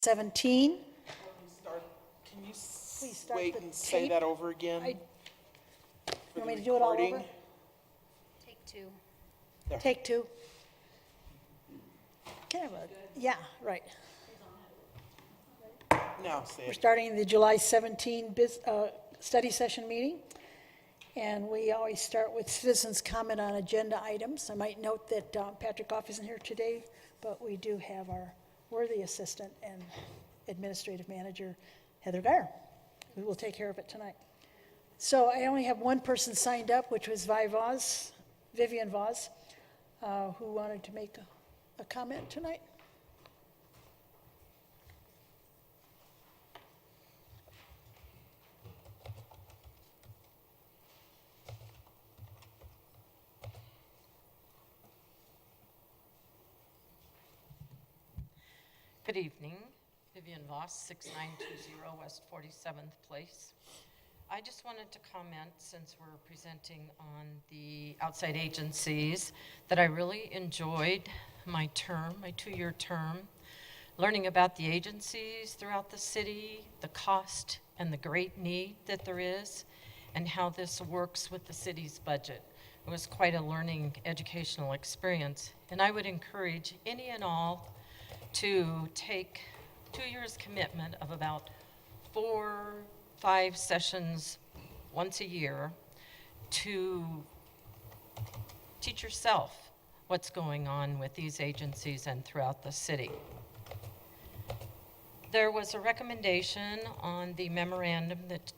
17. Can you Please start wait the and say tape. that over again? I- for You want the me to do it all recording? over? Take two. Take two. Can I have a, yeah, right. Now say We're it. starting the July 17 study session meeting. And we always start with citizens' comment on agenda items. I might note that Patrick Goff isn't here today, but we do have our worthy assistant and administrative manager, Heather Dyer, who will take care of it tonight. So I only have one person signed up, which was Vivian Voss, who wanted to make a comment tonight. Good evening, Vivian Voss, 6920 West 47th Place. I just wanted to comment, since we're presenting on the outside agencies, that I really enjoyed my term, my 2-year term, learning about the agencies throughout the city, the cost and the great need that there is, and how this works with the city's budget. It was quite a learning, educational experience, and I would encourage any and all to take 2 years commitment of about 4-5 sessions once a year to teach yourself what's going on with these agencies and throughout the city. There was a recommendation on the memorandum that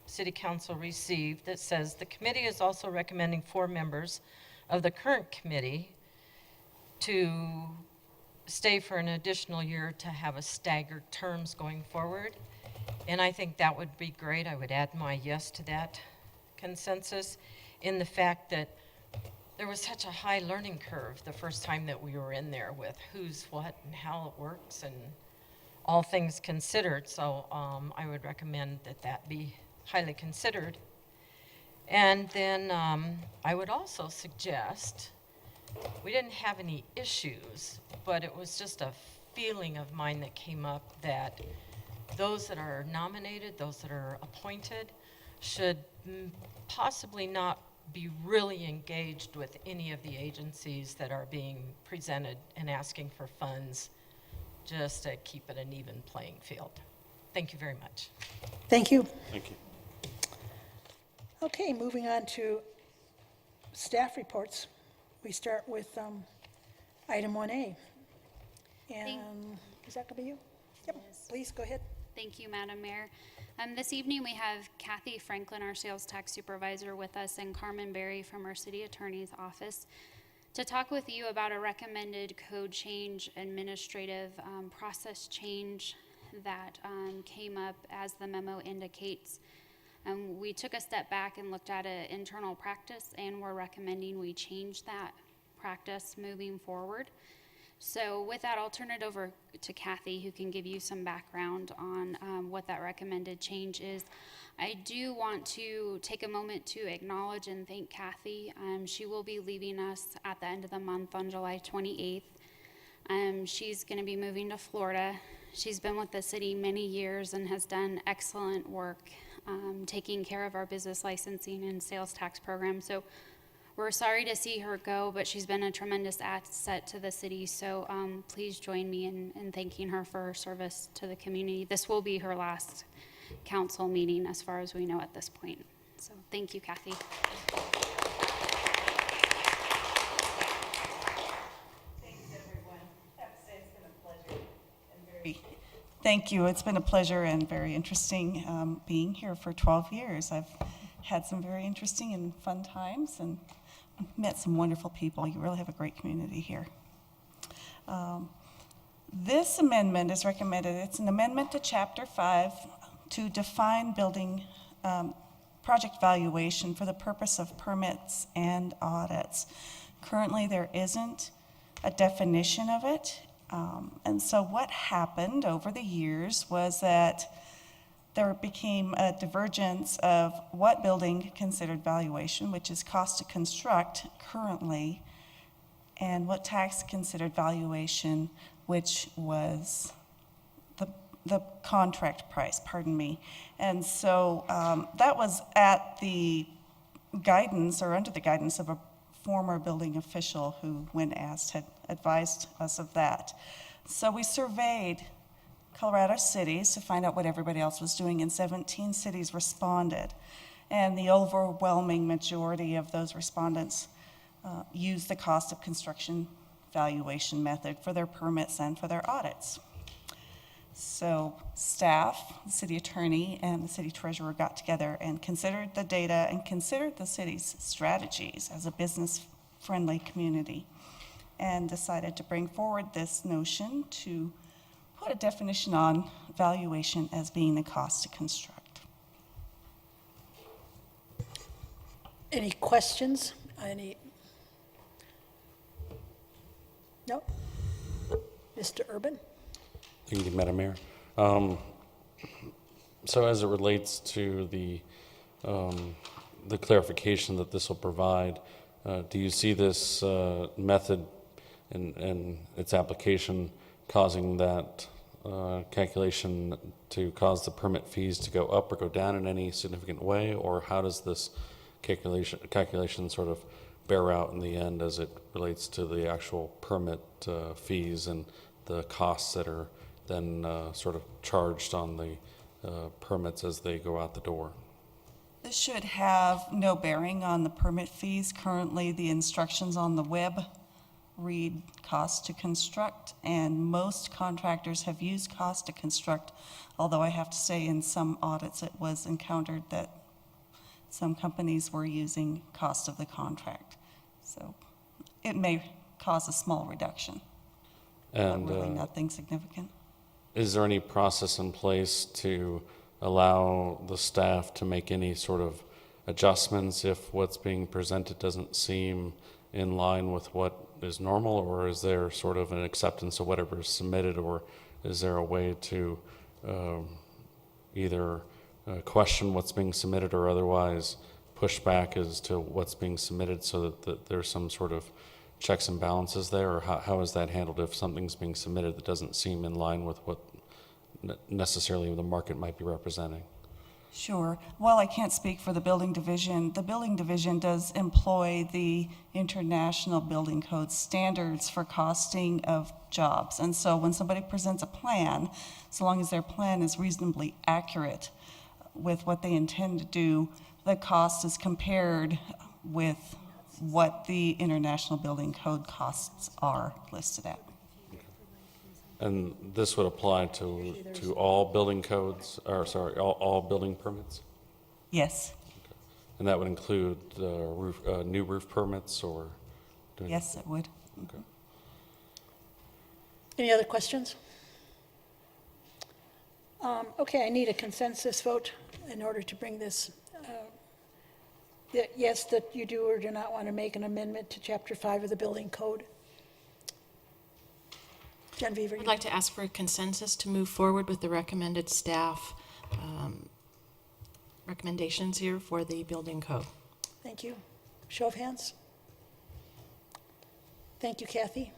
City Council received that says the committee is also recommending 4 members of the current committee to stay for an additional year to have a staggered terms going forward. And I think that would be great. I would add my yes to that consensus in the fact that there was such a high learning curve the first time that we were in there with who's what and how it works and all things considered. So I would recommend that that be highly considered. And then I would also suggest, we didn't have any issues, but it was just a feeling of mine that came up that those that are nominated, those that are appointed, should possibly not be really engaged with any of the agencies that are being presented and asking for funds, just to keep it an even playing field. Thank you very much. Thank you. Thank you. Okay, moving on to staff reports. We start with item 1A. And is that going to be you? Yep, please, go ahead. Thank you, Madam Mayor. This evening, we have Kathy Franklin, our sales tax supervisor, with us, and Carmen Berry from our city attorney's office to talk with you about a recommended code change, administrative process change that came up as the memo indicates. We took a step back and looked at an internal practice, and we're recommending we change that practice moving forward. So with that, I'll turn it over to Kathy, who can give you some background on what that recommended change is. I do want to take a moment to acknowledge and thank Kathy. She will be leaving us at the end of the month on July 28th. She's going to be moving to Florida. She's been with the city many years and has done excellent work taking care of our business licensing and sales tax program. So we're sorry to see her go, but she's been a tremendous asset to the city. So please join me in thanking her for her service to the community. This will be her last council meeting as far as we know at this point. So thank you, Kathy. Thanks, everyone. I have to say it's been a pleasure and very thank you. It's been a pleasure and very interesting being here for 12 years. I've had some very interesting and fun times and met some wonderful people. You really have a great community here. This amendment is recommended. It's an amendment to Chapter 5 to define building project valuation for the purpose of permits and audits. Currently, there isn't a definition of it. And so what happened over the years was that there became a divergence of what building considered valuation, which is cost to construct currently, and what tax considered valuation, which was the contract price, pardon me. And so that was at the guidance, or under the guidance of a former building official who, when asked, had advised us of that. So we surveyed Colorado cities to find out what everybody else was doing, and 17 cities responded. And the overwhelming majority of those respondents used the cost of construction valuation method for their permits and for their audits. So staff, the city attorney, and the city treasurer got together and considered the data and considered the city's strategies as a business-friendly community, and decided to bring forward this notion to put a definition on valuation as being the cost to construct. Any questions? No? Mr. Urban? Thank you, Madam Mayor. So as it relates to the clarification that this will provide, do you see this method and its application causing that calculation to cause the permit fees to go up or go down in any significant way? Or how does this calculation sort of bear out in the end as it relates to the actual permit fees and the costs that are then sort of charged on the permits as they go out the door? This should have no bearing on the permit fees. Currently, the instructions on the web read cost to construct, and most contractors have used cost to construct, although I have to say in some audits it was encountered that some companies were using cost of the contract. So it may cause a small reduction, And but really nothing significant. is there any process in place to allow the staff to make any sort of adjustments if what's being presented doesn't seem in line with what is normal, or is there sort of an acceptance of whatever is submitted, or is there a way to either question what's being submitted or otherwise push back as to what's being submitted so that there's some sort of checks and balances there? Or how is that handled if something's being submitted that doesn't seem in line with what necessarily the market might be representing? Sure. While I can't speak for the building division does employ the International Building Code standards for costing of jobs. And so when somebody presents a plan, so long as their plan is reasonably accurate with what they intend to do, the cost is compared with what the International Building Code costs are listed at. And this would apply to all building codes, or sorry, all building permits? Yes, And that would include new roof permits or? yes, it would. Okay. Any other questions? Okay, I need a consensus vote in order to bring this. Yes, that you do or do not want to make an amendment to Chapter 5 of the Building Code. Genevieve, are I'd you? like to ask for a consensus to move forward with the recommended staff recommendations here for the building code. Thank you. Show of hands. Thank you, Kathy.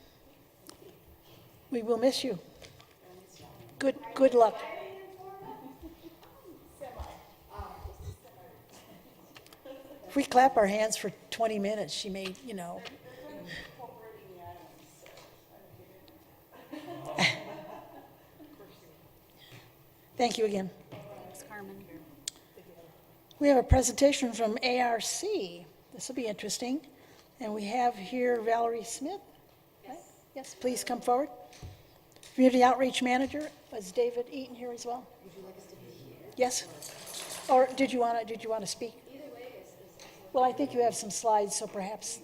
We will miss you. Good luck. If we clap our hands for 20 minutes, she may, Thank you again. Thanks, Carmen. We have a presentation from ARC. This will be interesting. And we have here Valerie Smith. Right? Yes, please come forward. Community Outreach Manager. Is David Eaton here as well? Would you like us to be here? Yes. Or did you want to speak? Either way. Well, I think you have some slides, so perhaps.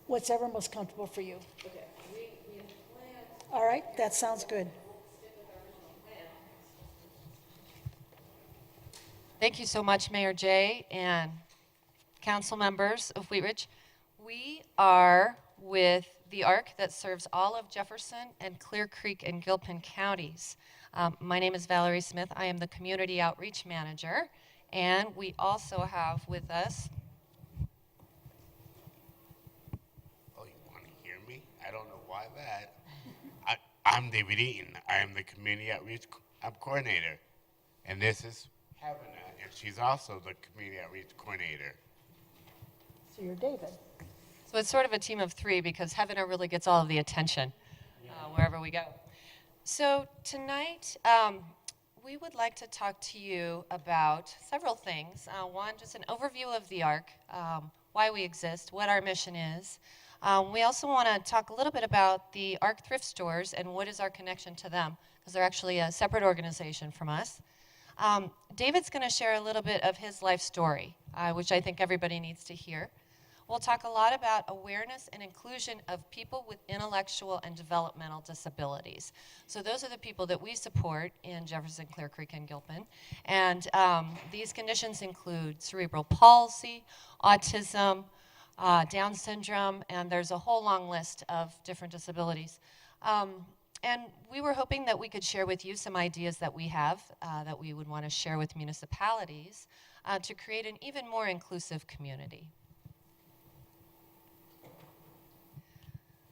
Whatever most comfortable for you. Okay. All right, that sounds good. Thank you so much, Mayor Jay and council members of Wheat Ridge. We are with the ARC that serves all of Jefferson and Clear Creek and Gilpin counties. My name is Valerie Smith. I am the Community Outreach Manager. And we also have with us. Oh, you want to hear me? I don't know why that. I'm David Eaton. I am the Community Outreach Coordinator. And this is Helena, and she's also the Community Outreach Coordinator. So you're David. So it's sort of a team of three because Helena really gets all of the attention wherever we go. So tonight, we would like to talk to you about several things. One, just an overview of the ARC, why we exist, what our mission is. We also want to talk a little bit about the ARC thrift stores and what is our connection to them, because they're actually a separate organization from us. David's going to share a little bit of his life story, which I think everybody needs to hear. We'll talk a lot about awareness and inclusion of people with intellectual and developmental disabilities. So those are the people that we support in Jefferson, Clear Creek, and Gilpin. And these conditions include cerebral palsy, autism, Down syndrome, and there's a whole long list of different disabilities. And we were hoping that we could share with you some ideas that we have that we would want to share with municipalities to create an even more inclusive community.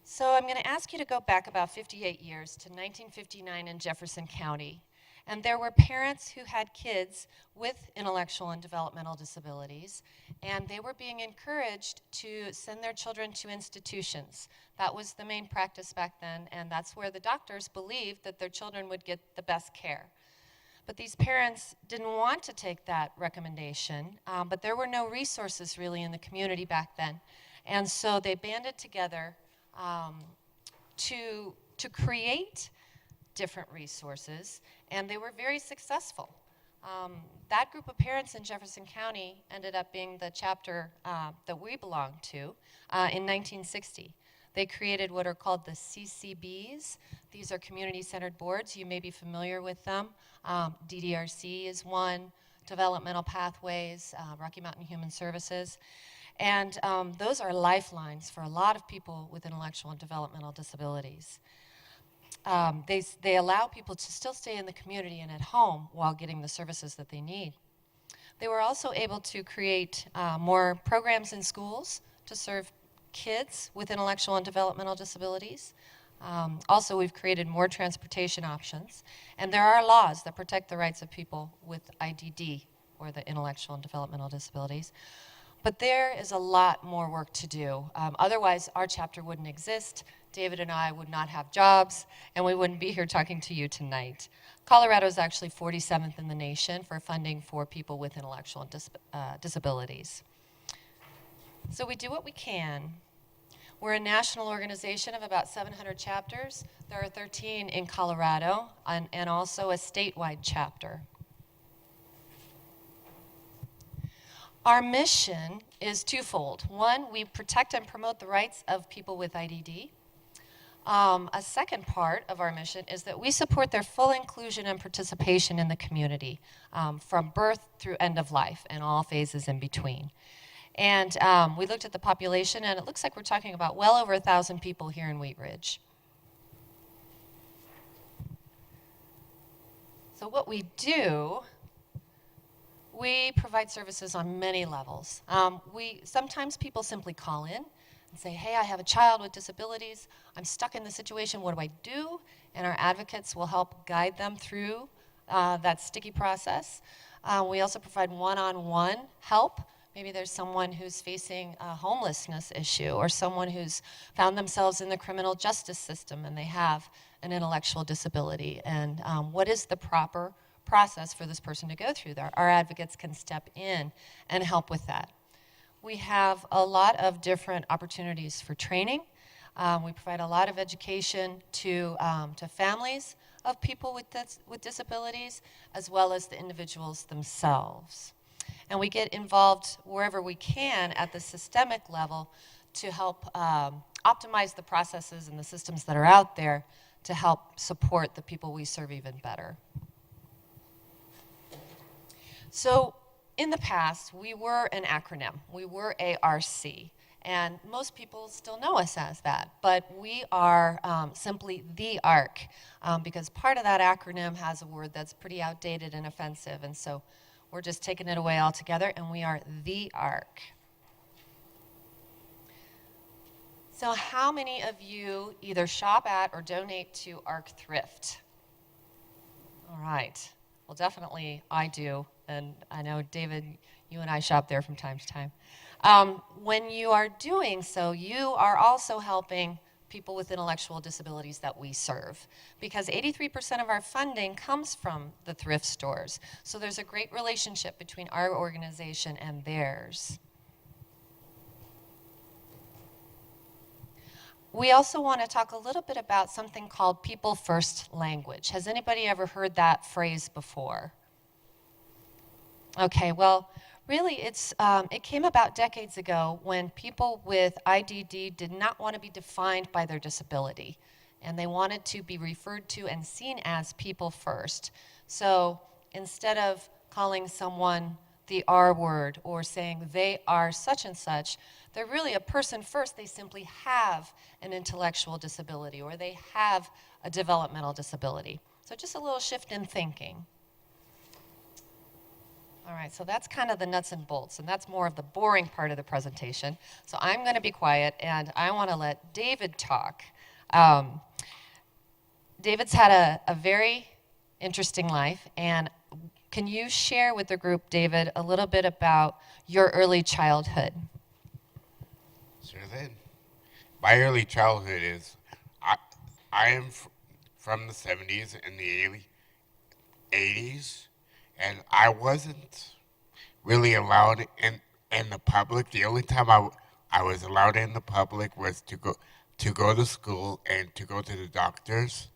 So I'm going to ask you to go back about 58 years to 1959 in Jefferson County. And there were parents who had kids with intellectual and developmental disabilities, and they were being encouraged to send their children to institutions. That was the main practice back then, and that's where the doctors believed that their children would get the best care. But these parents didn't want to take that recommendation, but there were no resources really in the community back then. And so they banded together to create different resources, and they were very successful. That group of parents in Jefferson County ended up being the chapter that we belonged to in 1960. They created what are called the CCBs. These are community-centered boards. You may be familiar with them. DDRC is one, Developmental Pathways, Rocky Mountain Human Services. And those are lifelines for a lot of people with intellectual and developmental disabilities. They allow people to still stay in the community and at home while getting the services that they need. They were also able to create more programs in schools to serve kids with intellectual and developmental disabilities. Also, we've created more transportation options. And there are laws that protect the rights of people with IDD, or the intellectual and developmental disabilities. But there is a lot more work to do. Otherwise, our chapter wouldn't exist. David and I would not have jobs, and we wouldn't be here talking to you tonight. Colorado is actually 47th in the nation for funding for people with intellectual disabilities. So we do what we can. We're a national organization of about 700 chapters. There are 13 in Colorado, and also a statewide chapter. Our mission is twofold. One, we protect and promote the rights of people with IDD. A second part of our mission is that we support their full inclusion and participation in the community, from birth through end of life and all phases in between. And we looked at the population, and it looks like we're talking about well over 1,000 people here in Wheat Ridge. So what we do, we provide services on many levels. Sometimes people simply call in and say, hey, I have a child with disabilities. I'm stuck in this situation. What do I do? And our advocates will help guide them through that sticky process. We also provide one-on-one help. Maybe there's someone who's facing a homelessness issue, or someone who's found themselves in the criminal justice system and they have an intellectual disability. And what is the proper process for this person to go through there? Our advocates can step in and help with that. We have a lot of different opportunities for training. We provide a lot of education to families of people with disabilities, as well as the individuals themselves. And we get involved wherever we can at the systemic level to help optimize the processes and the systems that are out there to help support the people we serve even better. So in the past, we were an acronym. We were ARC, and most people still know us as that, but we are simply the ARC, because part of that acronym has a word that's pretty outdated and offensive, and so we're just taking it away altogether, and we are the ARC. So how many of you either shop at or donate to ARC Thrift? All right. Well, definitely I do. And I know, David, you and I shop there from time to time. When you are doing so, you are also helping people with intellectual disabilities that we serve, because 83% of our funding comes from the thrift stores. So there's a great relationship between our organization and theirs. We also want to talk a little bit about something called People First language. Has anybody ever heard that phrase before? Okay, well, really it came about decades ago when people with IDD did not want to be defined by their disability, and they wanted to be referred to and seen as people first. So instead of calling someone the R word or saying they are such and such, they're really a person first. They simply have an intellectual disability or they have a developmental disability. So just a little shift in thinking. All right, so that's kind of the nuts and bolts, and that's more of the boring part of the presentation. So I'm going to be quiet, and I want to let David talk. David's had a very interesting life, and can you share with the group, David, a little bit about your early childhood? Sure thing. My early childhood is, I am from the 70s and the early 80s, and I wasn't really allowed in the public. The only time I was allowed in the public was to go to school and to go to the doctors.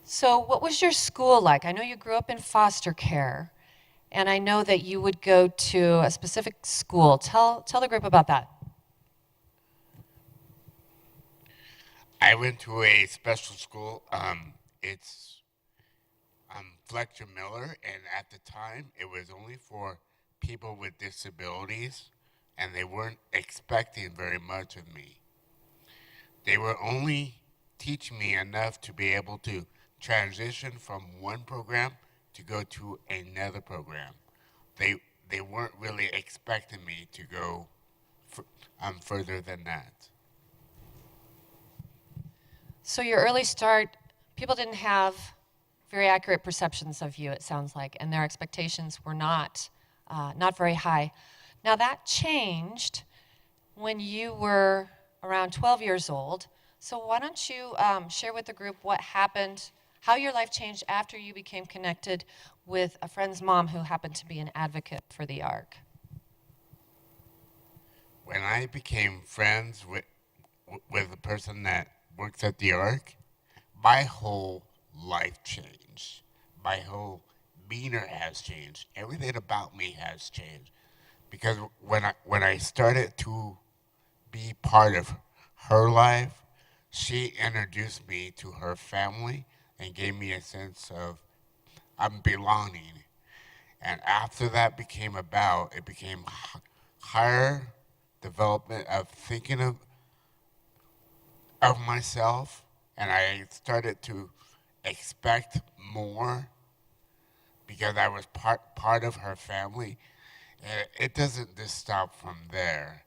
So what was your school like? I know you grew up in foster care, and I know that you would go to a specific school. Tell the group about that. I went to a special school. It's Fletcher Miller, and at the time, it was only for people with disabilities, and they weren't expecting very much of me. They were only teaching me enough to be able to transition from one program to go to another program. They weren't really expecting me to go further than that. So your early start, people didn't have very accurate perceptions of you, it sounds like, and their expectations were not very high. Now that changed when you were around 12 years old. So why don't you share with the group what happened, how your life changed after you became connected with a friend's mom who happened to be an advocate for the ARC. When I became friends with the person that works at the ARC, my whole life changed. My whole demeanor has changed. Everything about me has changed. Because when I started to be part of her life, she introduced me to her family and gave me a sense of belonging. And after that it became higher development of thinking of myself, and I started to expect more because I was part of her family. And it doesn't just stop from there.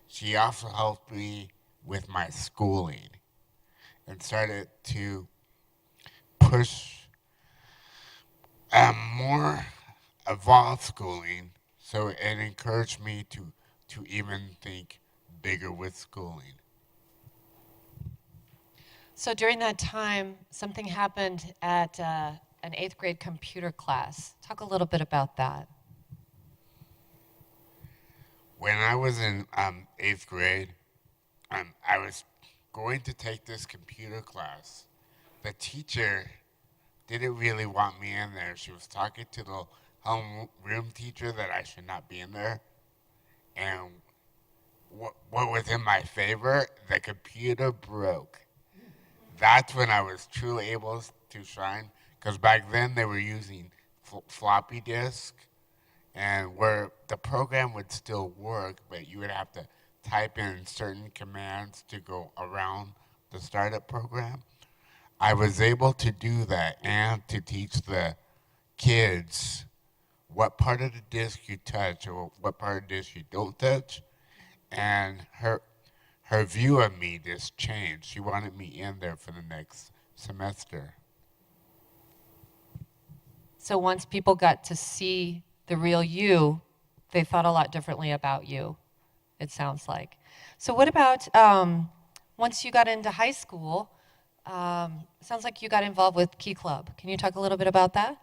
She also helped me with my schooling and started to push more evolved schooling, so it encouraged me to even think bigger with schooling. So during that time, something happened at an 8th grade computer class. Talk a little bit about that. When I was in 8th grade, I was going to take this computer class. The teacher didn't really want me in there. She was talking to the homeroom teacher that I should not be in there. And what was in my favor? The computer broke. That's when I was truly able to shine, because back then they were using floppy disk, and where the program would still work, but you would have to type in certain commands to go around the startup program. I was able to do that and to teach the kids what part of the disc you touch or what part of the disc you don't touch. And her view of me just changed. She wanted me in there for the next semester. So once people got to see the real you, they thought a lot differently about you, it sounds like. So what about once you got into high school, it sounds like you got involved with Key Club. Can you talk a little bit about that?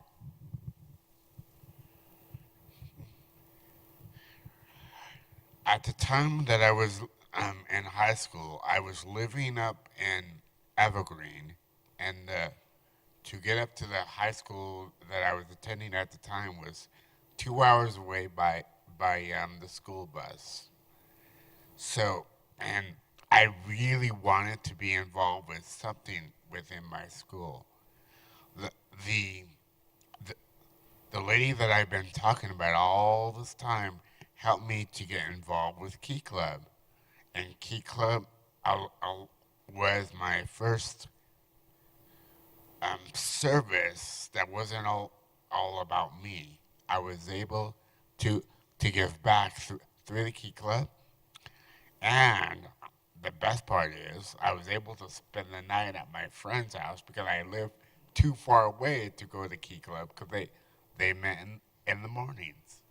At the time that I was in high school, I was living up in Evergreen, and to get up to the high school that I was attending at the time was 2 hours away by the school bus. So, and I really wanted to be involved with something within my school. The lady that I've been talking about all this time helped me to get involved with Key Club. And Key Club was my first service that wasn't all about me. I was able to give back through the Key Club. And the best part is I was able to spend the night at my friend's house because I lived too far away to go to the Key Club because they met in the mornings.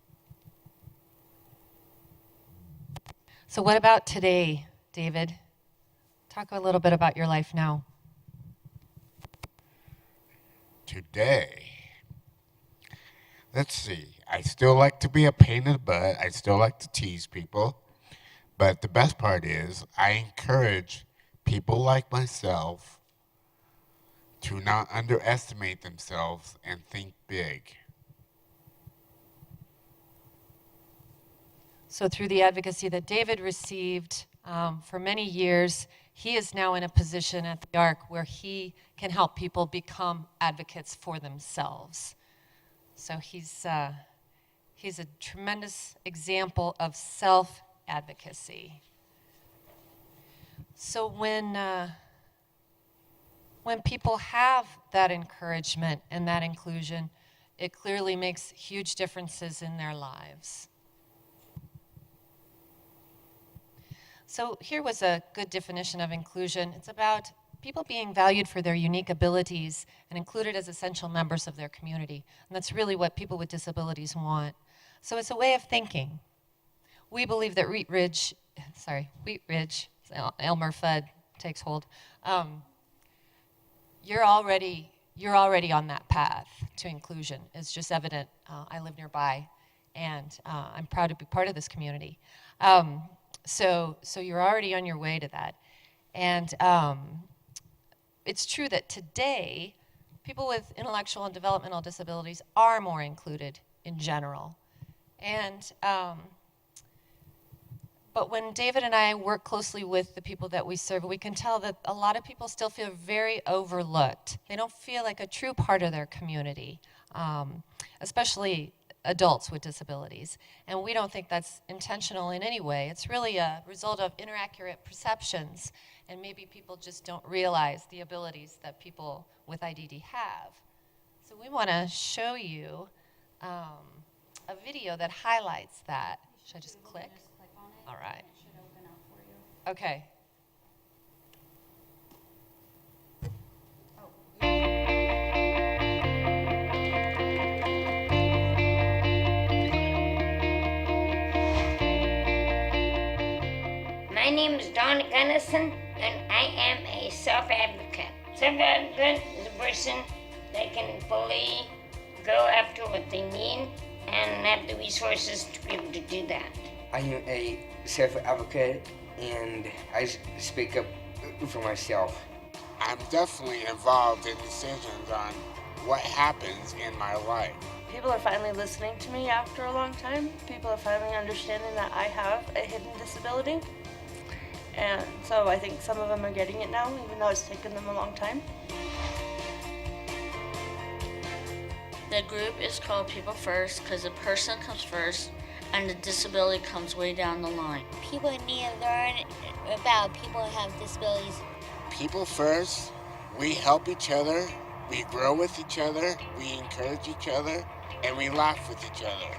So what about today, David? Talk a little bit about your life now. Today, let's see. I still like to be a pain in the butt. I still like to tease people. But the best part is I encourage people like myself to not underestimate themselves and think big. So through the advocacy that David received for many years, he is now in a position at the ARC where he can help people become advocates for themselves. So he's a tremendous example of self-advocacy. So when people have that encouragement and that inclusion, it clearly makes huge differences in their lives. So here was a good definition of inclusion. It's about people being valued for their unique abilities and included as essential members of their community. And that's really what people with disabilities want. So it's a way of thinking. We believe that Wheat Ridge, Elmer Fudd takes hold. You're already on that path to inclusion. It's just evident. I live nearby, and I'm proud to be part of this community. So you're already on your way to that. And it's true that today, people with intellectual and developmental disabilities are more included in general. And but when David and I work closely with the people that we serve, we can tell that a lot of people still feel very overlooked. They don't feel like a true part of their community, especially adults with disabilities. And we don't think that's intentional in any way. It's really a result of inaccurate perceptions, and maybe people just don't realize the abilities that people with IDD have. So we want to show you a video that highlights that. Should I just click? All right. It should open up for you. Okay. My name is Donna Gunnison, and I am a self-advocate. Self-advocate is a person that can fully go after what they need and have the resources to be able to do that. I am a self-advocate, and I speak up for myself. I'm definitely involved in decisions on what happens in my life. People are finally listening to me after a long time. People are finally understanding that I have a hidden disability. And so I think some of them are getting it now, even though it's taken them a long time. The group is called People First because the person comes first and the disability comes way down the line. People need to learn about people who have disabilities. People First, we help each other, we grow with each other, we encourage each other, and we laugh with each other.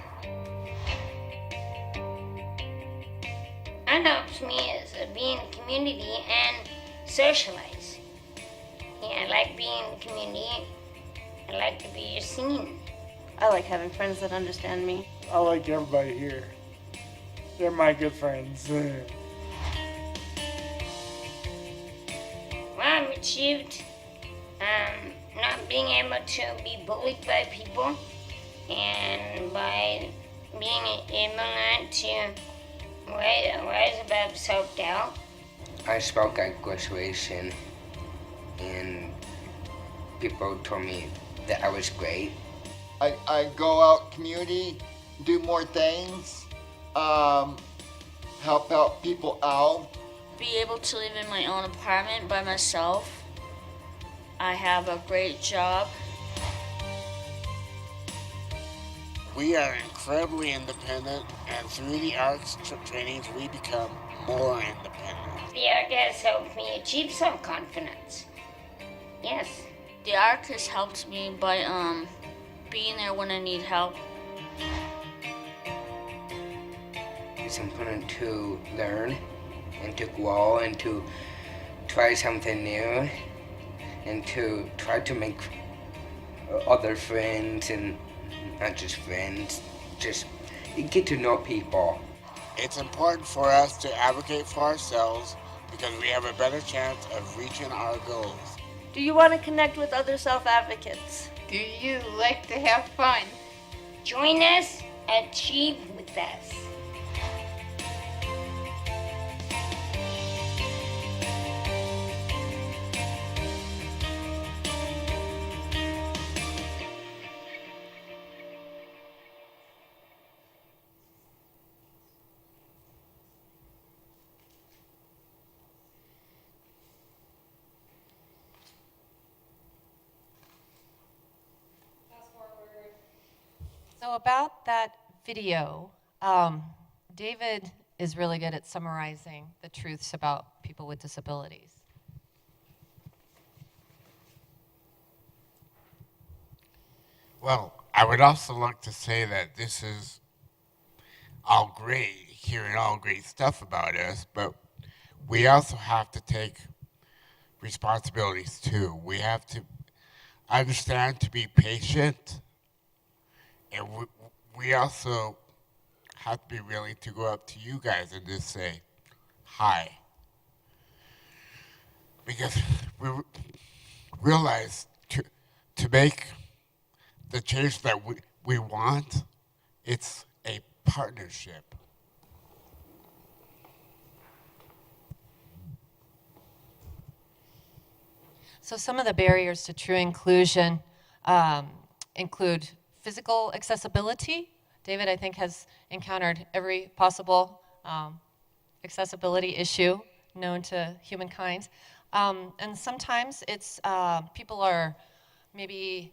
That helps me is be in community and socialize. Yeah, I like being in community. I like to be seen. I like having friends that understand me. I like everybody here. They're my good friends. Well, I've achieved not being able to be bullied by people, and by being able not to rise above self-doubt. I spoke at graduation, and people told me that I was great. I go out community, do more things, help out people out. Be able to live in my own apartment by myself. I have a great job. We are incredibly independent, and through the ARC's trainings, we become more independent. The ARC has helped me achieve self-confidence. Yes. The ARC has helped me by being there when I need help. It's important to learn and to grow and to try something new and to try to make other friends, and not just friends, just get to know people. It's important for us to advocate for ourselves because we have a better chance of reaching our goals. Do you want to connect with other self-advocates? Do you like to have fun? Join us, achieve with us. So about that video, David is really good at summarizing the truths about people with disabilities. Well, I would also like to say that this is all great, hearing all great stuff about us, but we also have to take responsibilities too. We have to understand to be patient, and we also have to be willing to go up to you guys and just say hi. Because we realize to make the change that we want, it's a partnership. So some of the barriers to true inclusion include physical accessibility. David, I think, has encountered every possible accessibility issue known to humankind. And sometimes it's people are maybe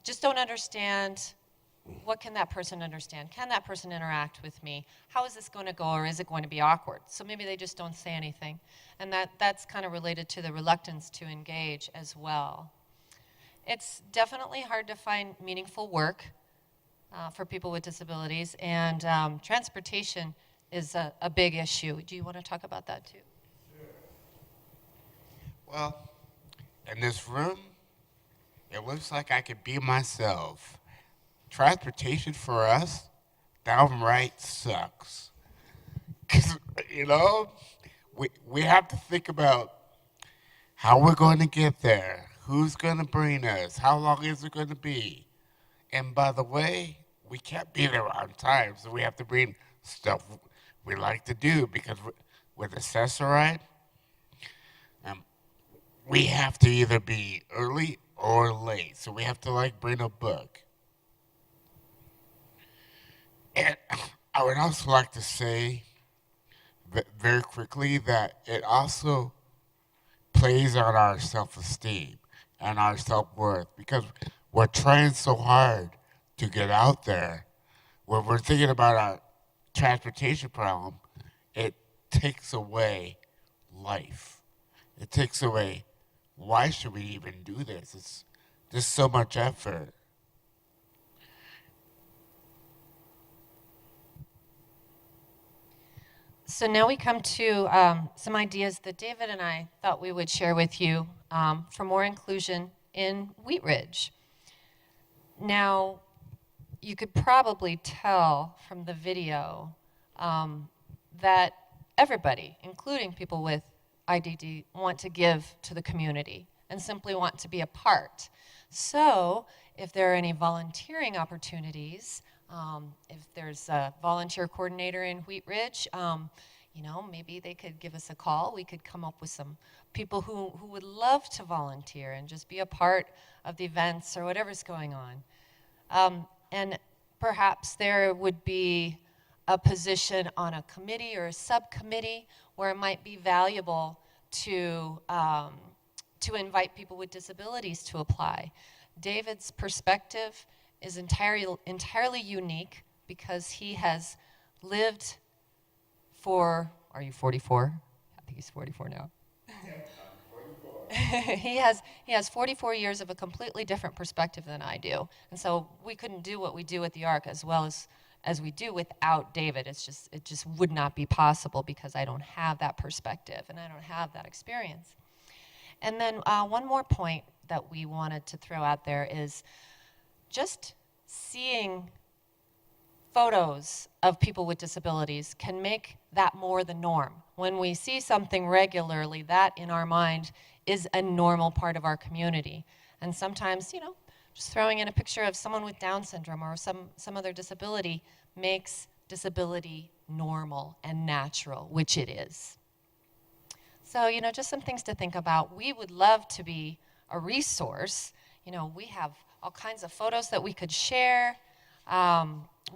just don't understand. What can that person understand? Can that person interact with me? How is this going to go, or is it going to be awkward? So maybe they just don't say anything. And that's kind of related to the reluctance to engage as well. It's definitely hard to find meaningful work for people with disabilities, and transportation is a big issue. Do you want to talk about that too? Well, in this room, it looks like I could be myself. Transportation for us downright sucks. 'Cause, you know, we have to think about how we're going to get there, who's going to bring us, how long is it going to be. And by the way, we can't be there on time, so we have to bring stuff we like to do, because with Accessoride, we have to either be early or late. So we have to like bring a book. And I would also like to say very quickly that it also plays on our self-esteem and our self-worth, because we're trying so hard to get out there. When we're thinking about our transportation problem, it takes away life. It takes away, why should we even do this? It's just so much effort. So now we come to some ideas that David and I thought we would share with you for more inclusion in Wheat Ridge. Now, you could probably tell from the video that everybody, including people with IDD, want to give to the community and simply want to be a part. So if there are any volunteering opportunities, if there's a volunteer coordinator in Wheat Ridge, you know, maybe they could give us a call. We could come up with some people who would love to volunteer and just be a part of the events or whatever's going on. And perhaps there would be a position on a committee or a subcommittee where it might be valuable to invite people with disabilities to apply. David's perspective is entirely unique because he has lived for, are you 44? I think he's 44 now. He has 44 years of a completely different perspective than I do. And so we couldn't do what we do at the Ark as well as we do without David. It just would not be possible because I don't have that perspective and I don't have that experience. And then one more point that we wanted to throw out there is just seeing photos of people with disabilities can make that more the norm. When we see something regularly, that in our mind is a normal part of our community. And sometimes, you know, just throwing in a picture of someone with Down syndrome or some other disability makes disability normal and natural, which it is. So, you know, just some things to think about. We would love to be a resource. You know, we have all kinds of photos that we could share.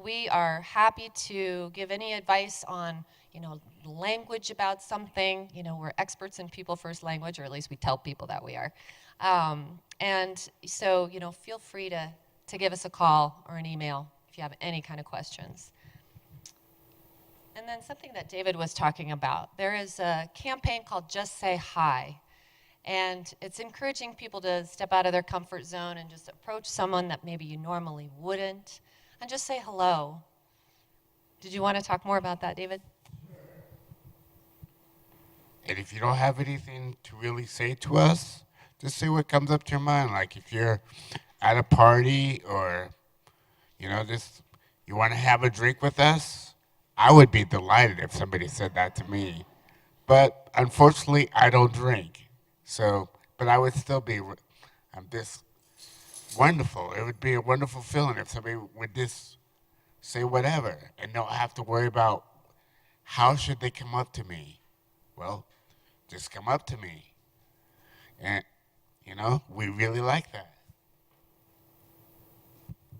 We are happy to give any advice on, you know, language about something. You know, we're experts in people first language, or at least we tell people that we are. And so, you know, feel free to give us a call or an email if you have any kind of questions. And then something that David was talking about, there is a campaign called Just Say Hi. And it's encouraging people to step out of their comfort zone and just approach someone that maybe you normally wouldn't and just say hello. Did you want to talk more about that, David? And if you don't have anything to really say to us, just say what comes up to your mind. Like if you're at a party or, you know, just you want to have a drink with us, I would be delighted if somebody said that to me. But unfortunately, I don't drink. So, but I would still be this wonderful. It would be a wonderful feeling if somebody would just say whatever and don't have to worry about how should they come up to me. Well, just come up to me. And, you know, we really like that.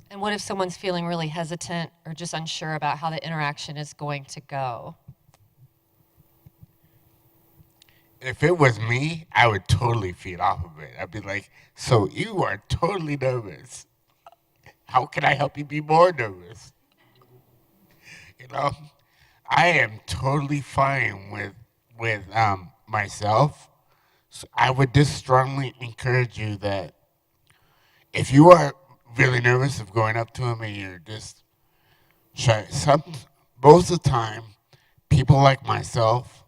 And what if someone's feeling really hesitant or just unsure about how the interaction is going to go? If it was me, I would totally feed off of it. I'd be like, so you are totally nervous. How can I help you be more nervous? You know, I am totally fine with myself. So I would just strongly encourage you that if you are really nervous of going up to him and you're just shy, most of the time, people like myself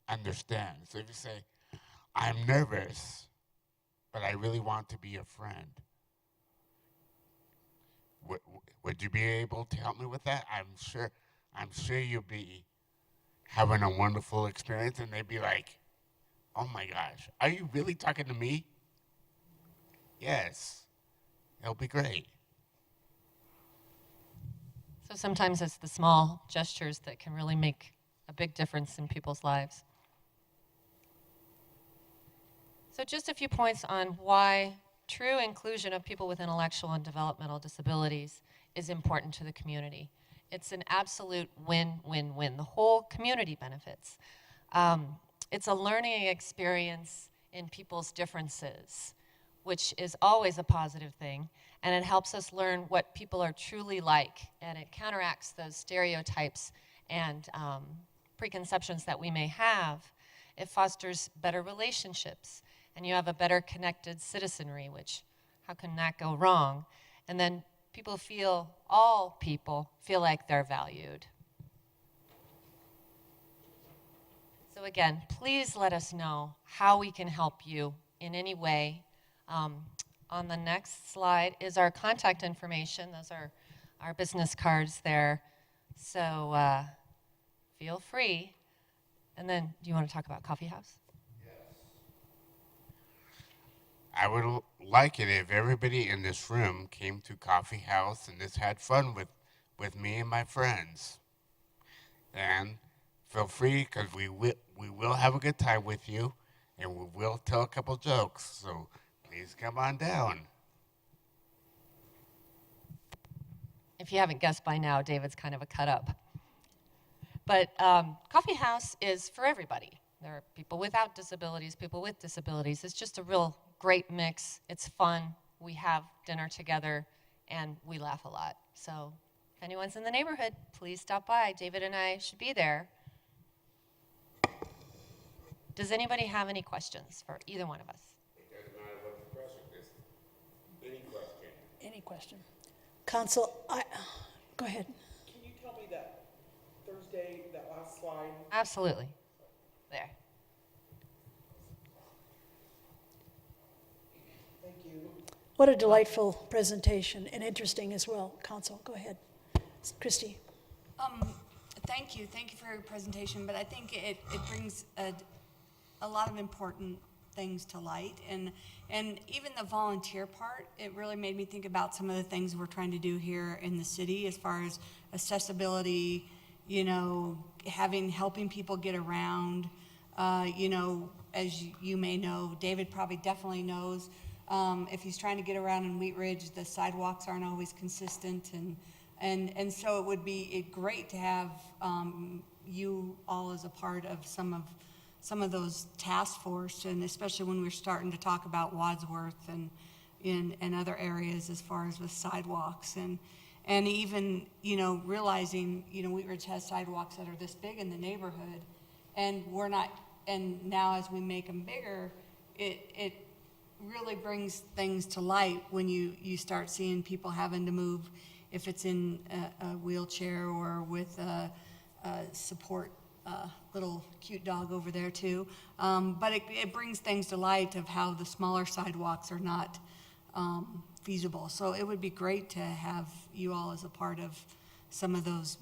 understand. So if you say, I'm nervous, but I really want to be your friend, would you be able to help me with that? I'm sure you'll be having a wonderful experience, and they'd be like, oh my gosh, are you really talking to me? Yes, it'll be great. So sometimes it's the small gestures that can really make a big difference in people's lives. So just a few points on why true inclusion of people with intellectual and developmental disabilities is important to the community. It's an absolute win-win-win. The whole community benefits. It's a learning experience in people's differences, which is always a positive thing, and it helps us learn what people are truly like, and it counteracts those stereotypes and preconceptions that we may have. It fosters better relationships, and you have a better connected citizenry, which, how can that go wrong? And then all people feel like they're valued. again, please let us know how we can help you in any way. On the next slide is our contact information. Those are our business cards there. So feel free. And then, do you want to talk about Coffee House? I would like it if everybody in this room came to Coffee House and just had fun with me and my friends. And feel free, because we will have a good time with you, and we will tell a couple jokes. So please come on down. If you haven't guessed by now, David's kind of a cut up. But Coffee House is for everybody. There are people without disabilities, people with disabilities. It's just a real great mix. It's fun. We have dinner together, and we laugh a lot. So if anyone's in the neighborhood, please stop by. David and I should be there. Does anybody have any questions for either one of us? It doesn't matter what the question is. Any question. Any question? Council, go ahead. Can you tell me that Thursday, that last slide? Absolutely. There. Thank you. What a delightful presentation, and interesting as well. Council, go ahead. Christy. Thank you for your presentation, but I think it brings a lot of important things to light, and even the volunteer part, it really made me think about some of the things we're trying to do here in the city as far as accessibility, you know, helping people get around, you know, as you may know, David probably definitely knows, if he's trying to get around in Wheat Ridge, the sidewalks aren't always consistent, and so it would be great to have you all as a part of some of those task force, and especially when we're starting to talk about Wadsworth and other areas as far as with sidewalks, and even, you know, realizing, you know, Wheat Ridge has sidewalks that are this big in the neighborhood, and we're not, and now as we make them bigger, it really brings things to light when you start seeing people having to move, if it's in a wheelchair or with a support little cute dog over there too. But it brings things to light of how the smaller sidewalks are not feasible. So it would be great to have you all as a part of some of those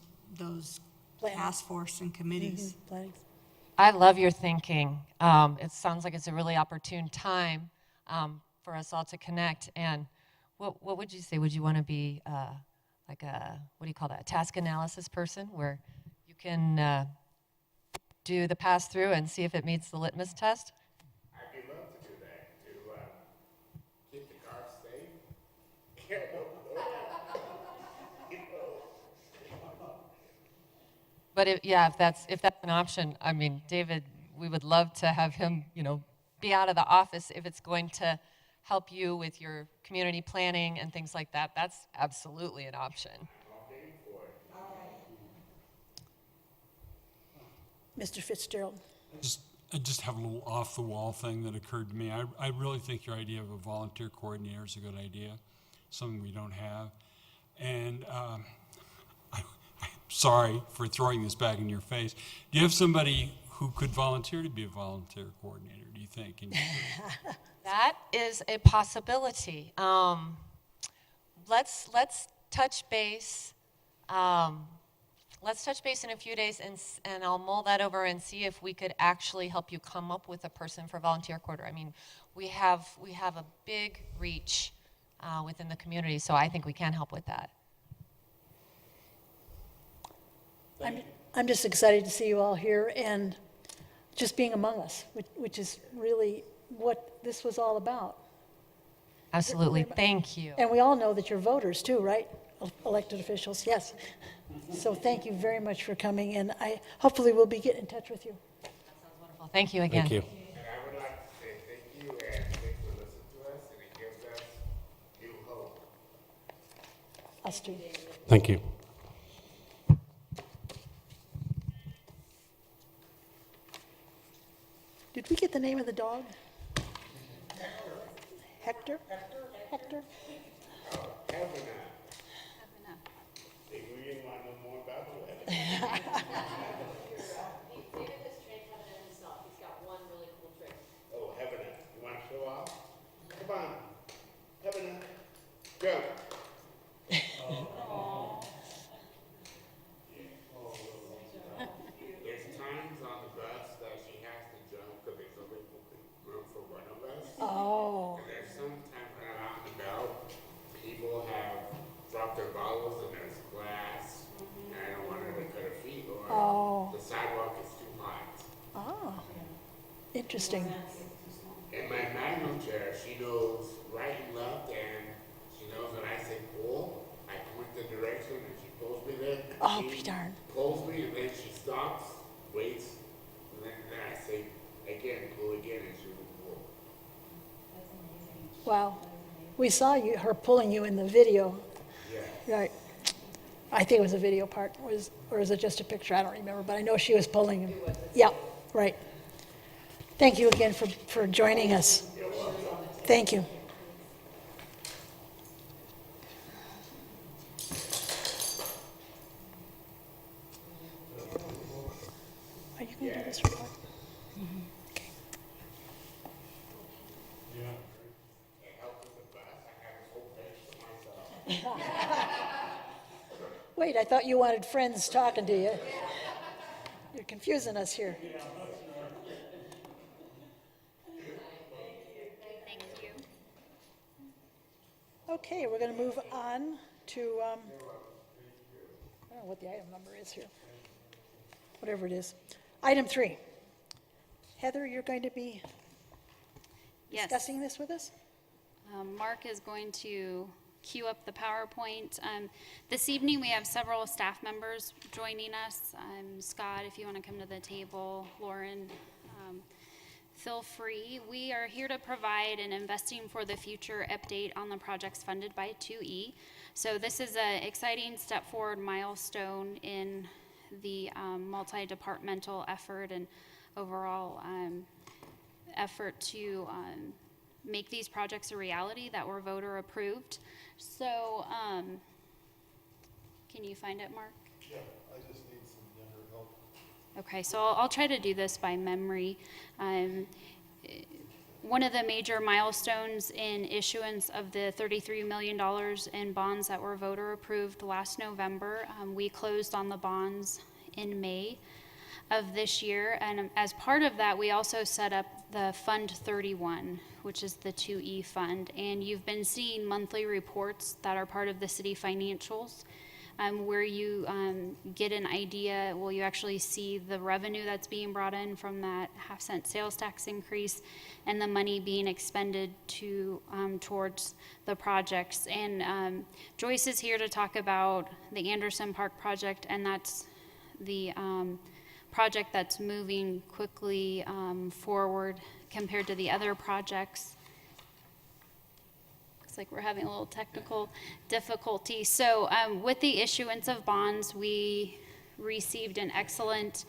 task force and committees. I love your thinking. It sounds like it's a really opportune time for us all to connect. And what would you say? Would you want to be like a, what do you call that, a task analysis person, where you can do the pass-through and see if it meets the litmus test? I'd be love to do that, to keep the car safe. But if that's an option, I mean, David, we would love to have him, you know, be out of the office if it's going to help you with your community planning and things like that. That's absolutely an option. Mr. Fitzgerald. I just have a little off-the-wall thing that occurred to me. I really think your idea of a volunteer coordinator is a good idea, something we don't have. And I'm sorry for throwing this back in your face. Do you have somebody who could volunteer to be a volunteer coordinator, do you think? That is a possibility. Let's touch base. Let's touch base in a few days, and I'll mull that over and see if we could actually help you come up with a person for volunteer quarter. I mean, we have a big reach within the community, so I think we can help with that. I'm just excited to see you all here and just being among us, which is really what this was all about. Absolutely. Thank you. And we all know that you're voters too, right? Elected officials, yes. So thank you very much for coming, and hopefully we'll be getting in touch with you. That sounds wonderful. Thank you again. Thank you. And I would like to say thank you, and thanks for listening to us, and it gives us new hope. Us too. Thank you. Did we get the name of the dog? Hector? Hector? We didn't want to know more about it. Interesting. And my manual chair, she knows right and left, and she knows when I say pull, I point the direction, and she pulls me there. Oh, She be darned. pulls me, and then she stops, waits, and then I say again, pull again, and she will pull. Wow. We saw her pulling you in the video. Yeah. Right. I think it was a video part, or is it just a picture? I don't remember, but I know she was pulling him. Yeah, right. Thank you again for joining us. Thank you. Are you going to do this report? Okay. Wait, I thought you wanted friends talking to you. You're confusing us here. Thank you. Okay, we're going to move on to, I don't know what the item number is here. Whatever it is. Item 3. Heather, you're going to be Yes. discussing this with us? Mark is going to cue up the PowerPoint. This evening, we have several staff members joining us. Scott, if you want to come to the table, Lauren, feel free. We are here to provide an Investing for the Future update on the projects funded by 2E. So this is an exciting step forward milestone in the multi-departmental effort and overall effort to make these projects a reality that were voter approved. So, can you find it, Mark? Yeah, I just need some younger help. Okay, so I'll try to do this by memory. One of the major milestones in issuance of the $33 million in bonds that were voter approved last November, we closed on the bonds in May of this year. And as part of that, we also set up the Fund 31, which is the 2E fund. And you've been seeing monthly reports that are part of the city financials, where you get an idea, well, you actually see the revenue that's being brought in from that half-cent sales tax increase and the money being expended to towards the projects. And Joyce is here to talk about the Anderson Park project, and that's the project that's moving quickly forward compared to the other projects. Looks like we're having a little technical difficulty. So with the issuance of bonds, we received an excellent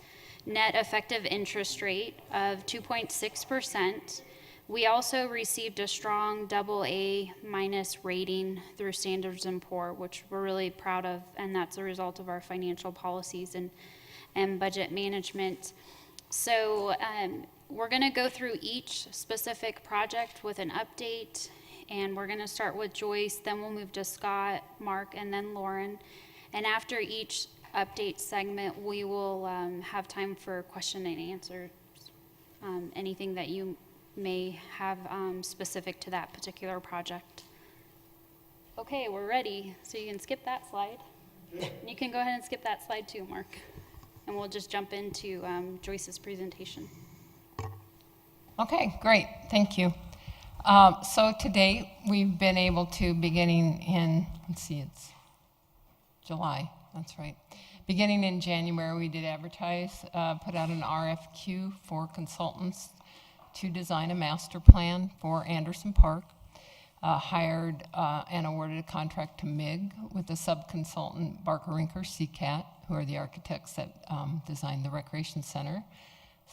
net effective interest rate of 2.6%. We also received a strong AA- rating through Standards & Poor's, which we're really proud of, and that's a result of our financial policies and budget management. So we're going to go through each specific project with an update, and we're going to start with Joyce, then we'll move to Scott, Mark, and then Lauren. And after each update segment, we will have time for question and answers, anything that you may have specific to that particular project. Okay, we're ready, so you can skip that slide. You can go ahead and skip that slide too, Mark. And we'll just jump into Joyce's presentation. Okay, great, thank you. So today, we've been able to, beginning in, let's see, it's July, that's right. Beginning in January, we did advertise, put out an RFQ for consultants to design a master plan for Anderson Park. Hired and awarded a contract to MIG with the sub-consultant Barker Rinker CCAT, who are the architects that designed the recreation center.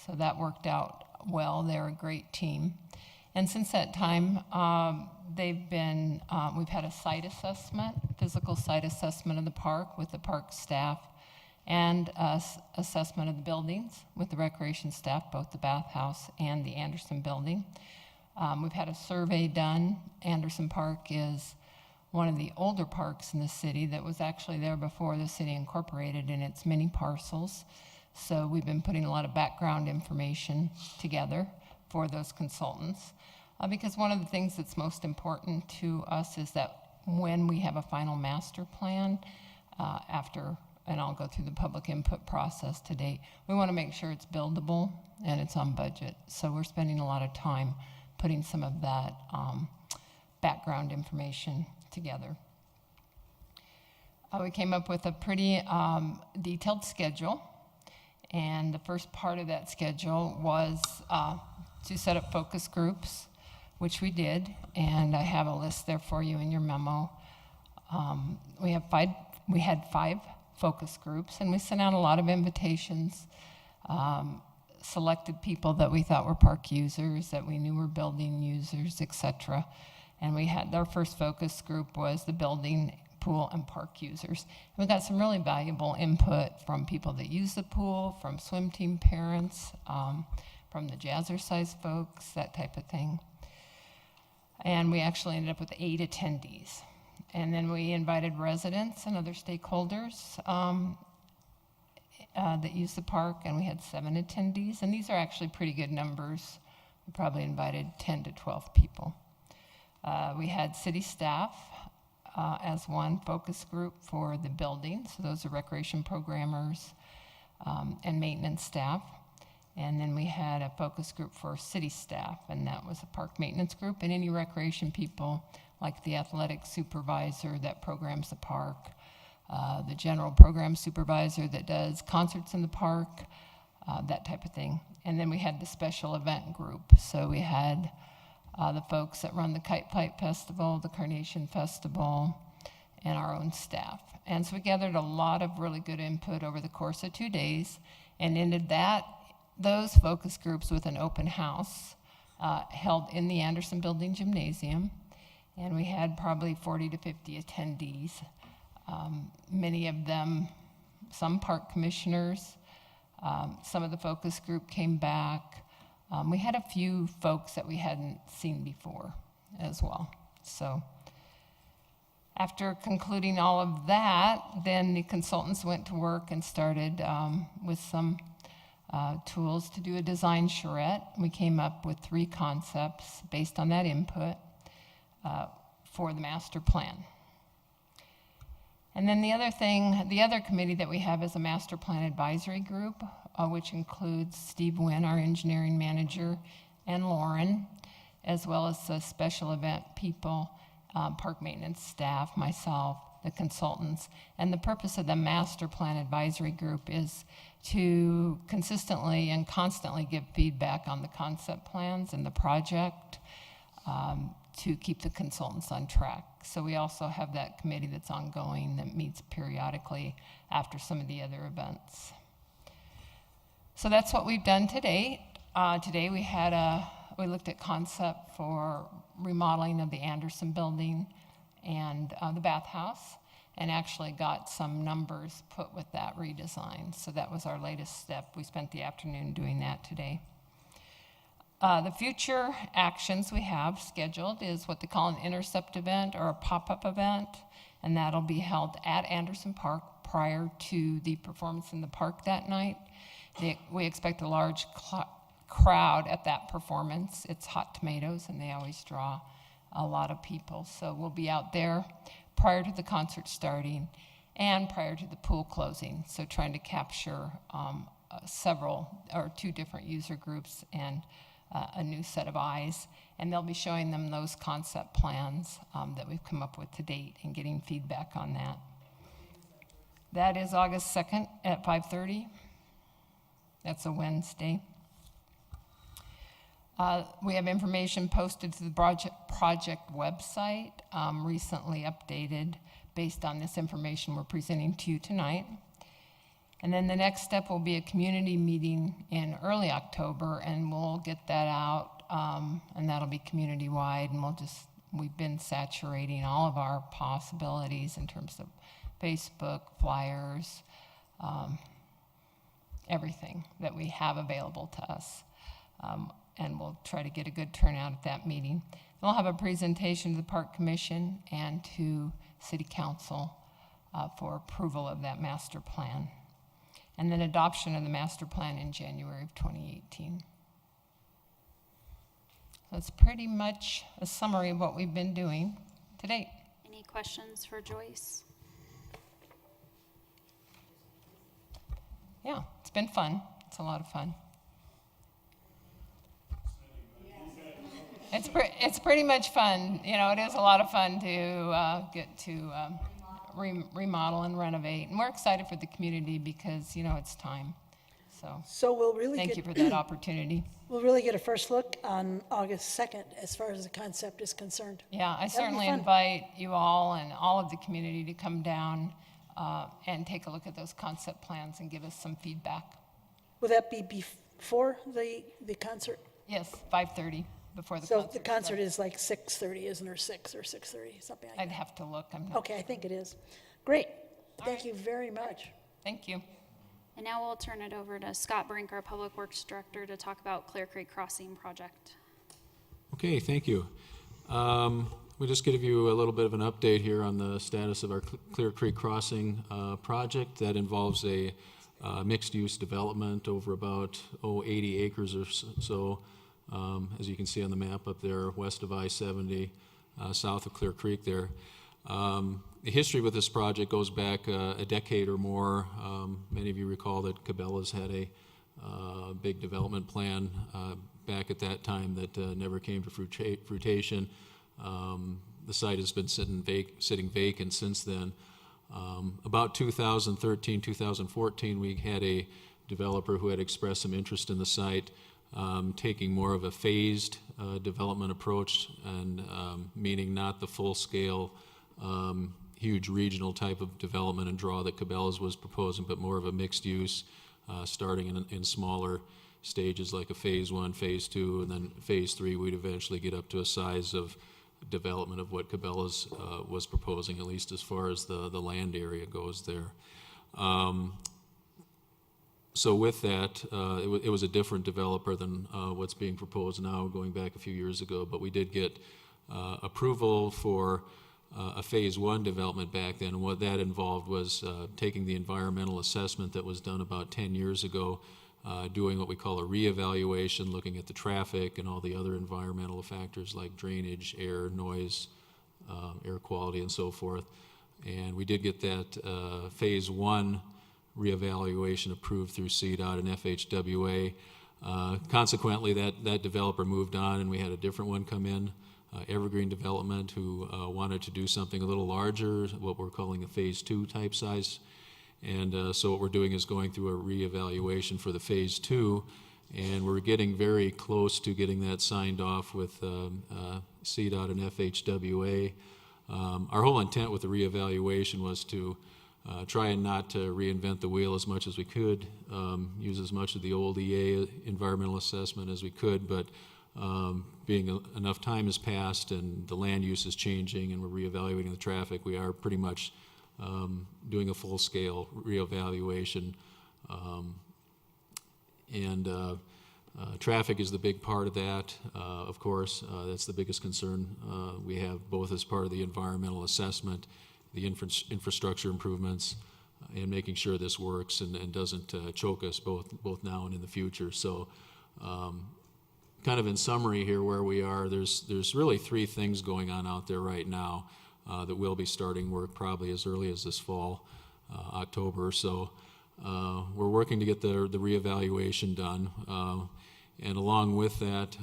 So that worked out well. They're a great team. And since that time, we've had a site assessment, physical site assessment of the park with the park staff, and assessment of the buildings with the recreation staff, both the bathhouse and the Anderson building. We've had a survey done. Anderson Park is one of the older parks in the city that was actually there before the city incorporated in its many parcels. So we've been putting a lot of background information together for those consultants. Because one of the things that's most important to us is that when we have a final master plan, after and I'll go through the public input process to date. We want to make sure it's buildable and it's on budget. So we're spending a lot of time putting some of that background information together. We came up with a pretty detailed schedule, and the first part of that schedule was to set up focus groups, which we did, and I have a list there for you in your memo. We had 5 focus groups, and we sent out a lot of invitations, selected people that we thought were park users, that we knew were building users, etc. And we had, our first focus group was the building, pool, and park users. And we got some really valuable input from people that use the pool, from swim team parents, from the jazzercise folks, that type of thing. And we actually ended up with 8 attendees. And then we invited residents and other stakeholders that use the park, and we had 7 attendees. And these are actually pretty good numbers. We probably invited 10 to 12 people. We had city staff as one focus group for the building. So those are recreation programmers and maintenance staff. And then we had a focus group for city staff, and that was a park maintenance group, and any recreation people like the athletic supervisor that programs the park, the general program supervisor that does concerts in the park, that type of thing. And then we had the special event group. So we had the folks that run the Kite Pipe Festival, the Carnation Festival, and our own staff. And so we gathered a lot of really good input over the course of 2 days and ended those focus groups with an open house held in the Anderson Building Gymnasium. And we had probably 40 to 50 attendees. Many of them, some park commissioners, some of the focus group came back. We had a few folks that we hadn't seen before as well. So after concluding all of that, then the consultants went to work and started with some tools to do a design charrette. We came up with 3 concepts based on that input for the master plan. And then the other committee that we have is a master plan advisory group, which includes Steve Wynn, our engineering manager, and Lauren, as well as the special event people, park maintenance staff, myself, the consultants. And the purpose of the master plan advisory group is to consistently and constantly give feedback on the concept plans and the project, to keep the consultants on track. So we also have that committee that's ongoing that meets periodically after some of the other events. So that's what we've done today. Today we looked at concept for remodeling of the Anderson Building and the bathhouse, and actually got some numbers put with that redesign. So that was our latest step. We spent the afternoon doing that today. The future actions we have scheduled is what they call an intercept event or a pop-up event, and that'll be held at Anderson Park prior to the performance in the park that night. We expect a large crowd at that performance. It's Hot Tomatoes, and they always draw a lot of people. So we'll be out there prior to the concert starting and prior to the pool closing. So trying to capture 2 different user groups and a new set of eyes, and they'll be showing them those concept plans that we've come up with to date and getting feedback on that. That is August 2nd at 5:30. That's a Wednesday. We have information posted to the project website, recently updated based on this information we're presenting to you tonight. And then the next step will be a community meeting in early October, and we'll get that out, and that'll be community-wide, and we've been saturating all of our possibilities in terms of Facebook, flyers, everything that we have available to us. And we'll try to get a good turnout at that meeting. We'll have a presentation to the Park Commission and to City Council for approval of that master plan. And then adoption of the master plan in January of 2018. So it's pretty much a summary of what we've been doing to date. Any questions for Joyce? yeah, it's been fun. It's a lot of fun. It's pretty much fun. You know, it is a lot of fun to get to remodel and renovate. And we're excited for the community because, you know, it's time. So we'll really thank get, you for that opportunity. We'll really get a first look on August 2nd as far as the concept is concerned. Yeah, I That'll be certainly fun. invite you all and all of the community to come down and take a look at those concept plans and give us some feedback. Will that be before the concert? Yes, 5:30 before the So concert. the concert starts. is like 6:30, isn't it, 6 or 6:30, something like that? I'd have to look. I'm not Okay, I think it is. Great. Thank you very much. Thank you. And now we'll turn it over to Scott Brink, our Public Works Director, to talk about Clear Creek Crossing project. Okay, thank you. We'll just give you a little bit of an update here on the status of our Clear Creek Crossing project. That involves a mixed-use development over about 80 acres or so, as you can see on the map up there, west of I-70, south of Clear Creek there. The history with this project goes back a decade or more. Many of you recall that Cabela's had a big development plan back at that time that never came to fruition. The site has been sitting vacant since then. About 2013, 2014, we had a developer who had expressed some interest in the site, taking more of a phased development approach, and meaning not the full-scale huge regional type of development and draw that Cabela's was proposing, but more of a mixed use, starting in smaller stages like a phase 1, phase 2, and then phase 3 we'd eventually get up to a size of development of what Cabela's was proposing, at least as far as the land area goes there. So with that, it was a different developer than what's being proposed now, going back a few years ago, but we did get approval for a phase 1 development back then. And what that involved was taking the environmental assessment that was done about 10 years ago, doing what we call a reevaluation, looking at the traffic and all the other environmental factors like drainage, air, noise, air quality, and so forth. And we did get that phase 1 reevaluation approved through CDOT and FHWA. Consequently, that developer moved on, and we had a different one come in, Evergreen Development, who wanted to do something a little larger, what we're calling a phase 2 type size. And so what we're doing is going through a reevaluation for the phase 2, and we're getting very close to getting that signed off with CDOT and FHWA. Our whole intent with the reevaluation was to try and not to reinvent the wheel as much as we could, use as much of the old EA environmental assessment as we could, but being enough time has passed and the land use is changing and we're reevaluating the traffic, we are pretty much doing a full-scale reevaluation. Traffic is the big part of that, of course. That's the biggest concern we have, both as part of the environmental assessment, the infrastructure improvements, and making sure this works and doesn't choke us both now and in the future. So kind of in summary here where we are, there's really 3 things going on out there right now that will be starting work probably as early as this fall, October or so. We're working to get the reevaluation done. And along with that,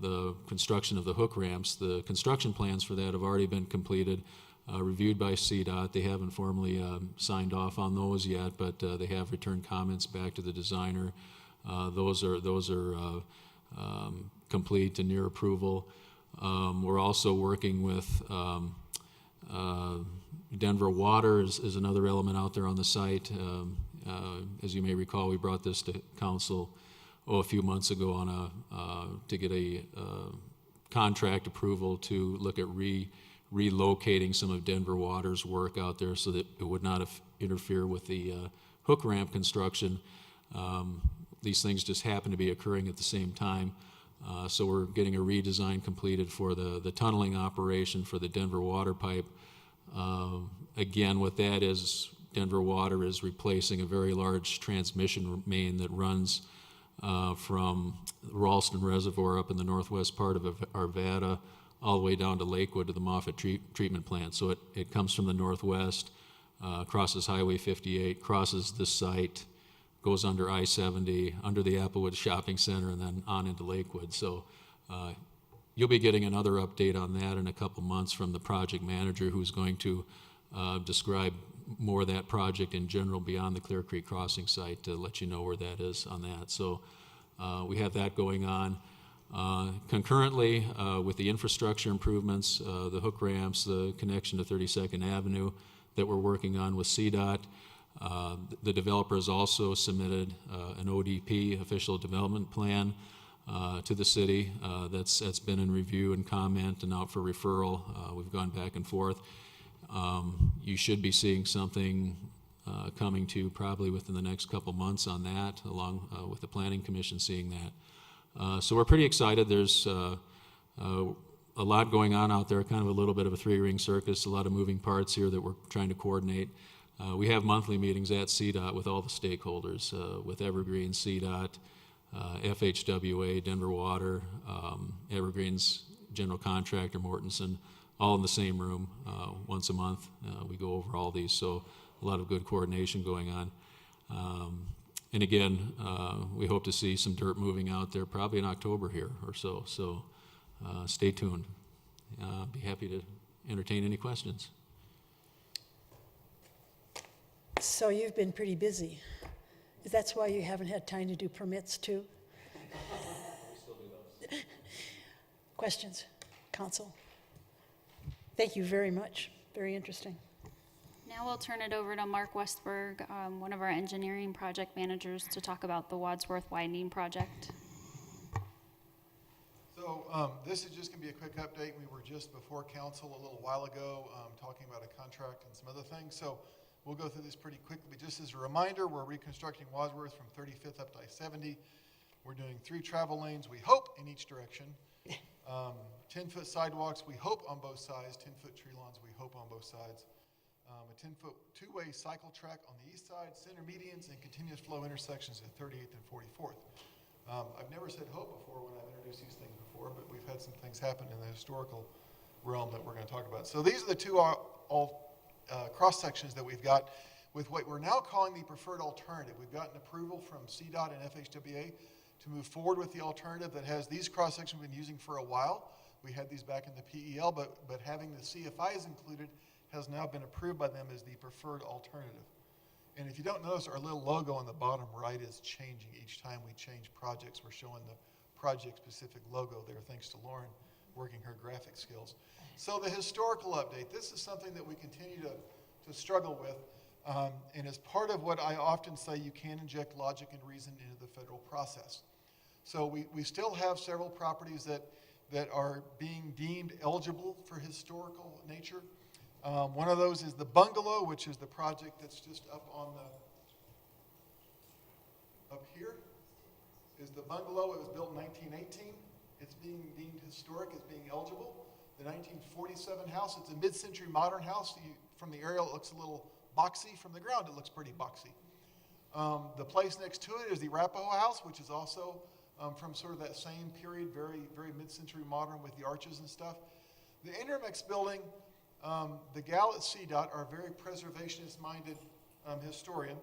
the construction of the hook ramps, the construction plans for that have already been completed, reviewed by CDOT. They haven't formally signed off on those yet, but they have returned comments back to the designer. Those are complete and near approval. We're also working with Denver Water is another element out there on the site. As you may recall, we brought this to council a few months ago on to get a contract approval to look at relocating some of Denver Water's work out there so that it would not interfere with the hook ramp construction. These things just happen to be occurring at the same time. So we're getting a redesign completed for the tunneling operation for the Denver Water pipe. Again, what that is, Denver Water is replacing a very large transmission main that runs from Ralston Reservoir up in the northwest part of Arvada all the way down to Lakewood to the Moffett treatment plant. So it comes from the northwest, crosses Highway 58, crosses this site, goes under I-70, under the Applewood Shopping Center, and then on into Lakewood. So you'll be getting another update on that in a couple months from the project manager, who's going to describe more of that project in general beyond the Clear Creek Crossing site to let you know where that is on that. So we have that going on. Concurrently with the infrastructure improvements, the hook ramps, the connection to 32nd Avenue that we're working on with CDOT, the developer has also submitted an ODP, official development plan, to the city. That's been in review and comment and out for referral. We've gone back and forth. You should be seeing something coming to you probably within the next couple months on that, along with the Planning Commission seeing that. So we're pretty excited. There's a lot going on out there, kind of a little bit of a three-ring circus, a lot of moving parts here that we're trying to coordinate. We have monthly meetings at CDOT with all the stakeholders, with Evergreen, CDOT, FHWA, Denver Water, Evergreen's general contractor, Mortensen, all in the same room once a month. We go over all these, so a lot of good coordination going on. And again, we hope to see some dirt moving out there probably in October here or so. So stay tuned. Be happy to entertain any questions. So you've been pretty busy. That's why you haven't had time to do permits too? Questions, Council? Thank you very much. Very interesting. Now we'll turn it over to Mark Westberg, one of our engineering project managers, to talk about the Wadsworth widening project. So this is just going to be a quick update. We were just before council a little while ago talking about a contract and some other things. So we'll go through this pretty quickly. But just as a reminder, we're reconstructing Wadsworth from 35th up to I-70. We're doing 3 travel lanes, we hope, in each direction. 10-foot sidewalks, we hope, on both sides. 10-foot tree lawns, we hope, on both sides. A 10-foot two-way cycle track on the east side, center medians, and continuous flow intersections at 38th and 44th. I've never said hope before when I've introduced these things before, but we've had some things happen in the historical realm that we're going to talk about. So these are the two cross sections that we've got with what we're now calling the preferred alternative. We've gotten approval from CDOT and FHWA to move forward with the alternative that has these cross sections we've been using for a while. We had these back in the PEL, but having the CFIs included has now been approved by them as the preferred alternative. And if you don't notice, our little logo on the bottom right is changing each time we change projects. We're showing the project-specific logo there, thanks to Lauren working her graphic skills. So the historical update, this is something that we continue to struggle with. And as part of what I often say, you can inject logic and reason into the federal process. So we still have several properties that are being deemed eligible for historical nature. One of those is the Bungalow, which is the project that's just up here, is the Bungalow. It was built in 1918. It's being deemed historic as being eligible. The 1947 house, it's a mid-century modern house. From the aerial, it looks a little boxy. From the ground, it looks pretty boxy. The place next to it is the Arapahoe House, which is also from sort of that same period, very, very mid-century modern with the arches and stuff. The Intermex building, the gal at CDOT, our very preservationist-minded historian,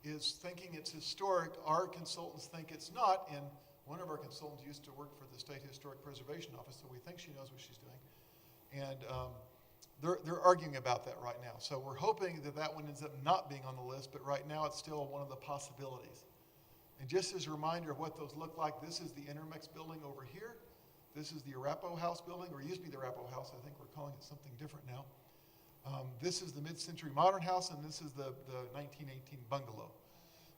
is thinking it's historic. Our consultants think it's not, and one of our consultants used to work for the State Historic Preservation Office, so we think she knows what she's doing. And they're arguing about that right now. So we're hoping that one ends up not being on the list, but right now it's still one of the possibilities. And just as a reminder of what those look like, this is the Intermex building over here. This is the Arapahoe House building, or it used to be the Arapahoe House. I think we're calling it something different now. This is the mid-century modern house, and this is the 1918 Bungalow.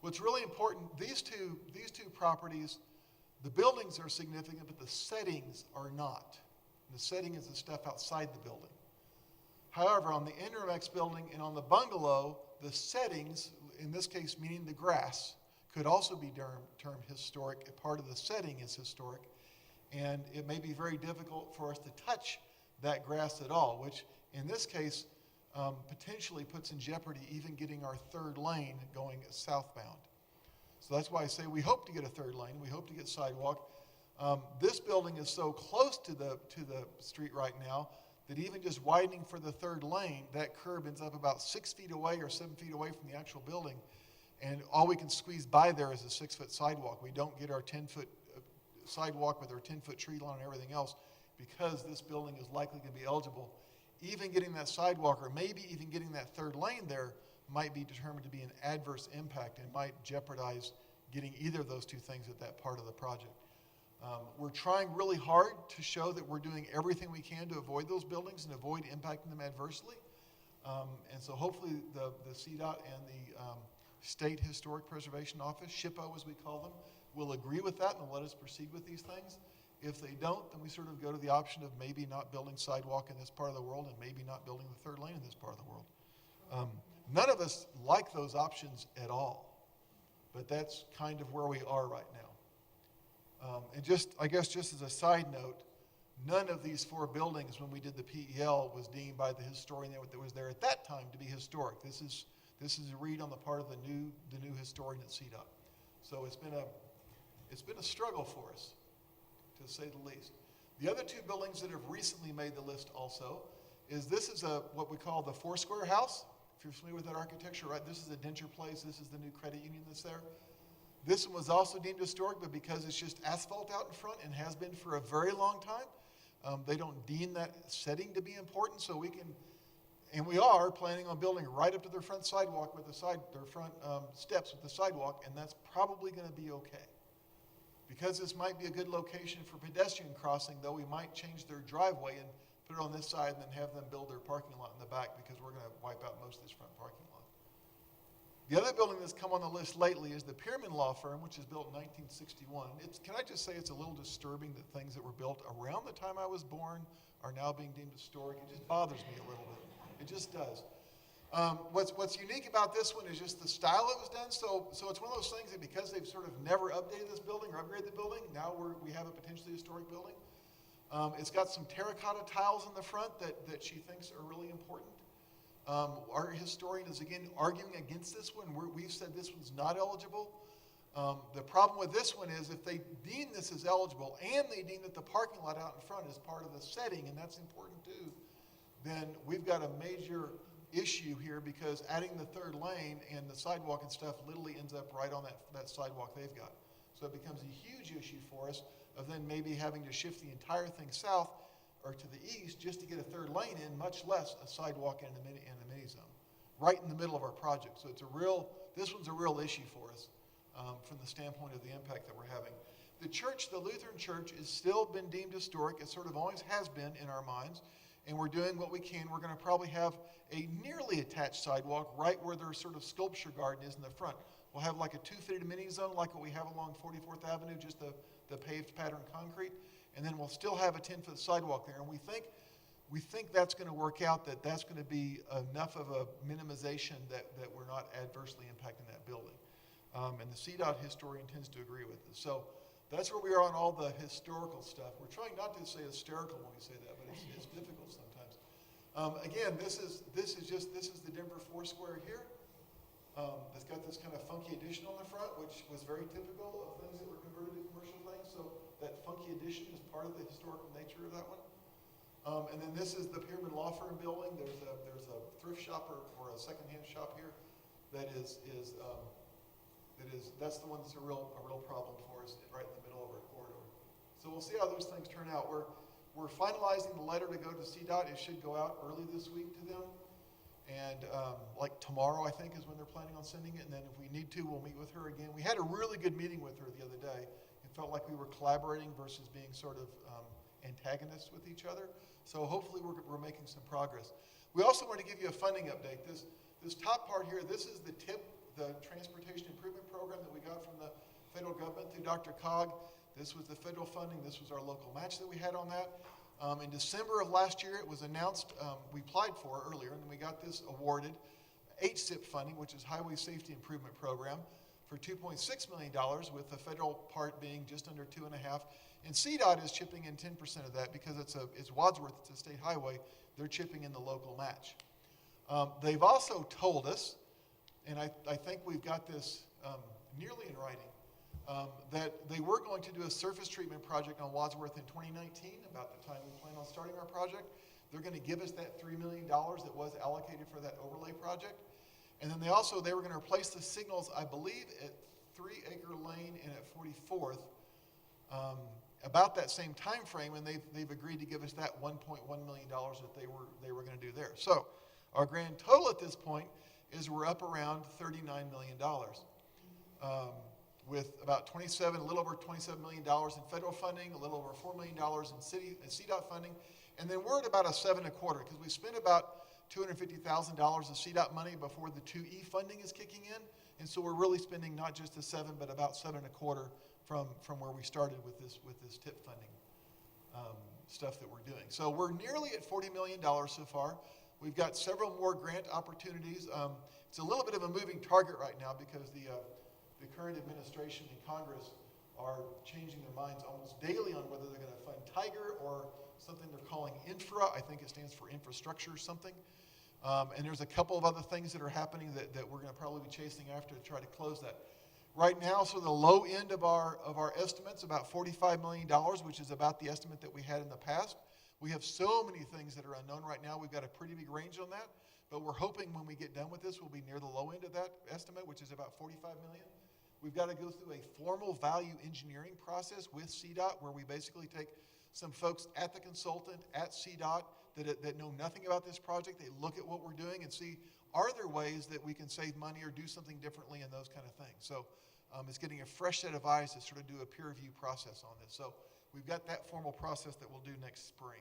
What's really important, these two properties, the buildings are significant, but the settings are not. And the setting is the stuff outside the building. However, on the Intermex building and on the Bungalow, the settings, in this case meaning the grass, could also be termed historic. A part of the setting is historic. And it may be very difficult for us to touch that grass at all, which in this case potentially puts in jeopardy even getting our third lane going southbound. So that's why I say we hope to get a third lane. We hope to get sidewalk. This building is so close to the street right now that even just widening for the third lane, that curb ends up about 6 feet away or 7 feet away from the actual building. And all we can squeeze by there is a 6-foot sidewalk. We don't get our 10-foot sidewalk with our 10-foot tree line and everything else because this building is likely to be eligible. Even getting that sidewalk, or maybe even getting that third lane there, might be determined to be an adverse impact and might jeopardize getting either of those two things at that part of the project. We're trying really hard to show that we're doing everything we can to avoid those buildings and avoid impacting them adversely. And so hopefully the CDOT and the State Historic Preservation Office, SHPO as we call them, will agree with that and will let us proceed with these things. If they don't, then we sort of go to the option of maybe not building sidewalk in this part of the world and maybe not building the third lane in this part of the world. None of us like those options at all, but that's kind of where we are right now. And just, I guess just as a side note, none of these 4 buildings when we did the PEL was deemed by the historian that was there at that time to be historic. This is a read on the part of the new historian at CDOT. So it's been a struggle for us, to say the least. The other 2 buildings that have recently made the list also is this is what we call the Foursquare House. If you're familiar with that architecture, right? This is a Denture Place. This is the new credit union that's there. This one was also deemed historic, but because it's just asphalt out in front and has been for a very long time, they don't deem that setting to be important. So we can, and we are planning on building right up to their front sidewalk with their front steps with the sidewalk, and that's probably going to be okay. Because this might be a good location for pedestrian crossing, though, we might change their driveway and put it on this side and then have them build their parking lot in the back because we're going to wipe out most of this front parking lot. The other building that's come on the list lately is the Pierman Law Firm, which was built in 1961. Can I just say it's a little disturbing that things that were built around the time I was born are now being deemed historic. It just bothers me a little bit. It just does. What's unique about this one is just the style it was done. So it's one of those things that because they've sort of never updated this building or upgraded the building, now we have a potentially historic building. It's got some terracotta tiles in the front that she thinks are really important. Our historian is again arguing against this one. We've said this one's not eligible. The problem with this one is if they deem this as eligible and they deem that the parking lot out in front is part of the setting, and that's important too, then we've got a major issue here because adding the third lane and the sidewalk and stuff literally ends up right on that sidewalk they've got. So it becomes a huge issue for us of then maybe having to shift the entire thing south or to the east just to get a third lane in, much less a sidewalk and a mini zone, right in the middle of our project. So this one's a real issue for us from the standpoint of the impact that we're having. The church, the Lutheran Church, has still been deemed historic. It sort of always has been in our minds, and we're doing what we can. We're going to probably have a nearly attached sidewalk right where their sort of sculpture garden is in the front. We'll have like a 2-footed mini zone like what we have along 44th Avenue, just the paved pattern concrete. And then we'll still have a 10-foot sidewalk there. And we think that's going to work out, that's going to be enough of a minimization that we're not adversely impacting that building. And the CDOT historian tends to agree with us. So that's where we are on all the historical stuff. We're trying not to say hysterical when we say that, but it's difficult sometimes. Again, this is the Denver Foursquare here. It's got this kind of funky addition on the front, which was very typical of things that were converted to commercial things. So that funky addition is part of the historical nature of that one. And then this is the Pierman Law Firm building. There's a thrift shop or a secondhand shop here that's the one that's a real problem for us right in the middle of our corridor. So we'll see how those things turn out. We're finalizing the letter to go to CDOT. It should go out early this week to them. And like tomorrow, I think, is when they're planning on sending it. And then if we need to, we'll meet with her again. We had a really good meeting with her the other day. It felt like we were collaborating versus being sort of antagonists with each other. So hopefully we're making some progress. We also want to give you a funding update. This top part here, this is the TIP, the Transportation Improvement Program that we got from the federal government through Dr. Cog. This was the federal funding. This was our local match that we had on that. In December of last year, it was announced, we applied for it earlier, and we got this awarded, HSIP funding, which is Highway Safety Improvement Program, for $2.6 million, with the federal part being just under 2.5. And CDOT is chipping in 10% of that because it's Wadsworth, it's a state highway. They're chipping in the local match. They've also told us, and I think we've got this nearly in writing, that they were going to do a surface treatment project on Wadsworth in 2019, about the time we plan on starting our project. They're going to give us that $3 million that was allocated for that overlay project. And then they were going to replace the signals, I believe, at 3 Acre Lane and at 44th, about that same time frame, and they've agreed to give us that $1.1 million that they were going to do there. So our grand total at this point is we're up around $39 million, with about a little over $27 million in federal funding, a little over $4 million in CDOT funding, and then we're at about a 7.25 because we spent about $250,000 of CDOT money before the 2E funding is kicking in, and so we're really spending not just the 7, but about 7.25 from where we started with this TIP funding stuff that we're doing. So we're nearly at $40 million so far. We've got several more grant opportunities. It's a little bit of a moving target right now because the current administration in Congress are changing their minds almost daily on whether they're going to fund Tiger or something they're calling infra. I think it stands for infrastructure or something. And there's a couple of other things that are happening that we're going to probably be chasing after to try to close that. Right now, so the low end of our estimates, about $45 million, which is about the estimate that we had in the past. We have so many things that are unknown right now. We've got a pretty big range on that, but we're hoping when we get done with this, we'll be near the low end of that estimate, which is about $45 million. We've got to go through a formal value engineering process with CDOT, where we basically take some folks at the consultant at CDOT that know nothing about this project. They look at what we're doing and see, are there ways that we can save money or do something differently and those kind of things. So it's getting a fresh set of eyes to sort of do a peer review process on this. So we've got that formal process that we'll do next spring.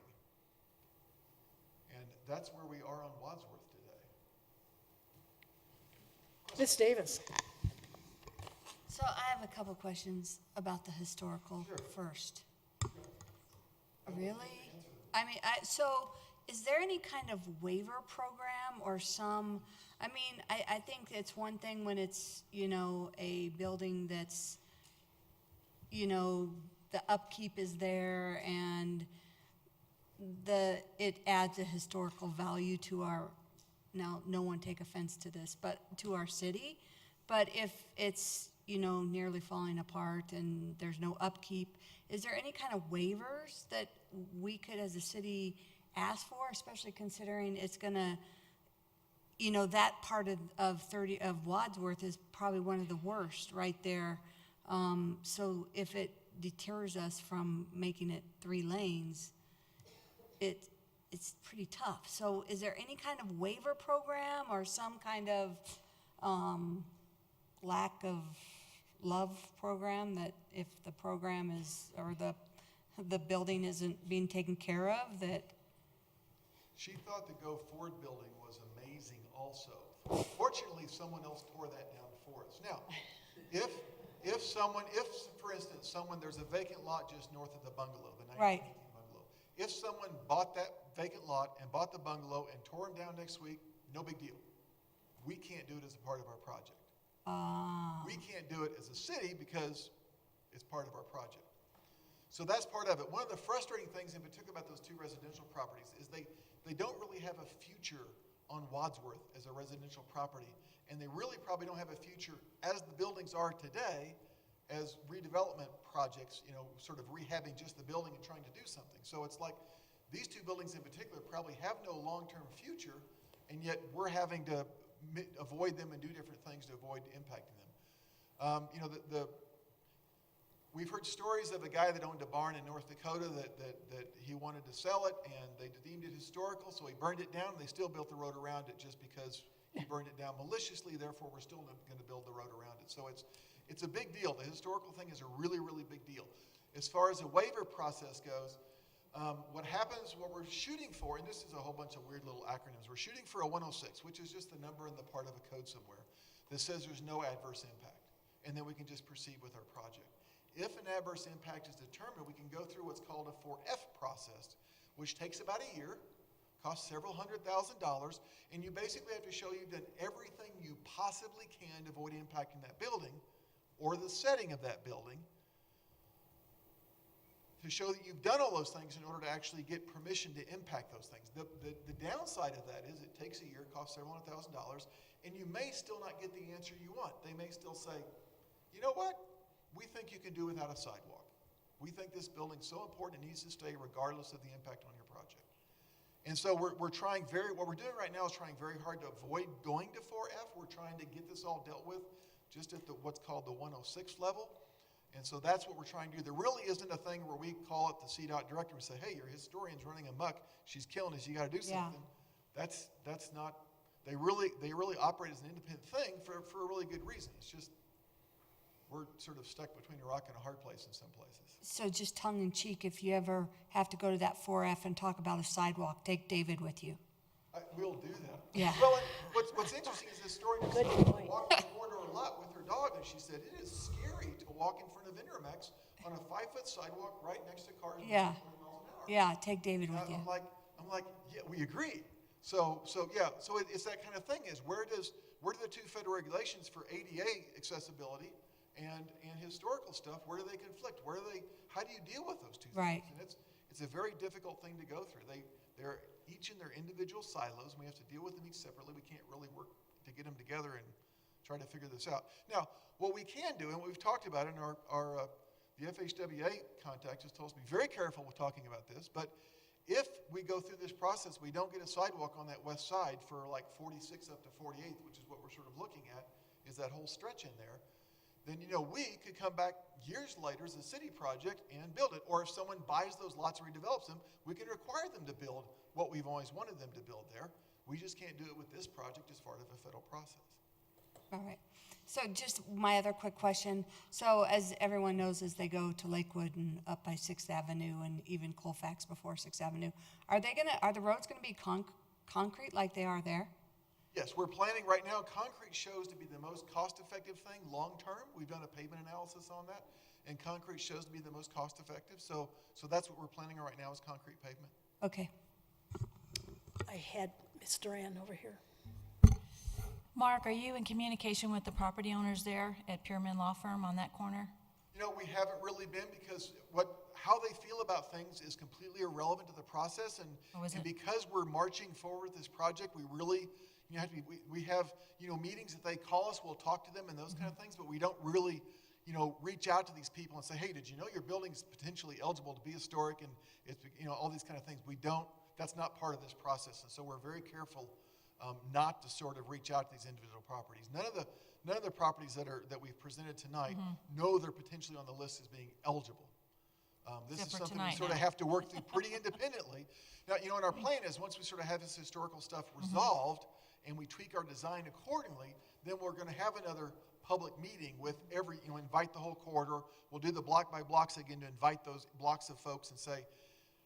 And that's where we are on Wadsworth today. Ms. Davis. So I have a couple questions about the historical first. Really? I mean, so is there any kind of waiver program or some, I mean, I think it's one thing when it's, a building that's, the upkeep is there and it adds a historical value to our, now no one take offense to this, but to our city. But if it's, nearly falling apart and there's no upkeep, is there any kind of waivers that we could as a city ask for, especially considering it's gonna, that part of Wadsworth is probably one of the worst right there. So if it deters us from making it 3 lanes, it's pretty tough. So is there any kind of waiver program or some kind of lack of love program that if the program is, or the building isn't being taken care of, that? She thought the Go Forward building was amazing also. Fortunately, someone else tore that down for us. Now, if for instance, there's a vacant lot just north of the bungalow, the 1918 bungalow. If someone bought that vacant lot and bought the bungalow and tore them down next week, no big deal. We can't do it as a part of our project. We can't do it as a city because it's part of our project. So that's part of it. One of the frustrating things in particular about those 2 residential properties is they don't really have a future on Wadsworth as a residential property, and they really probably don't have a future as the buildings are today as redevelopment projects, sort of rehabbing just the building and trying to do something. So it's like these 2 buildings in particular probably have no long-term future, and yet we're having to avoid them and do different things to avoid impacting them. We've heard stories of a guy that owned a barn in North Dakota that he wanted to sell it, and they deemed it historical, so he burned it down. They still built the road around it just because he burned it down maliciously. Therefore, we're still going to build the road around it. So it's a big deal. The historical thing is a really, really big deal. As far as the waiver process goes, what we're shooting for, and this is a whole bunch of weird little acronyms, we're shooting for a 106, which is just the number in the part of a code somewhere that says there's no adverse impact, and then we can just proceed with our project. If an adverse impact is determined, we can go through what's called a 4F process, which takes about a year, costs several $100,000, and you basically have to show you've done everything you possibly can to avoid impacting that building or the setting of that building, to show that you've done all those things in order to actually get permission to impact those things. The downside of that is it takes a year, costs several $100,000, and you may still not get the answer you want. They may still say, you know what? We think you can do without a sidewalk. We think this building's so important it needs to stay regardless of the impact on your project. And so we're trying what we're doing right now is trying very hard to avoid going to 4F. We're trying to get this all dealt with just at what's called the 106 level. And so that's what we're trying to do. There really isn't a thing where we call up the CDOT director and say, hey, your historian's running amok. She's killing us. You got to do something. That's not, they really operate as an independent thing for a really good reason. It's just, we're sort of stuck between a rock and a hard place in some places. So just tongue in cheek, if you ever have to go to that 4F and talk about a sidewalk, take David with you. We'll do that. Yeah. Well, and what's interesting is this story was walked the corridor a lot with her dog, and she said it is scary to walk in front of Intermex on a 5-foot sidewalk right next to cars. Yeah. 20 miles an hour. Yeah, take David with you. I'm like, yeah, we agree. So it's that kind of thing. Is where do the two federal regulations for ADA accessibility and historical stuff, where do they conflict? How do you deal with those two Right. things? And it's a very difficult thing to go through. They're each in their individual silos, and we have to deal with them each separately. We can't really work to get them together and try to figure this out. Now, what we can do, and we've talked about it in the FHWA contact just told us to be very careful with talking about this, but if we go through this process, we don't get a sidewalk on that west side for like 46 up to 48th, which is what we're sort of looking at, is that whole stretch in there, then, we could come back years later as a city project and build it. Or if someone buys those lots and redevelops them, we can require them to build what we've always wanted them to build there. We just can't do it with this project as part of a federal process. All right. So just my other quick question. So as everyone knows, as they go to Lakewood and up by 6th Avenue and even Colfax before 6th Avenue, are the roads going to be concrete like they are there? Yes, we're planning right now. Concrete shows to be the most cost-effective thing long-term. We've done a pavement analysis on that, and concrete shows to be the most cost-effective. So that's what we're planning on right now is concrete pavement. Okay. I had Ms. Duran over here. Mark, are you in communication with the property owners there at Pierman Law Firm on that corner? We haven't really been because how they feel about things is completely irrelevant to the process. And because we're marching forward with this project, we really have to be, we have, meetings that they call us, we'll talk to them and those kind of things, but we don't really, reach out to these people and say, hey, did you know your building's potentially eligible to be historic and it's, all these kind of things. We don't, that's not part of this process. And so we're very careful not to sort of reach out to these individual properties. None of the properties that we've presented tonight know they're potentially on the list as being eligible. This is something we sort of have to work through pretty independently. Now, and our plan is once we sort of have this historical stuff resolved and we tweak our design accordingly, then we're going to have another public meeting with invite the whole corridor. We'll do the block by blocks again to invite those blocks of folks and say,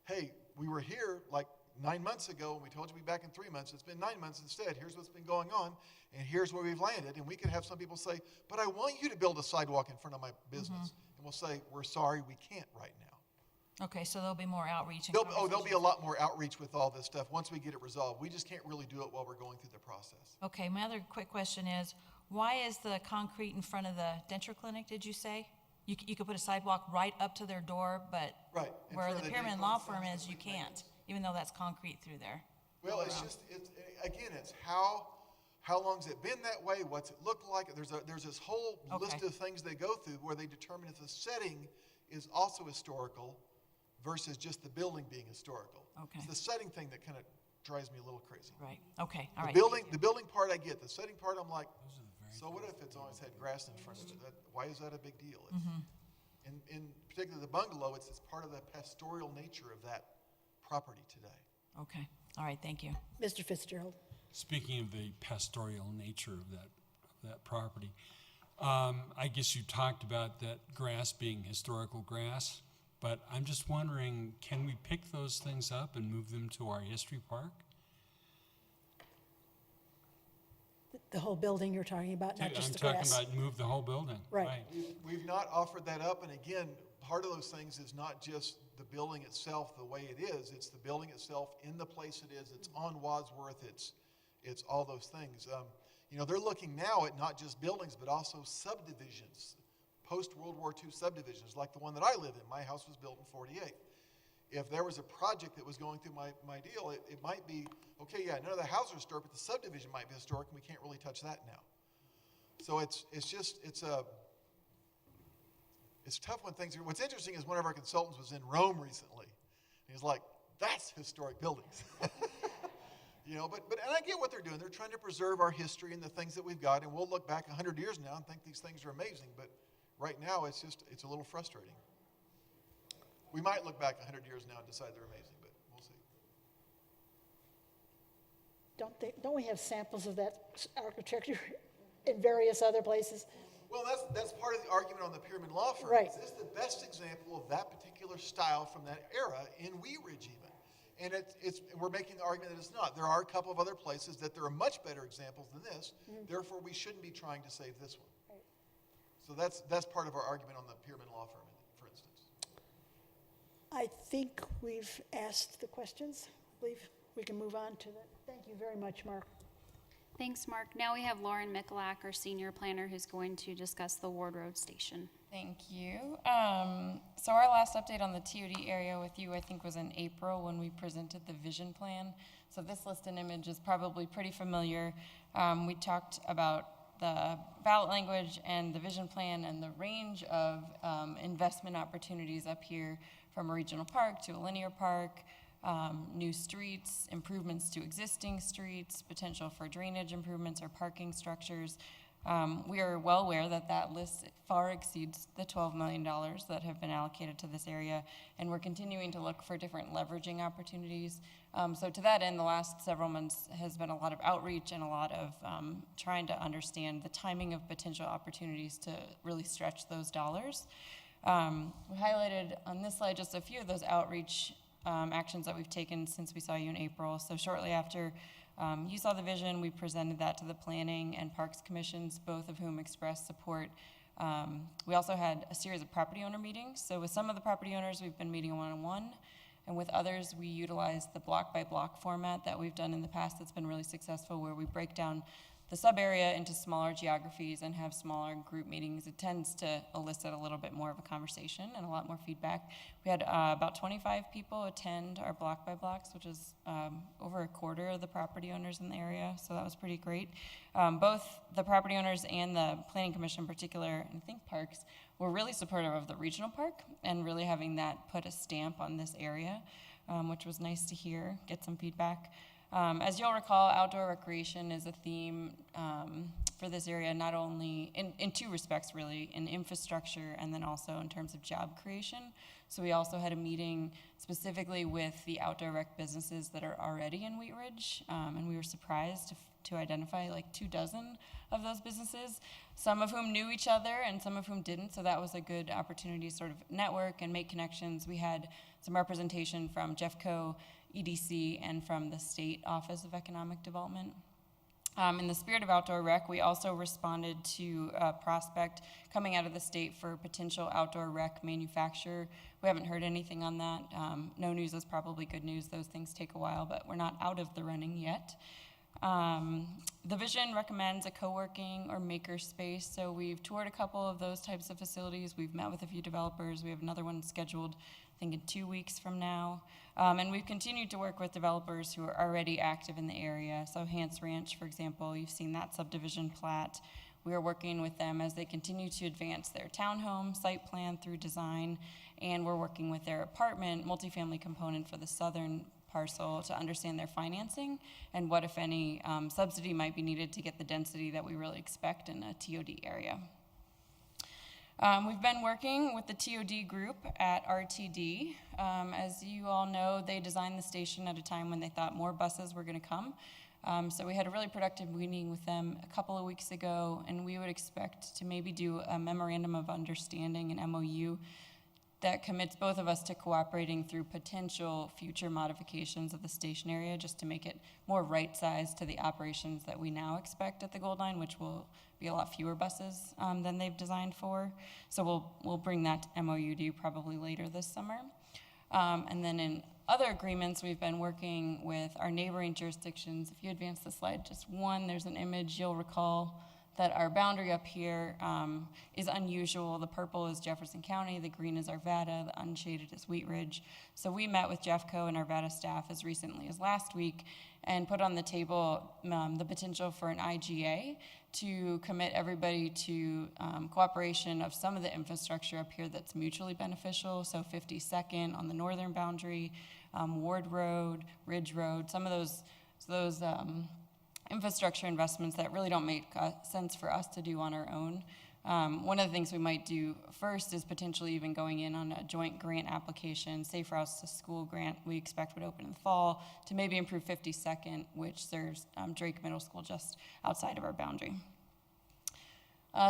hey, we were here like 9 months ago and we told you we'd be back in 3 months. It's been 9 months instead. Here's what's been going on and here's where we've landed. And we could have some people say, but I want you to build a sidewalk in front of my business. And we'll say, we're sorry, we can't right now. Okay, so there'll be more outreach. There'll be a lot more outreach with all this stuff once we get it resolved. We just can't really do it while we're going through the process. Okay, my other quick question is, why is the concrete in front of the denture clinic, did you say? You could put a sidewalk right up to their door, but where the Pierman Law Firm is, you can't, even though that's concrete through there. Well, it's how long's it been that way? What's it look like? There's this whole list of things they go through where they determine if the setting is also historical versus just the building being historical. Okay. It's the setting thing that kind of drives me a little crazy. Right. Okay. All right. The building part I get. The setting part I'm like, so what if it's always had grass in front of it? Why is that a big deal? In particular the bungalow, it's part of the pastoral nature of that property today. Okay. All right. Thank you. Mr. Fitzgerald. Speaking of the pastoral nature of that property, I guess you talked about that grass being historical grass, but I'm just wondering, can we pick those things up and move them to our history park? The whole building you're talking about, not just the grass. I'm talking about move the whole building. Right. We've not offered that up, and again, part of those things is not just the building itself the way it is, it's the building itself in the place it is, it's on Wadsworth, it's all those things. They're looking now at not just buildings, but also subdivisions, post-World War II subdivisions, like the one that I live in. My house was built in 48. If there was a project that was going through my deal, it might be, okay, yeah, none of the houses are historic, but the subdivision might be historic, and we can't really touch that now. So it's tough when things are, what's interesting is one of our consultants was in Rome recently. He was like, That's historic buildings. You know, but and I get what they're doing. They're trying to preserve our history and the things that we've got, and we'll look back 100 years now and think these things are amazing, but right now it's a little frustrating. We might look back 100 years now and decide they're amazing, but we'll see. Don't we have samples of that architecture in various other places? Well, that's part of the argument on the Pyramid Law Firm. Right. Is this the best example of that particular style from that era in Wheat Ridge even? And we're making the argument that it's not. There are a couple of other places that there are much better examples than this. Therefore, we shouldn't be trying to save this one. Right. So that's part of our argument on the Pyramid Law Firm, for instance. I think we've asked the questions. I believe we can move on to that. Thank you very much, Mark. Thanks, Mark. Now we have Lauren Michalak, our senior planner, who's going to discuss the Ward Road Station. Thank you. So our last update on the TOD area with you, I think, was in April when we presented the vision plan. So this list and image is probably pretty familiar. We talked about the ballot language and the vision plan and the range of investment opportunities up here, from a regional park to a linear park, new streets, improvements to existing streets, potential for drainage improvements or parking structures. We are well aware that that list far exceeds the $12 million that have been allocated to this area, and we're continuing to look for different leveraging opportunities. So to that end, the last several months has been a lot of outreach and a lot of trying to understand the timing of potential opportunities to really stretch those dollars. We highlighted on this slide just a few of those outreach actions that we've taken since we saw you in April. So shortly after you saw the vision, we presented that to the Planning and Parks Commissions, both of whom expressed support. We also had a series of property owner meetings. So with some of the property owners, we've been meeting one-on-one, and with others, we utilize the block-by-block format that we've done in the past that's been really successful, where we break down the sub-area into smaller geographies and have smaller group meetings. It tends to elicit a little bit more of a conversation and a lot more feedback. We had about 25 people attend our block-by-blocks, which is over a quarter of the property owners in the area, so that was pretty great. Both the property owners and the Planning Commission in particular, and I think Parks, were really supportive of the regional park and really having that put a stamp on this area, which was nice to hear, get some feedback. As you'll recall, outdoor recreation is a theme for this area, not only in two respects, really, in infrastructure and then also in terms of job creation. So we also had a meeting specifically with the outdoor rec businesses that are already in Wheat Ridge, and we were surprised to identify like 24 of those businesses, some of whom knew each other and some of whom didn't, so that was a good opportunity to sort of network and make connections. We had some representation from Jeffco, EDC, and from the State Office of Economic Development. In the spirit of outdoor rec, we also responded to a prospect coming out of the state for potential outdoor rec manufacturer. We haven't heard anything on that. No news is probably good news. Those things take a while, but we're not out of the running yet. The vision recommends a co-working or maker space, so we've toured a couple of those types of facilities. We've met with a few developers. We have another one scheduled, I think, in 2 weeks from now. And we've continued to work with developers who are already active in the area. So Hance Ranch, for example, you've seen that subdivision plat. We are working with them as they continue to advance their townhome site plan through design, and we're working with their apartment multifamily component for the southern parcel to understand their financing and what, if any, subsidy might be needed to get the density that we really expect in a TOD area. We've been working with the TOD group at RTD. As you all know, they designed the station at a time when they thought more buses were going to come. So we had a really productive meeting with them a couple of weeks ago, and we would expect to maybe do a memorandum of understanding, an MOU, that commits both of us to cooperating through potential future modifications of the station area, just to make it more right-sized to the operations that we now expect at the Gold Line, which will be a lot fewer buses than they've designed for. So we'll bring that MOU to you probably later this summer. And then in other agreements, we've been working with our neighboring jurisdictions. If you advance the slide just one, there's an image. You'll recall that our boundary up here is unusual. The purple is Jefferson County, the green is Arvada, the unshaded is Wheat Ridge. So we met with Jeffco and Arvada staff as recently as last week and put on the table the potential for an IGA to commit everybody to cooperation of some of the infrastructure up here that's mutually beneficial. So 52nd on the northern boundary, Ward Road, Ridge Road, some of those infrastructure investments that really don't make sense for us to do on our own. One of the things we might do first is potentially even going in on a joint grant application, Safe Routes to School grant we expect would open in the fall, to maybe improve 52nd, which serves Drake Middle School just outside of our boundary.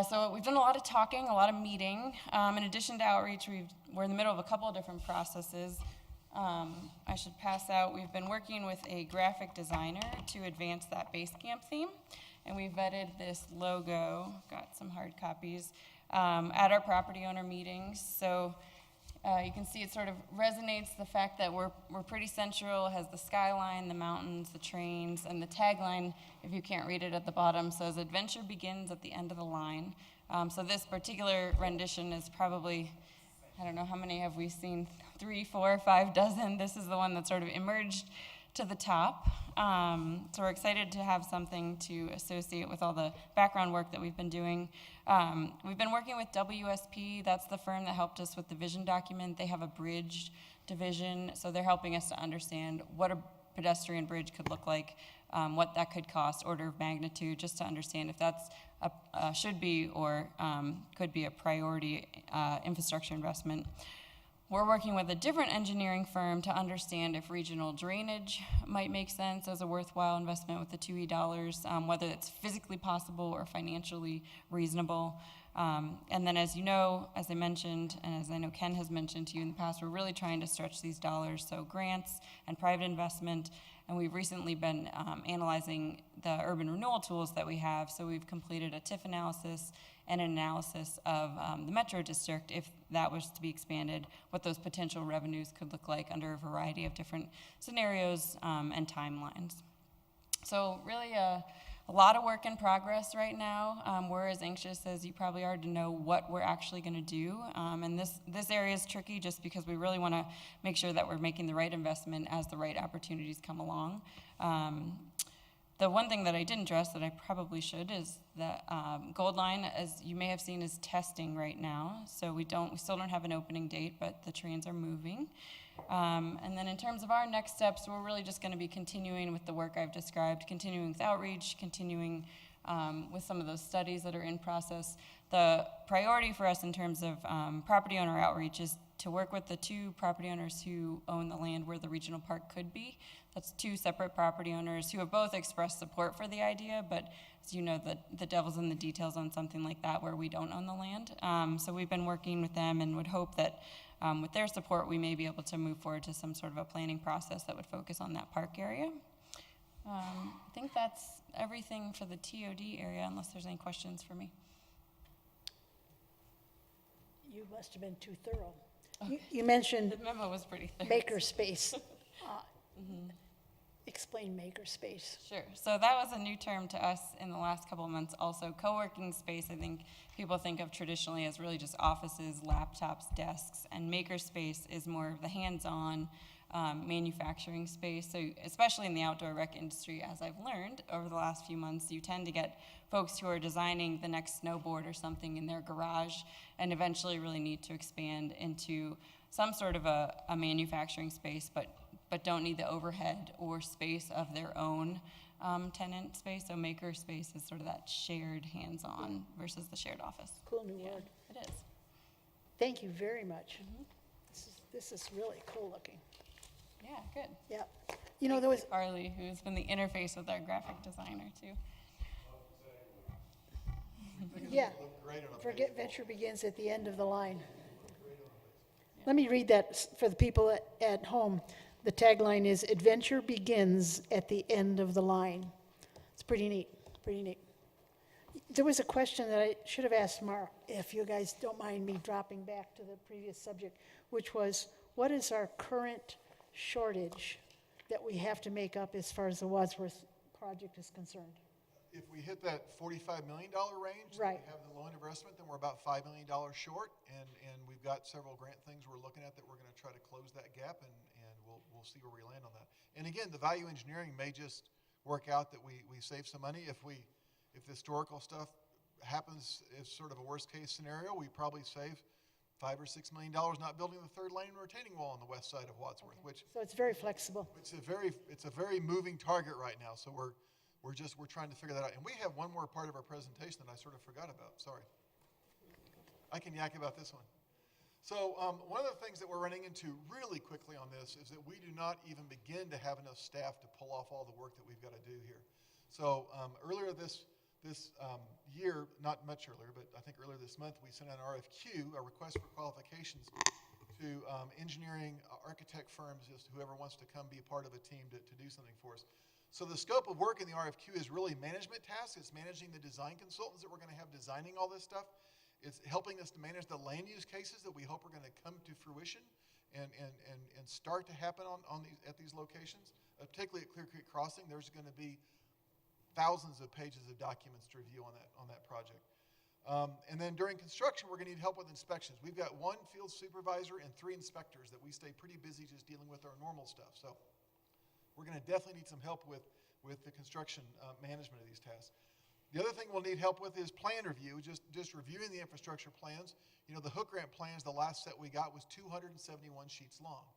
So we've done a lot of talking, a lot of meeting. In addition to outreach, we're in the middle of a couple of different processes. I should pass out, we've been working with a graphic designer to advance that base camp theme. And we vetted this logo, got some hard copies, at our property owner meetings. So you can see it sort of resonates the fact that we're pretty central. It has the skyline, the mountains, the trains, and the tagline, if you can't read it at the bottom, says adventure begins at the end of the line. So this particular rendition is probably, I don't know, how many have we seen? 3, 4, 5 dozen. This is the one that sort of emerged to the top. So we're excited to have something to associate with all the background work that we've been doing. We've been working with WSP. That's the firm that helped us with the vision document. They have a bridge division, so they're helping us to understand what a pedestrian bridge could look like, what that could cost, order of magnitude, just to understand if that's should be or could be a priority infrastructure investment. We're working with a different engineering firm to understand if regional drainage might make sense as a worthwhile investment with the $2E, whether it's physically possible or financially reasonable. And then, as you know, as I mentioned, and as I know Ken has mentioned to you in the past, we're really trying to stretch these dollars, so grants and private investment. And we've recently been analyzing the urban renewal tools that we have. So we've completed a TIF analysis and an analysis of the Metro District, if that was to be expanded, what those potential revenues could look like under a variety of different scenarios and timelines. So really a lot of work in progress right now. We're as anxious as you probably are to know what we're actually going to do. And this area is tricky just because we really want to make sure that we're making the right investment as the right opportunities come along. The one thing that I didn't address that I probably should is that Gold Line, as you may have seen, is testing right now. So we still don't have an opening date, but the trains are moving. And then in terms of our next steps, we're really just going to be continuing with the work I've described, continuing with outreach, continuing with some of those studies that are in process. The priority for us in terms of property owner outreach is to work with the 2 property owners who own the land where the regional park could be. That's 2 separate property owners who have both expressed support for the idea, but as you know, the devil's in the details on something like that where we don't own the land. So we've been working with them and would hope that with their support, we may be able to move forward to some sort of a planning process that would focus on that park area. I think that's everything for the TOD area, unless there's any questions for me. You must have been too thorough. You mentioned The memo was pretty thorough. makerspace. Explain makerspace. Sure. So that was a new term to us in the last couple of months. Also, co-working space, I think people think of traditionally as really just offices, laptops, desks, and makerspace is more of the hands-on manufacturing space. So especially in the outdoor rec industry, as I've learned over the last few months, you tend to get folks who are designing the next snowboard or something in their garage and eventually really need to expand into some sort of a manufacturing space, but don't need the overhead or space of their own tenant space. So maker space is sort of that shared hands-on versus the shared office. Cool new word. It is. Thank you very much. This is really cool looking. Yeah, good. Yeah. You know, there was Carly, who's been the interface with our graphic designer too. Yeah. Forget venture begins at the end of the line. Let me read that for the people at home. The tagline is adventure begins at the end of the line. It's pretty neat, pretty neat. There was a question that I should have asked Mark, if you guys don't mind me dropping back to the previous subject, which was, what is our current shortage that we have to make up as far as the Wadsworth project is concerned? If we hit that $45 million range, Right. we have the low end of our estimate, then we're about $5 million short, and we've got several grant things we're looking at that we're gonna try to close that gap, and we'll see where we land on that. And again, the value engineering may just work out that we save some money. If the historical stuff happens as sort of a worst case scenario, we probably save $5 or $6 million not building the third lane retaining wall on the west side of Wadsworth, which So it's very flexible. it's a very moving target right now. So we're trying to figure that out. And we have one more part of our presentation that I sort of forgot about. Sorry. I can yak about this one. So one of the things that we're running into really quickly on this is that we do not even begin to have enough staff to pull off all the work that we've got to do here. So earlier this year, not much earlier, but I think earlier this month, we sent out an RFQ, a request for qualifications, to engineering architect firms, just whoever wants to come be a part of a team to do something for us. So the scope of work in the RFQ is really management tasks. It's managing the design consultants that we're going to have designing all this stuff. It's helping us to manage the land use cases that we hope are going to come to fruition and start to happen at these locations. Particularly at Clear Creek Crossing, there's going to be thousands of pages of documents to review on that project. And then during construction, we're going to need help with inspections. We've got 1 field supervisor and 3 inspectors that we stay pretty busy just dealing with our normal stuff. So we're going to definitely need some help with the construction management of these tasks. The other thing we'll need help with is plan review, just reviewing the infrastructure plans. You know, the hook grant plans, the last set we got was 271 sheets long.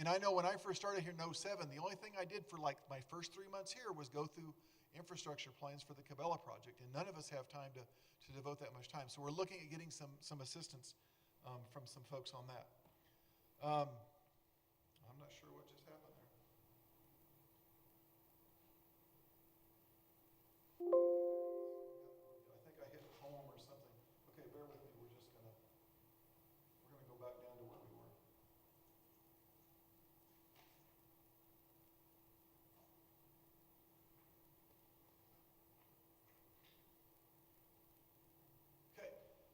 And I know when I first started here in 2007, the only thing I did for like my first 3 months here was go through infrastructure plans for the Cabela project, and none of us have time to devote that much time. So we're looking at getting some assistance from some folks on that. I'm not sure what just happened there. I think I hit home or something. Okay, bear with me. We're gonna go back down to where we were. Okay,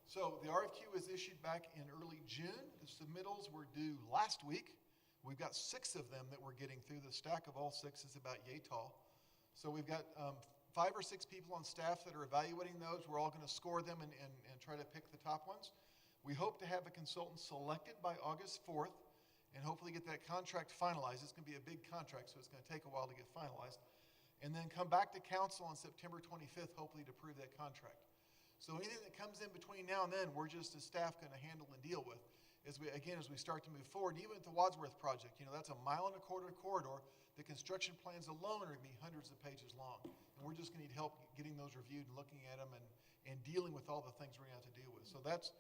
so the RFQ was issued back in early June. The submittals were due last week. We've got 6 of them that we're getting through. The stack of all 6 is about yay tall. So we've got 5 or 6 people on staff that are evaluating those. We're all going to score them and try to pick the top ones. We hope to have a consultant selected by August 4th and hopefully get that contract finalized. It's going to be a big contract, so it's going to take a while to get finalized. And then come back to council on September 25th, hopefully to approve that contract. So anything that comes in between now and then, we're just as staff going to handle and deal with. As we start to move forward, even with the Wadsworth project, you know, that's a 1.25 mile corridor. The construction plans alone are going to be hundreds of pages long. And we're just going to need help getting those reviewed and looking at them and dealing with all the things we're going to have to deal with. So that's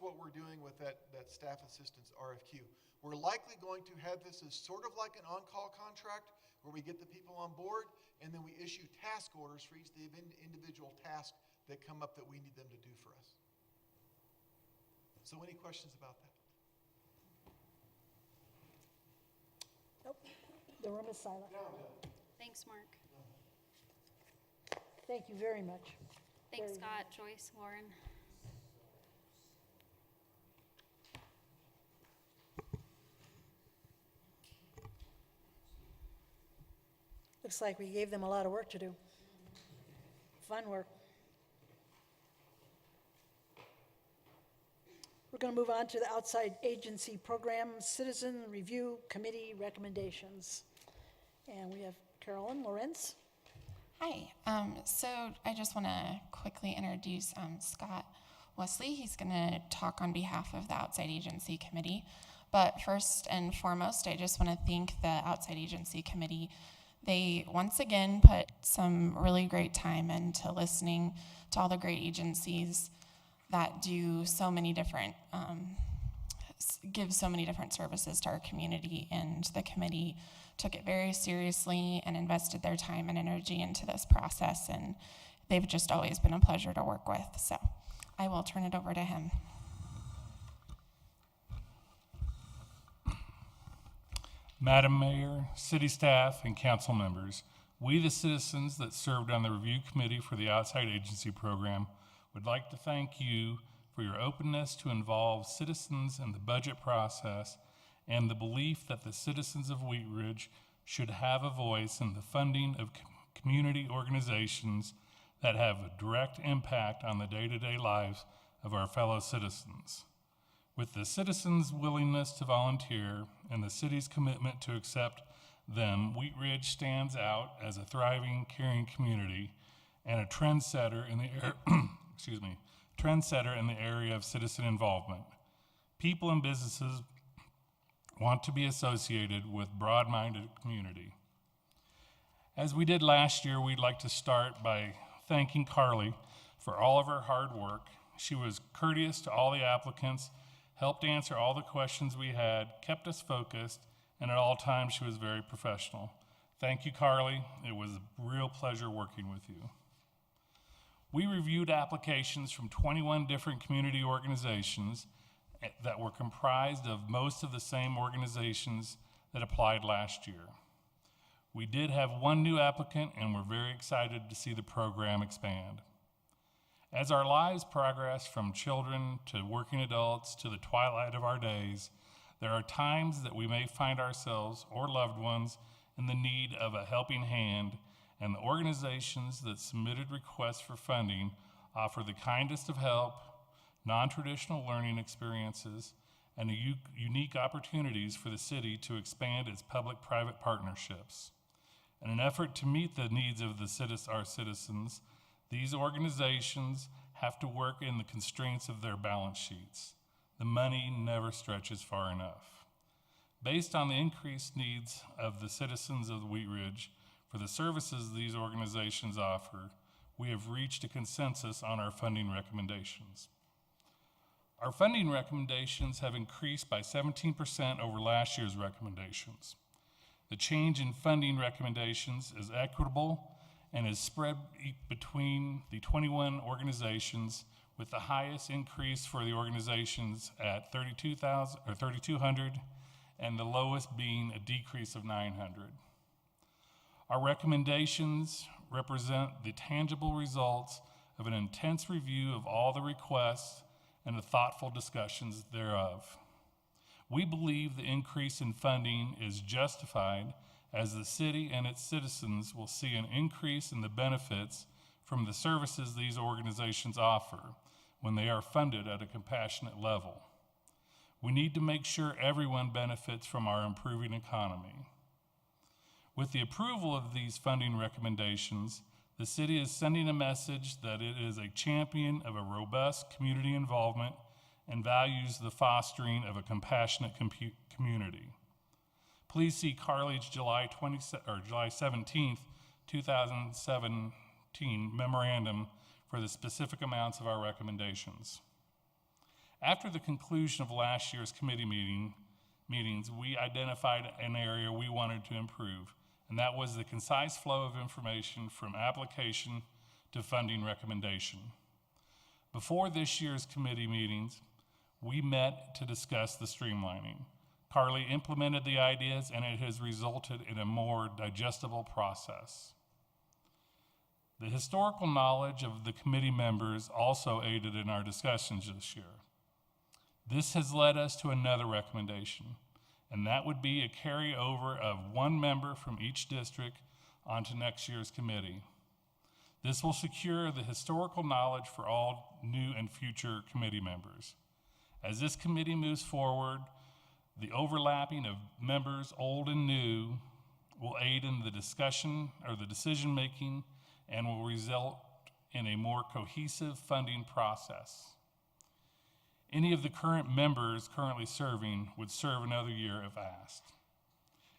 what we're doing with that staff assistance RFQ. We're likely going to have this as sort of like an on-call contract where we get the people on board and then we issue task orders for each of the individual tasks that come up that we need them to do for us. So any questions about that? Nope. The room is silent. Thanks, Mark. Thank you very much. Thanks, Scott, Joyce, Lauren. Looks like we gave them a lot of work to do. Fun work. We're going to move on to the outside agency program citizen review committee recommendations. And we have Carolyn Lorenz. Hi. So I just want to quickly introduce Scott Wesley. He's going to talk on behalf of the outside agency committee. But first and foremost, I just want to thank the outside agency committee. They once again put some really great time into listening to all the great agencies that do so many different, give so many different services to our community, and the committee took it very seriously and invested their time and energy into this process, and they've just always been a pleasure to work with. So I will turn it over to him. Madam Mayor, city staff, and council members, we the citizens that served on the review committee for the outside agency program would like to thank you for your openness to involve citizens in the budget process and the belief that the citizens of Wheat Ridge should have a voice in the funding of community organizations that have a direct impact on the day-to-day lives of our fellow citizens. With the citizens' willingness to volunteer and the city's commitment to accept them, Wheat Ridge stands out as a thriving, caring community and a trendsetter in the trendsetter in the area of citizen involvement. People and businesses want to be associated with broad-minded community. As we did last year, we'd like to start by thanking Carly for all of her hard work. She was courteous to all the applicants, helped answer all the questions we had, kept us focused, and at all times she was very professional. Thank you, Carly. It was a real pleasure working with you. We reviewed applications from 21 different community organizations that were comprised of most of the same organizations that applied last year. We did have one new applicant, and we're very excited to see the program expand. As our lives progress from children to working adults to the twilight of our days, there are times that we may find ourselves or loved ones in the need of a helping hand, and the organizations that submitted requests for funding offer the kindest of help, non-traditional learning experiences, and unique opportunities for the city to expand its public-private partnerships. In an effort to meet the needs of our citizens, these organizations have to work in the constraints of their balance sheets. The money never stretches far enough. Based on the increased needs of the citizens of Wheat Ridge for the services these organizations offer, we have reached a consensus on our funding recommendations. Our funding recommendations have increased by 17% over last year's recommendations. The change in funding recommendations is equitable and is spread between the 21 organizations, with the highest increase for the organizations at $3,200 and the lowest being a decrease of $900. Our recommendations represent the tangible results of an intense review of all the requests and the thoughtful discussions thereof. We believe the increase in funding is justified, as the city and its citizens will see an increase in the benefits from the services these organizations offer when they are funded at a compassionate level. We need to make sure everyone benefits from our improving economy. With the approval of these funding recommendations, the city is sending a message that it is a champion of a robust community involvement and values the fostering of a compassionate community. Please see Carly's July 17th, 2017 memorandum for the specific amounts of our recommendations. After the conclusion of last year's committee meetings, we identified an area we wanted to improve, and that was the concise flow of information from application to funding recommendation. Before this year's committee meetings, we met to discuss the streamlining. Carly implemented the ideas, and it has resulted in a more digestible process. The historical knowledge of the committee members also aided in our discussions this year. This has led us to another recommendation, and that would be a carryover of one member from each district onto next year's committee. This will secure the historical knowledge for all new and future committee members. As this committee moves forward, the overlapping of members, old and new, will aid in the discussion or the decision-making and will result in a more cohesive funding process. Any of the current members currently serving would serve another year if asked.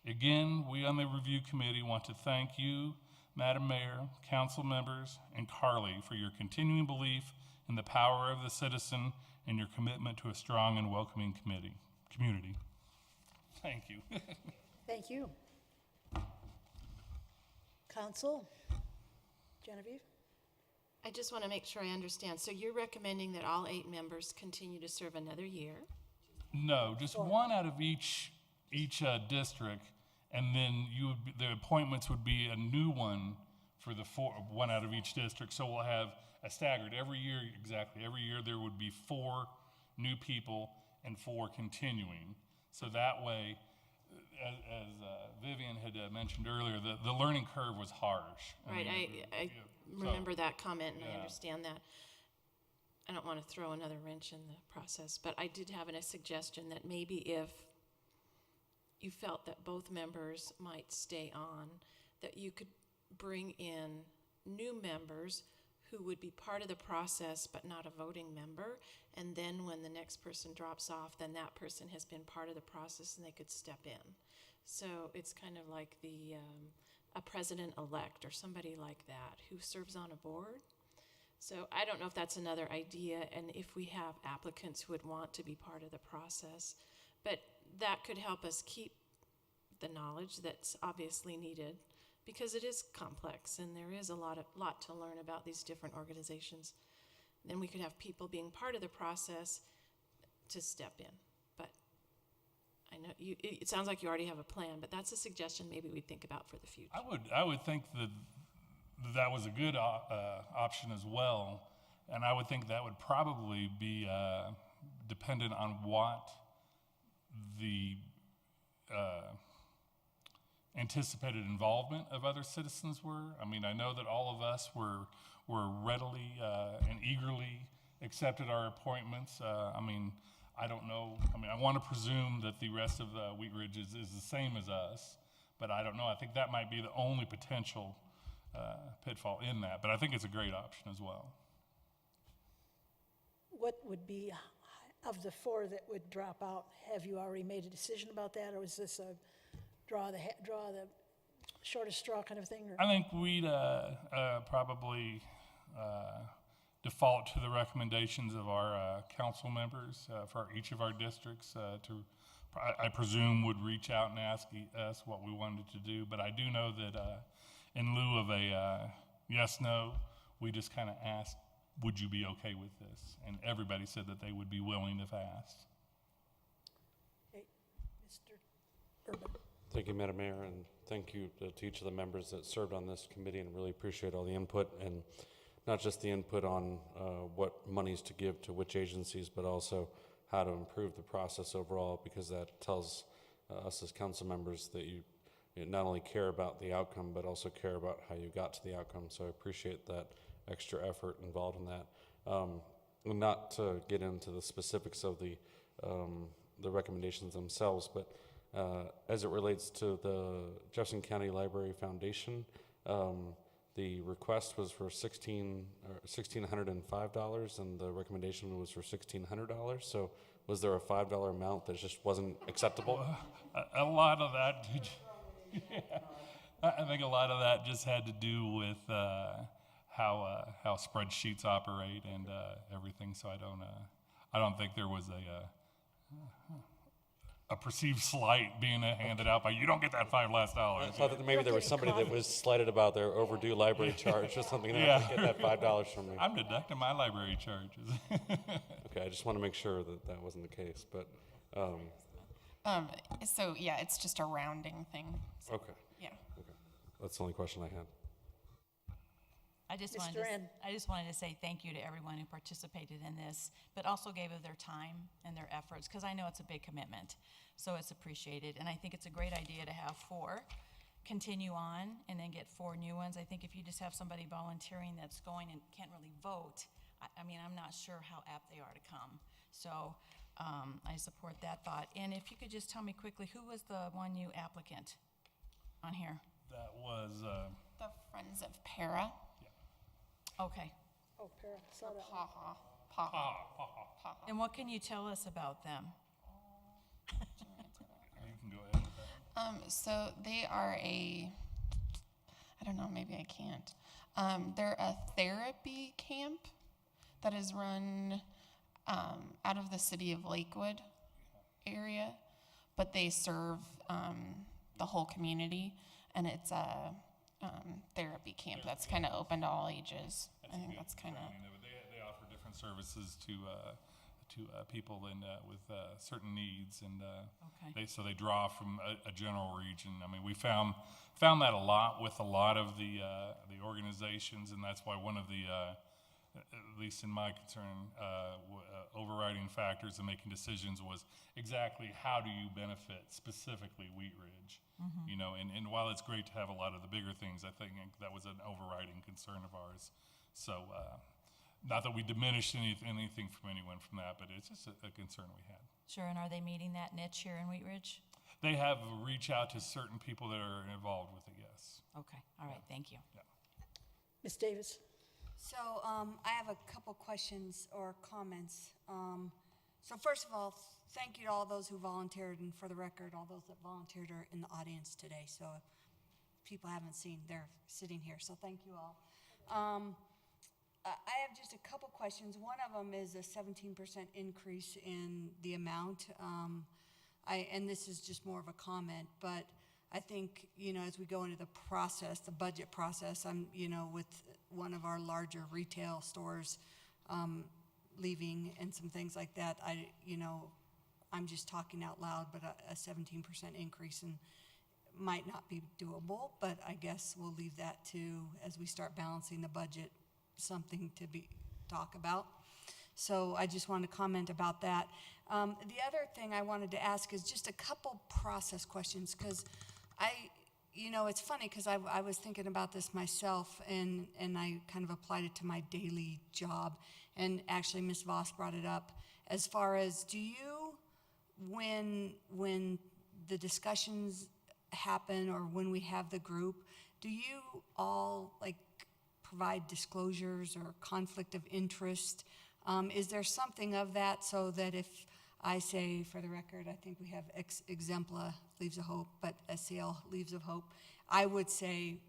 Again, we on the review committee want to thank you, Madam Mayor, council members, and Carly for your continuing belief in the power of the citizen and your commitment to a strong and welcoming community. Thank you. Thank you. Council, Genevieve? I just want to make sure I understand. So you're recommending that all 8 members continue to serve another year? No, just one out of each district, and then the appointments would be a new one for the one out of each district. So we'll have a staggered every year. Exactly, every year there would be 4 new people and 4 continuing. So that way, as Vivian had mentioned earlier, the learning curve was harsh. Right, I remember that comment, and I understand that. I don't want to throw another wrench in the process, but I did have a suggestion that maybe if you felt that both members might stay on, that you could bring in new members who would be part of the process but not a voting member, and then when the next person drops off, then that person has been part of the process and they could step in. So it's kind of like a president-elect or somebody like that who serves on a board. So I don't know if that's another idea, and if we have applicants who would want to be part of the process, but that could help us keep the knowledge that's obviously needed, because it is complex and there is a lot to learn about these different organizations. Then we could have people being part of the process to step in. But I know it sounds like you already have a plan, but that's a suggestion maybe we'd think about for the future. I would think that was a good option as well, and I would think that would probably be dependent on what the anticipated involvement of other citizens were. I mean, I know that all of us were readily and eagerly accepted our appointments. I mean, I don't know. I mean, I want to presume that the rest of Wheat Ridge is the same as us, but I don't know. I think that might be the only potential pitfall in that, but I think it's a great option as well. What would be, of the four that would drop out, have you already made a decision about that, or is this a draw the shortest straw kind of thing? Or? I think we'd probably default to the recommendations of our council members for each of our districts I presume would reach out and ask us what we wanted to do. But I do know that in lieu of a yes, no, we just kind of asked, would you be okay with this? And everybody said that they would be willing if asked. Okay, Mr. Urban. Thank you, Madam Mayor, and thank you to each of the members that served on this committee, and really appreciate all the input, and not just the input on what monies to give to which agencies, but also how to improve the process overall, because that tells us as council members that you not only care about the outcome, but also care about how you got to the outcome. So I appreciate that extra effort involved in that. Not to get into the specifics of the recommendations themselves, but as it relates to the Jefferson County Library Foundation, the request was for $1,605, and the recommendation was for $1,600. So was there a $5 amount that just wasn't acceptable? A lot of that, I think a lot of that just had to do with how spreadsheets operate and everything. So I don't think there was a perceived slight being handed out by, you don't get that $5 last. I thought that maybe there was somebody that was slighted about their overdue library charge or something. They have to get that $5 from me. I'm deducting my library charges. Okay, I just want to make sure that wasn't the case, but. So yeah, it's just a rounding thing. So, Okay. Yeah. Okay. That's the only question I had. I just Mr. N. wanted to say thank you to everyone who participated in this, but also gave of their time and their efforts, because I know it's a big commitment, so it's appreciated. And I think it's a great idea to have 4 continue on and then get 4 new ones. I think if you just have somebody volunteering that's going and can't really vote, I mean, I'm not sure how apt they are to come. So I support that thought. And if you could just tell me quickly, who was the one new applicant on here? That was The Friends of Para. Okay. Oh, Para, saw that. And what can you tell us about them? You can go ahead with that. So they are I don't know, maybe I can't. They're a therapy camp that is run out of the city of Lakewood area, but they serve the whole community, and it's a therapy camp that's kind of open to all ages. I think that's kind of. They offer different services to people with certain needs, and they draw from a general region. I mean, we found that a lot with a lot of the organizations, and that's why one of the at least in my concern, overriding factors in making decisions was exactly how do you benefit specifically Wheat Ridge? Mhm. You know, and while it's great to have a lot of the bigger things, I think that was an overriding concern of ours. So, not that we diminished anything from anyone from that, but it's just a concern we had. Sure, and are they meeting that niche here in Wheat Ridge? They have reached out to certain people that are involved with it, yes. Okay, all right, thank you. Ms. Davis? So I have a couple questions or comments. So first of all, thank you to all those who volunteered, and for the record, all those that volunteered are in the audience today. So if people haven't seen, they're sitting here. So thank you all. I have just a couple questions. One of them is a 17% increase in the amount. And this is just more of a comment, but I think, you know, as we go into the process, the budget process, I'm, you know, with one of our larger retail stores leaving and some things like that, I'm just talking out loud, but a 17% increase might not be doable, but I guess we'll leave that to, as we start balancing the budget, something to talk about. So I just want to comment about that. The other thing I wanted to ask is just a couple process questions, because it's funny because I was thinking about this myself, and I kind of applied it to my daily job. And actually, Ms. Voss brought it up as far as, do you, when the discussions happen or when we have the group, do you all provide disclosures or conflict of interest? Is there something of that so that if I say, for the record, I think we have Exempla, Leaves of Hope, but SCL, Leaves of Hope, I would say,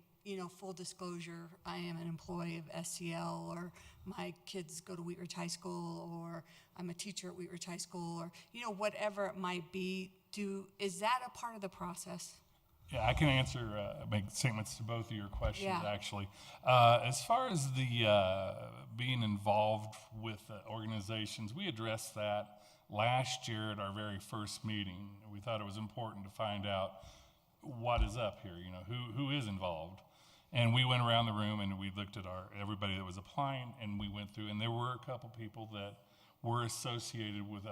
full disclosure, I am an employee of SCL, or my kids go to Wheat Ridge High School, or I'm a teacher at Wheat Ridge High School, or, whatever it might be. Is that a part of the process? Yeah, I can make statements to both of your questions, Yeah. actually. As far as the being involved with organizations, we addressed that last year at our very first meeting. We thought it was important to find out what is up here, who is involved. And we went around the room and we looked at everybody that was applying, and we went through, and there were a couple people that were associated with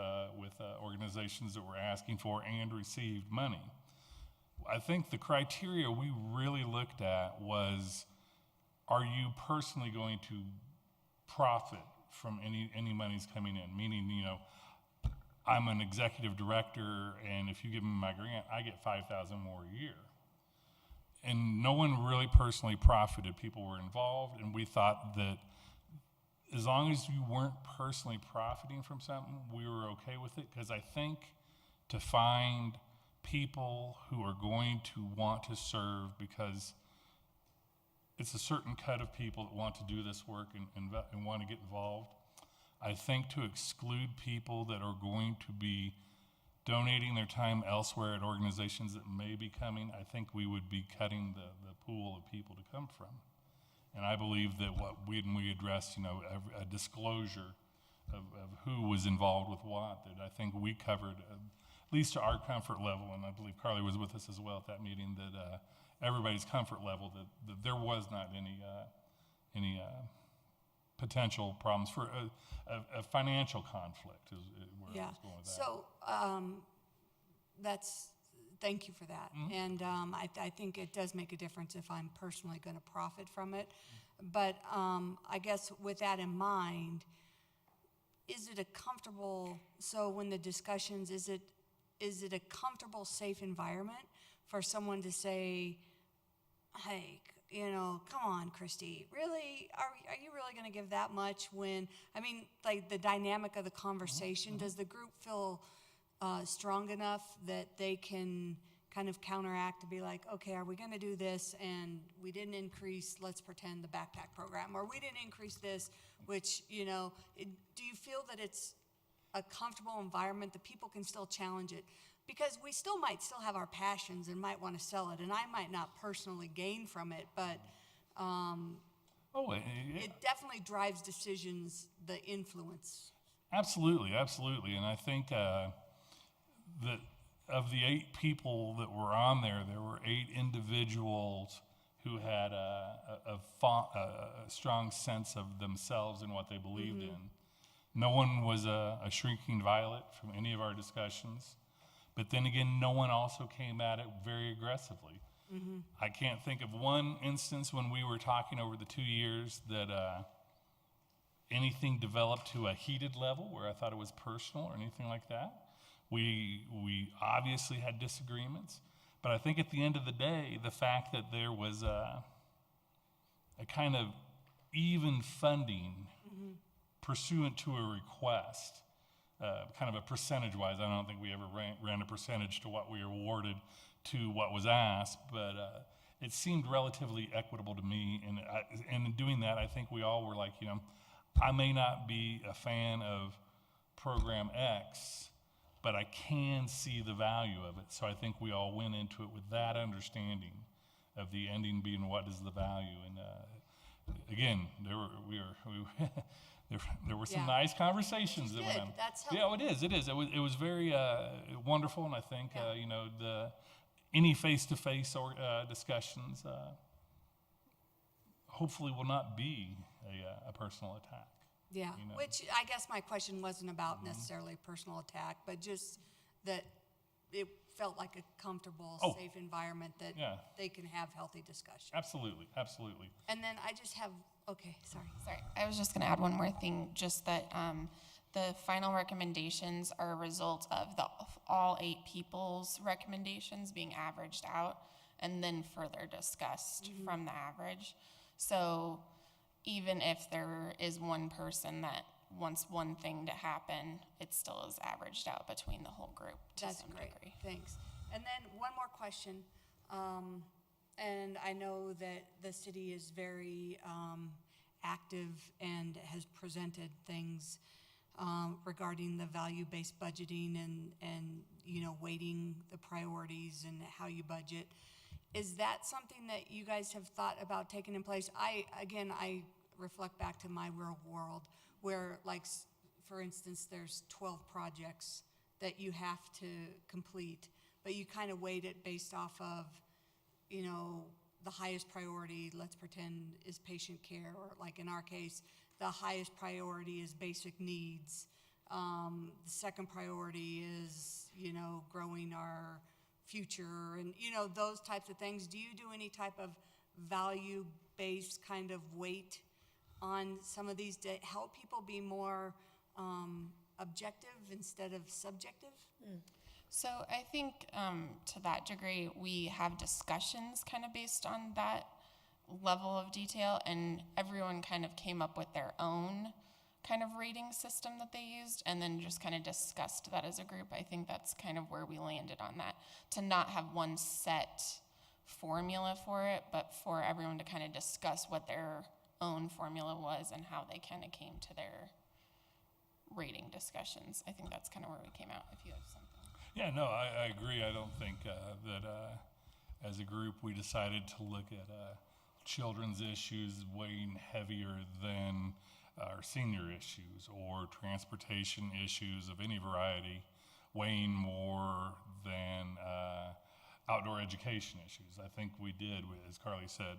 organizations that were asking for and received money. I think the criteria we really looked at was, are you personally going to profit from any monies coming in? Meaning, I'm an executive director, and if you give me my grant, I get $5,000 more a year. And no one really personally profited. People were involved, and we thought that as long as you weren't personally profiting from something, we were okay with it, because I think to find people who are going to want to serve, because it's a certain cut of people that want to do this work and want to get involved. I think to exclude people that are going to be donating their time elsewhere at organizations that may be coming, I think we would be cutting the pool of people to come from. And I believe that when we addressed, a disclosure of who was involved with what, that I think we covered, at least to our comfort level, and I believe Carly was with us as well at that meeting, that everybody's comfort level, that there was not any potential problems for a financial conflict is where I was going with that. So thank you for that. Mm-hmm. And I think it does make a difference if I'm personally going to profit from it. But I guess with that in mind, is it a comfortable, so when the discussions, is it a comfortable, safe environment for someone to say, hey, come on, Christy, really? Are you really going to give that much when, the dynamic of the conversation, Mm-hmm. does the group feel strong enough that they can kind of counteract to be like, okay, are we going to do this? And we didn't increase, let's pretend, the backpack program, or we didn't increase this, which, do you feel that it's a comfortable environment that people can still challenge it? Because we might still have our passions and might want to sell it, and I might not personally gain from it, but it definitely drives decisions, the influence. Absolutely. And I think that of the 8 people that were on there, there were 8 individuals who had a strong sense of themselves and what they believed in. No one was a shrinking violet from any of our discussions. But then again, no one also came at it very aggressively. I can't think of one instance when we were talking over the 2 years that anything developed to a heated level where I thought it was personal or anything like that. We obviously had disagreements, but I think at the end of the day, the fact that there was a kind of even funding pursuant to a request, kind of a percentage-wise. I don't think we ever ran a percentage to what we awarded to what was asked, but it seemed relatively equitable to me. And in doing that, I think we all were like, I may not be a fan of program X, but I can see the value of it. So I think we all went into it with that understanding of the ending being what is the value. And again, there were some nice conversations that went on. That's yeah, it is. It was very wonderful, and I think any face-to-face discussions hopefully will not be a personal attack. Yeah, which I guess my question wasn't about necessarily personal attack, but just that it felt like a comfortable, safe environment that they can have healthy discussion. Absolutely. And then I just have, sorry. I was just going to add one more thing, just that the final recommendations are a result of all 8 people's recommendations being averaged out and then further discussed from the average. So even if there is one person that wants one thing to happen, it still is averaged out between the whole group to That's some great. degree. Thanks. And then one more question. And I know that the city is very active and has presented things regarding the value-based budgeting and weighting the priorities and how you budget. Is that something that you guys have thought about taking in place? I reflect back to my real world where, like, for instance, there's 12 projects that you have to complete, but you kind of weight it based off of, the highest priority, let's pretend, is patient care, or like in our case, the highest priority is basic needs. The second priority is, growing our future and, those types of things. Do you do any type of value-based kind of weight on some of these to help people be more objective instead of subjective? So I think to that degree, we have discussions kind of based on that level of detail, and everyone kind of came up with their own kind of rating system that they used and then just kind of discussed that as a group. I think that's kind of where we landed on that, to not have one set formula for it, but for everyone to kind of discuss what their own formula was and how they kind of came to their rating discussions. I think that's kind of where we came out, if you have something. Yeah, no, I agree. I don't think that as a group we decided to look at children's issues weighing heavier than our senior issues, or transportation issues of any variety weighing more than outdoor education issues. I think we did, as Carly said,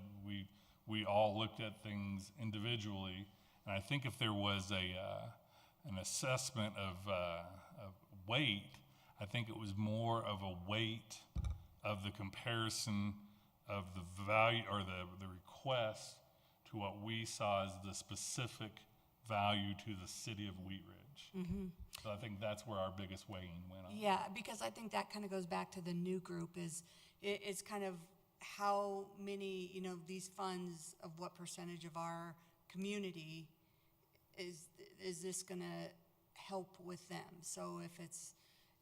we all looked at things individually, and I think if there was an assessment of weight, I think it was more of a weight of the comparison of the value or the request to what we saw as the specific value to the city of Wheat Ridge. So I think that's where our biggest weighing went on. Yeah, because I think that kind of goes back to the new group it's kind of how many, these funds of what percentage of our community is this going to help with them. So if it's,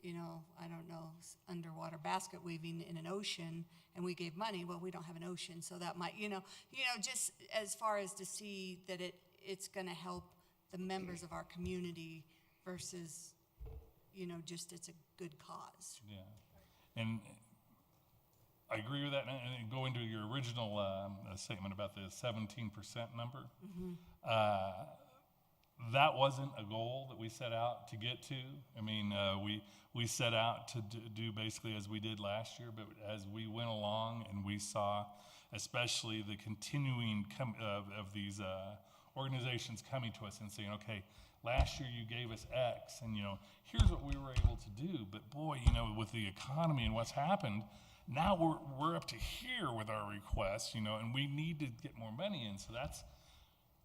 I don't know, underwater basket weaving in an ocean and we gave money, well, we don't have an ocean, so that might, just as far as to see that it's going to help the members of our community versus, just it's a good cause. Yeah. And I agree with that. And going to your original statement about the 17% number, that wasn't a goal that we set out to get to. I mean, we set out to do basically as we did last year, but as we went along and we saw especially the continuing of these organizations coming to us and saying, okay, last year you gave us X, and here's what we were able to do. But boy, with the economy and what's happened, now we're up to here with our requests, and we need to get more money in. So that's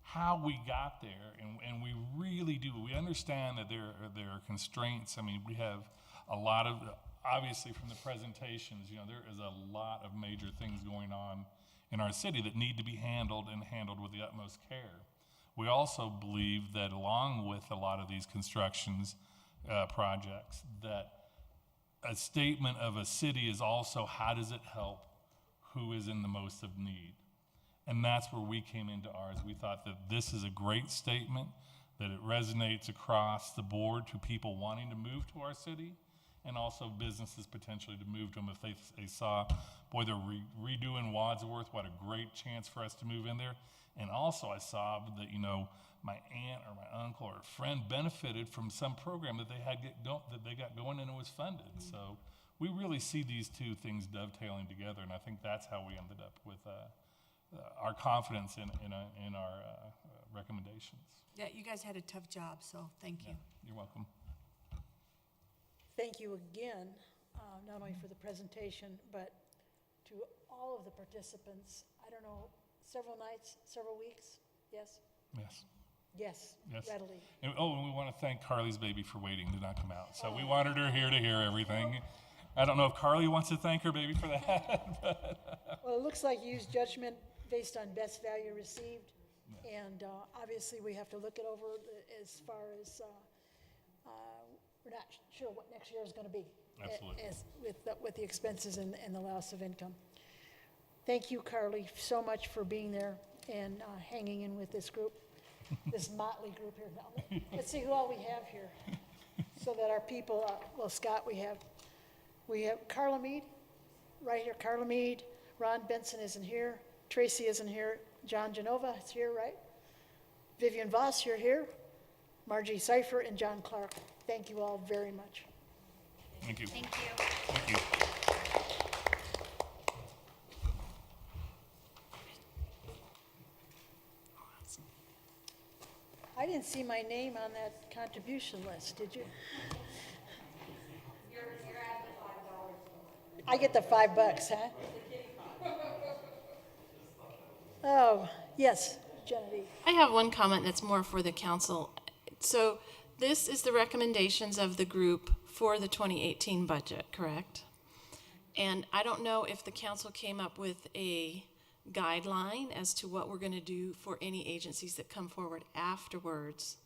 how we got there, and we really do. We understand that there are constraints. I mean, we have a lot of, obviously from the presentations, there is a lot of major things going on in our city that need to be handled and handled with the utmost care. We also believe that along with a lot of these constructions projects, that a statement of a city is also how does it help who is in the most of need. And that's where we came into ours. We thought that this is a great statement, that it resonates across the board to people wanting to move to our city, and also businesses potentially to move to them if they saw, boy, they're redoing Wadsworth, what a great chance for us to move in there. And also I saw that, my aunt or my uncle or a friend benefited from some program that they got going and it was funded. So we really see these two things dovetailing together, and I think that's how we ended up with our confidence in our recommendations. Yeah, you guys had a tough job, so thank you. You're welcome. Thank you again, not only for the presentation, but to all of the participants. I don't know, several nights, several weeks? Yes? Yes. Yes, Yes. readily. And we want to thank Carly's baby for waiting to not come out. So we wanted her here to hear everything. I don't know if Carly wants to thank her baby for that. But Well, it looks like you used judgment based on best value received. And obviously, we have to look it over as far as, we're not sure what next year is going to be. Absolutely. With the expenses and the loss of income. Thank you, Carly, so much for being there and hanging in with this group, this motley group here. Now, let's see who all we have here, so that our people, well, Scott, we have Carla Mead, right here, Carla Mead. Ron Benson isn't here. Tracy isn't here. John Genova is here, right? Vivian Voss, you're here. Margie Seifer and John Clark. Thank you all very much. thank you. Thank you. Thank you. I didn't see my name on that contribution list, did you? You're at the $5. I get the $5, huh? Oh, yes, Genevieve. I have one comment that's more for the council. So this is the recommendations of the group for the 2018 budget, correct? And I don't know if the council came up with a guideline as to what we're going to do for any agencies that come forward afterwards,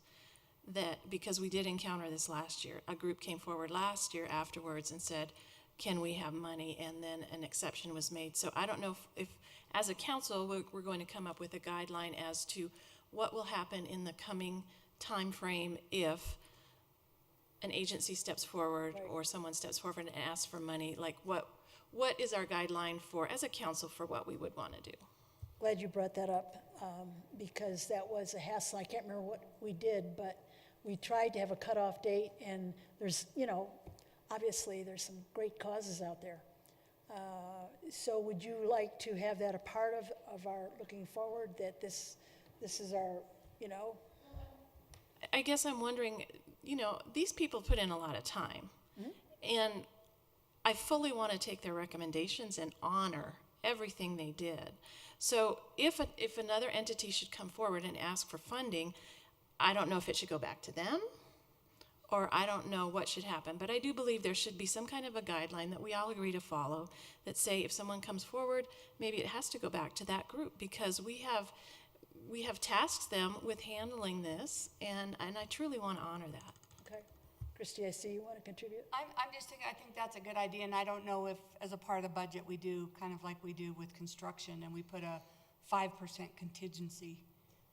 that, because we did encounter this last year. A group came forward last year afterwards and said, can we have money? And then an exception was made. So I don't know if as a council, we're going to come up with a guideline as to what will happen in the coming time frame if an agency steps forward or someone steps forward and asks for money. Like what is our guideline for, as a council, for what we would want to do? Glad you brought that up, because that was a hassle. I can't remember what we did, but we tried to have a cutoff date, and there's, obviously there's some great causes out there. So would you like to have that a part of our looking forward, that this is our, I guess I'm wondering, these people put in a lot of time. Mm-hmm. And I fully want to take their recommendations and honor everything they did. So if another entity should come forward and ask for funding, I don't know if it should go back to them, or I don't know what should happen. But I do believe there should be some kind of a guideline that we all agree to follow, that say if someone comes forward, maybe it has to go back to that group, because we have tasked them with handling this, and I truly want to honor that. Okay. Christy, I see you want to contribute. I'm just thinking, I think that's a good idea, and I don't know if, as a part of the budget, we do kind of like we do with construction, and we put a 5% contingency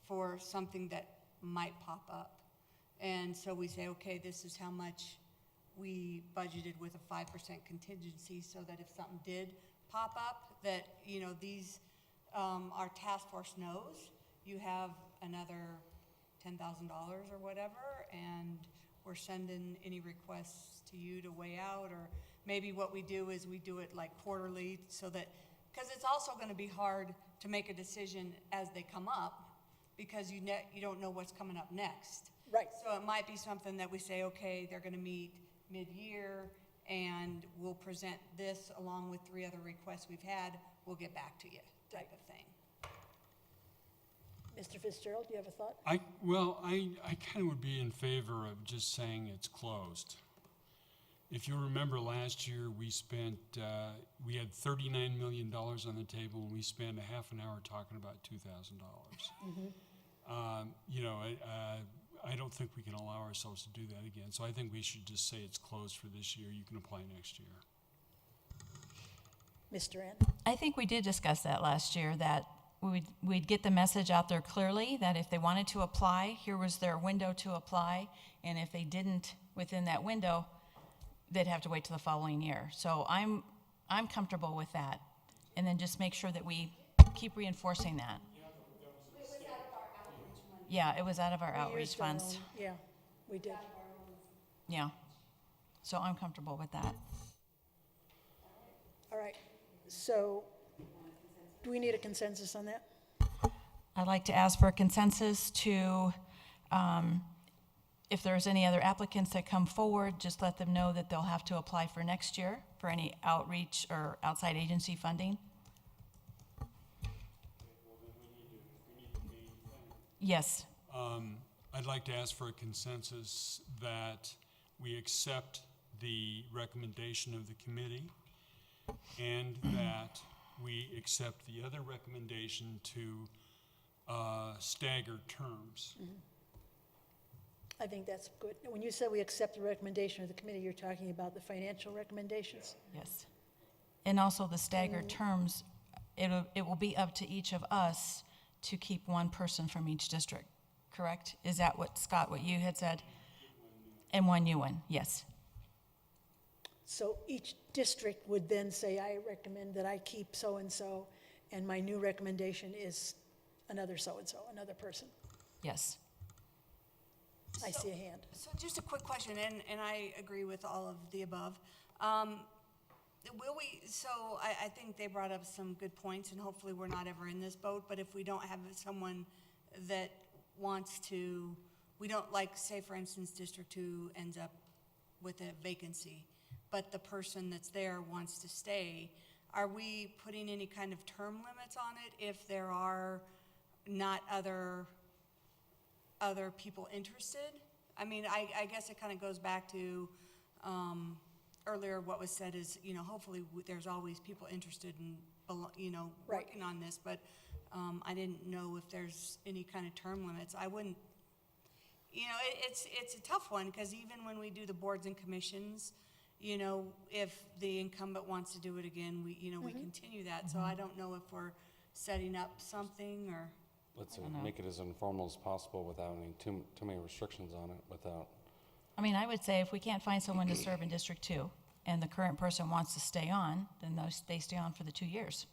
for something that might pop up. And so we say, okay, this is how much we budgeted with a 5% contingency, so that if something did pop up, that, these, our task force knows you have another $10,000 or whatever, and we're sending any requests to you to weigh out. Or maybe what we do is we do it like quarterly, so that Because it's also gonna be hard to make a decision as they come up, because you don't know what's coming up next. Right. So it might be something that we say, okay, they're gonna meet mid-year, and we'll present this along with 3 other requests we've had, we'll get back to you, type of thing. Mr. Fitzgerald, do you have a thought? I kind of would be in favor of just saying it's closed. If you remember last year, we had $39 million on the table, and we spent a half an hour talking about $2,000. I don't think we can allow ourselves to do that again. So I think we should just say it's closed for this year. You can apply next year. Mr. Ann? I think we did discuss that last year, that we'd get the message out there clearly that if they wanted to apply, here was their window to apply, and if they didn't within that window, they'd have to wait till the following year. So I'm comfortable with that, and then just make sure that we keep reinforcing that. Yeah, it was out of our We outreach used our funds. own- Yeah, we did. Yeah. So I'm comfortable with that. All right, so do we need a consensus on that? I'd like to ask for a consensus to, if there's any other applicants that come forward, just let them know that they'll have to apply for next year for any outreach or outside agency funding. Yes. I'd like to ask for a consensus that we accept the recommendation of the committee, and that we accept the other recommendation to stagger terms. I think that's good. When you said we accept the recommendation of the committee, you're talking about the financial recommendations? Yes. And also the staggered terms, it will be up to each of us to keep one person from each district, correct? Is that what, Scott, what you had said? And one new one, yes. So each district would then say, I recommend that I keep so-and-so, and my new recommendation is another so-and-so, another person. Yes. I see a hand. So just a quick question, and I agree with all of the above. I think they brought up some good points, and hopefully we're not ever in this boat, but if we don't have someone that wants to, we don't, like, say, for instance, District 2 ends up with a vacancy, but the person that's there wants to stay, are we putting any kind of term limits on it if there are not other people interested? I mean, I guess it kind of goes back to earlier what was said is, hopefully there's always people interested in, working on this, but I didn't know if there's any kind of term limits. I wouldn't, it's a tough one, because even when we do the boards and commissions, if the incumbent wants to do it again, we continue that. So I don't know if we're setting up something or. Let's make it as informal as possible without any too many restrictions on it, without. I mean, I would say if we can't find someone to serve in District 2 and the current person wants to stay on, then they stay on for the 2 years.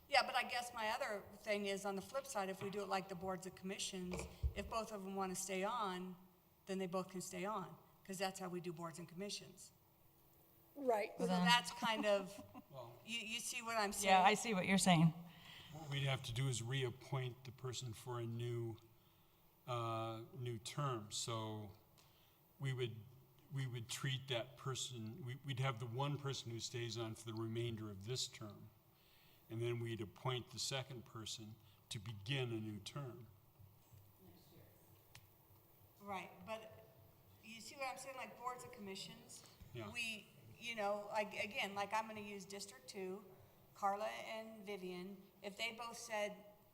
Yeah, but I guess my other thing is, on the flip side, if we do it like the boards and commissions, if both of them want to stay on, then they both can stay on, because that's how we do boards and commissions. Right. So that's kind of, you see what I'm saying? Yeah, I see what you're saying. What we'd have to do is reappoint the person for a new term. So we would treat that person, we'd have the one person who stays on for the remainder of this term, and then we'd appoint the second person to begin a new term. Right, but you see what I'm saying, like boards and commissions? Yeah. We, like I'm gonna use District 2, Carla and Vivian, if they both said,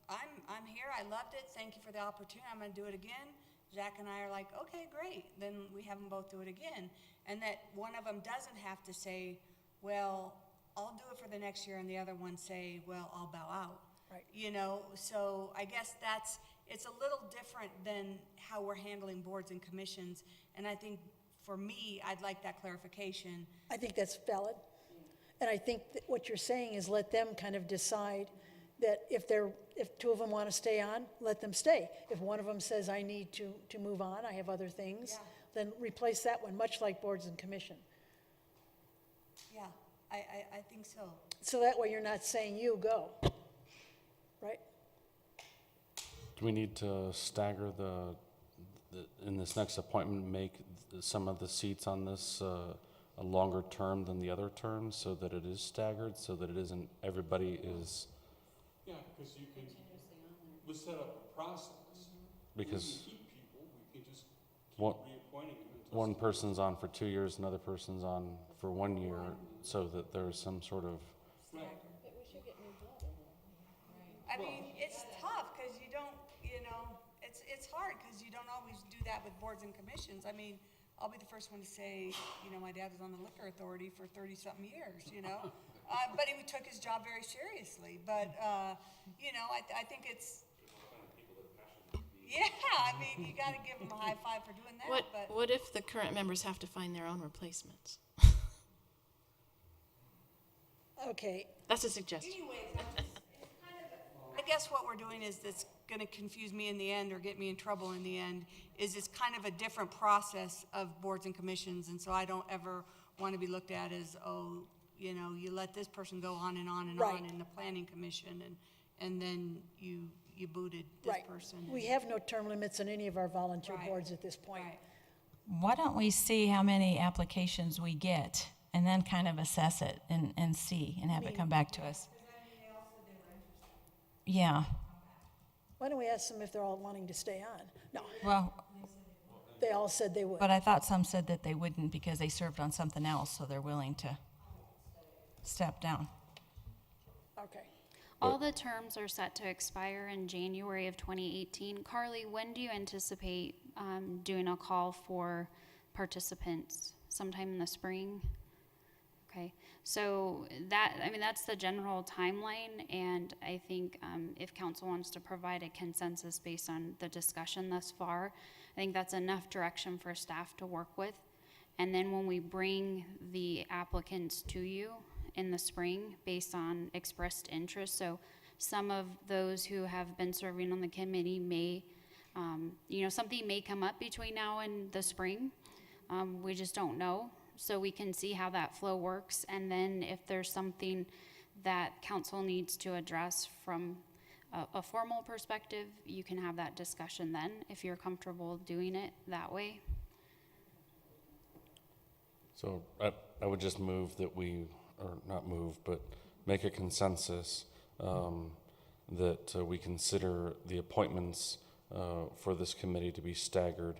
I'm here, I loved it, thank you for the opportunity, I'm gonna do it again, Zach and I are like, okay, great, then we have them both do it again. And that one of them doesn't have to say, well, I'll do it for the next year, and the other one say, well, I'll bow out. Right. So I guess it's a little different than how we're handling boards and commissions, and I think for me, I'd like that clarification. I think that's valid. And I think that what you're saying is let them kind of decide that if 2 of them want to stay on, let them stay. If one of them says, I need to move on, I have other things, then replace that one, much like boards and commission. Yeah, I think so. So that way you're not saying you go, right? Do we need to stagger in this next appointment, make some of the seats on this a longer term than the other terms so that it is staggered, so that it isn't, everybody is, Yeah, because you can, we'll set up a process. because We can keep people, we can just keep one, reappointing them until. one person's on for 2 years, another person's on for 1 year, so that there's some sort of, Right. I mean, it's tough because you don't, it's hard because you don't always do that with boards and commissions. I mean, I'll be the first one to say, my dad was on the liquor authority for 30-something years, but he took his job very seriously. But, I think it's, yeah, I mean, you got to give him a high five for doing that. But What if the current members have to find their own replacements? Okay, That's a suggestion. anyways, I guess what we're doing is that's going to confuse me in the end or get me in trouble in the end, is it's kind of a different process of boards and commissions, and so I don't ever want to be looked at as, you let this person go on and on and Right. on in the planning commission, and then you booted this right. person. We have no term limits on any of our volunteer Right. boards at this point. Right. Why don't we see how many applications we get and then kind of assess it and see and have it come back to us? Yeah, Why don't we ask them if they're all wanting to stay on? No, well, they all said they would. but I thought some said that they wouldn't because they served on something else, so they're willing to step down. Okay. All the terms are set to expire in January of 2018. Carly, when do you anticipate doing a call for participants? Sometime in the spring? Okay, so that's the general timeline, and I think if council wants to provide a consensus based on the discussion thus far, I think that's enough direction for staff to work with. And then when we bring the applicants to you in the spring based on expressed interest, so some of those who have been serving on the committee may, something may come up between now and the spring. We just don't know. So we can see how that flow works, and then if there's something that council needs to address from a formal perspective, you can have that discussion then, if you're comfortable doing it that way. so I would just move that we, or not move, but make a consensus that we consider the appointments for this committee to be staggered,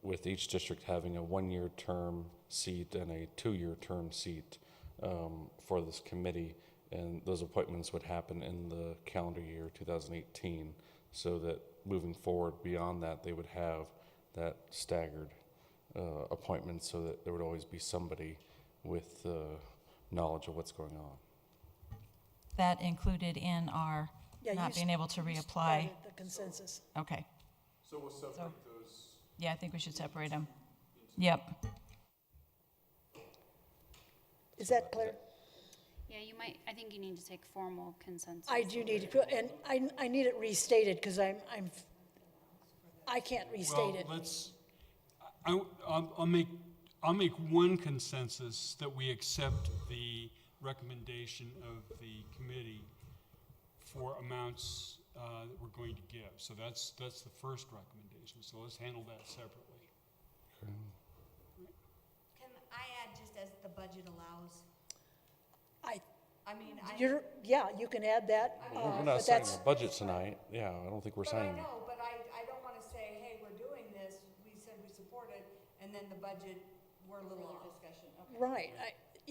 with each district having a 1-year term seat and a 2-year term seat for this committee. And those appointments would happen in the calendar year 2018, so that moving forward beyond that, they would have that staggered appointment, so that there would always be somebody with knowledge of what's going on. That included in our Yeah, not being able to you reapply? started the consensus. Okay. So we'll separate those. Yeah, I think we should separate them. Yep. Is that clear? Yeah, I think you need to take formal consensus. I do need to, and I need it restated, because I can't restate it. Well, I'll make one consensus that we accept the recommendation of the committee for amounts that we're going to give. So that's the first recommendation. So let's handle that separately. Can I add, just as the budget allows? You can add that. We're but not signing that's- the budget tonight. Yeah, I don't think we're But I signing. know, but I don't want to say, hey, we're doing this, we said we support it, and then the budget, we're a little off. Right,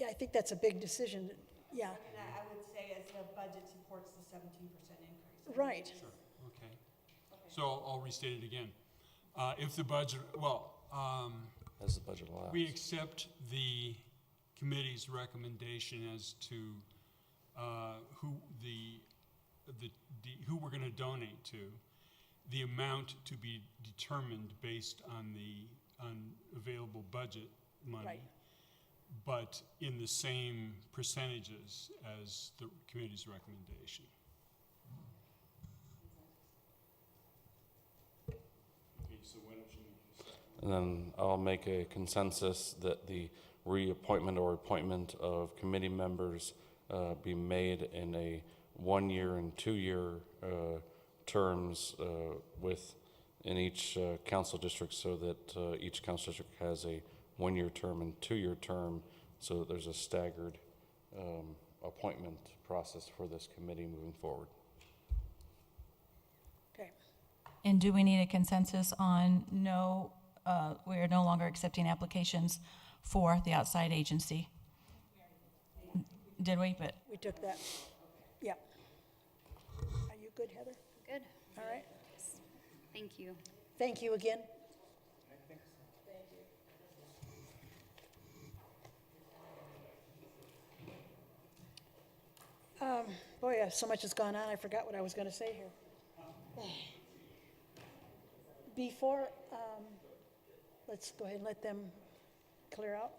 I think that's a big decision, yeah, I mean, I would say as the budget supports the 17% increase. right. Sure, okay. So I'll restate it again. If the budget, As the budget allows. we accept the committee's recommendation as to who we're going to donate to, the amount to be determined based on available budget money, Right. but in the same percentages as the committee's recommendation. Okay, so why don't you make a second? And then I'll make a consensus that the reappointment or appointment of committee members be made in a 1-year and 2-year terms in each council district, so that each council district has a 1-year term and 2-year term, so that there's a staggered appointment process for this committee moving forward. Okay. And do we need a consensus on we are no longer accepting applications for the outside agency? Did we? But We took that. Yeah. Are you good, Heather? Good. All right. Thank you. Thank you again. Boy, so much has gone on, I forgot what I was going to say here. Before, let's go ahead and let them clear out.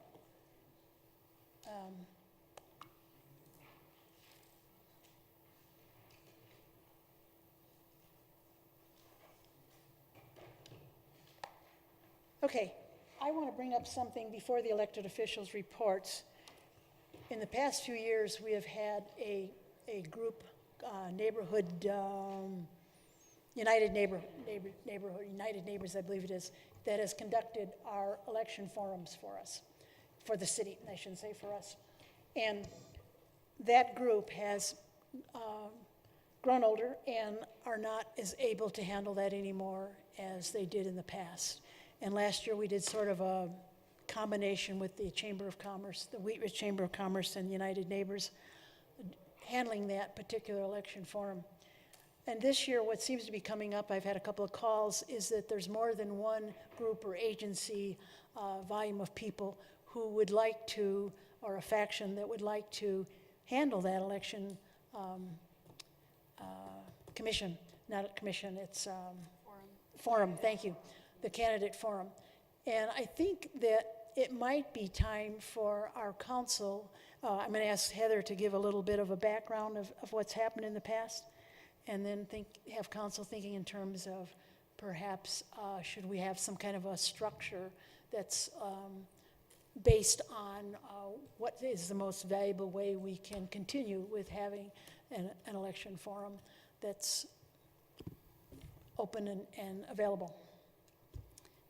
Okay, I want to bring up something before the elected officials' reports. In the past few years, we have had a group, neighborhood, United Neighbors, I believe it is, that has conducted our election forums for us, for the city, I shouldn't say for us. And that group has grown older and are not as able to handle that anymore as they did in the past. And last year we did sort of a combination with the Chamber of Commerce, the Wheat Ridge Chamber of Commerce and United Neighbors, handling that particular election forum. And this year, what seems to be coming up, I've had a couple of calls, is that there's more than one group or agency, volume of people who would like to, or a faction that would like to handle that election commission, not a commission, it's forum, thank you, the candidate forum. And I think that it might be time for our council, I'm going to ask Heather to give a little bit of a background of what's happened in the past, and then have council thinking in terms of perhaps should we have some kind of a structure that's based on what is the most valuable way we can continue with having an election forum that's open and available.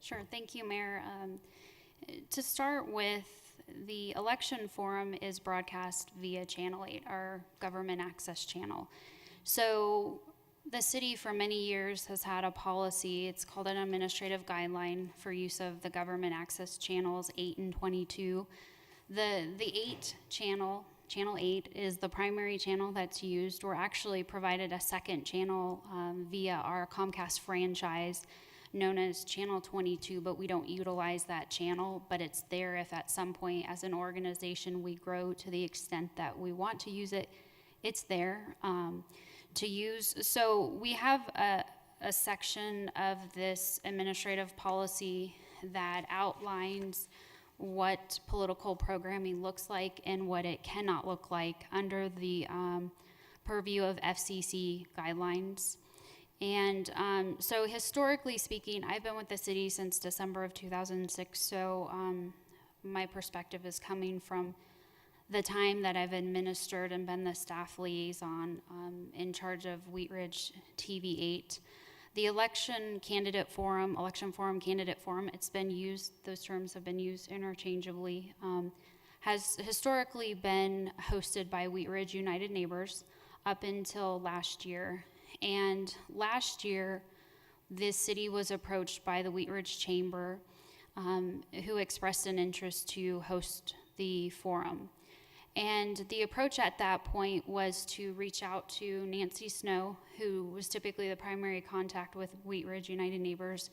Sure, thank you, Mayor. To start with, the election forum is broadcast via Channel 8, our government access channel. So the city for many years has had a policy, it's called an administrative guideline for use of the government access channels 8 and 22. The 8 channel, Channel 8, is the primary channel that's used. We're actually provided a second channel via our Comcast franchise known as Channel 22, but we don't utilize that channel, but it's there if at some point as an organization we grow to the extent that we want to use it, it's there to use. So we have a section of this administrative policy that outlines what political programming looks like and what it cannot look like under the purview of FCC guidelines. And so historically speaking, I've been with the city since December of 2006, so my perspective is coming from the time that I've administered and been the staff liaison in charge of Wheat Ridge TV 8. The election forum, candidate forum, it's been used, those terms have been used interchangeably, has historically been hosted by Wheat Ridge United Neighbors up until last year. And last year, this city was approached by the Wheat Ridge Chamber, who expressed an interest to host the forum. And the approach at that point was to reach out to Nancy Snow, who was typically the primary contact with Wheat Ridge United Neighbors,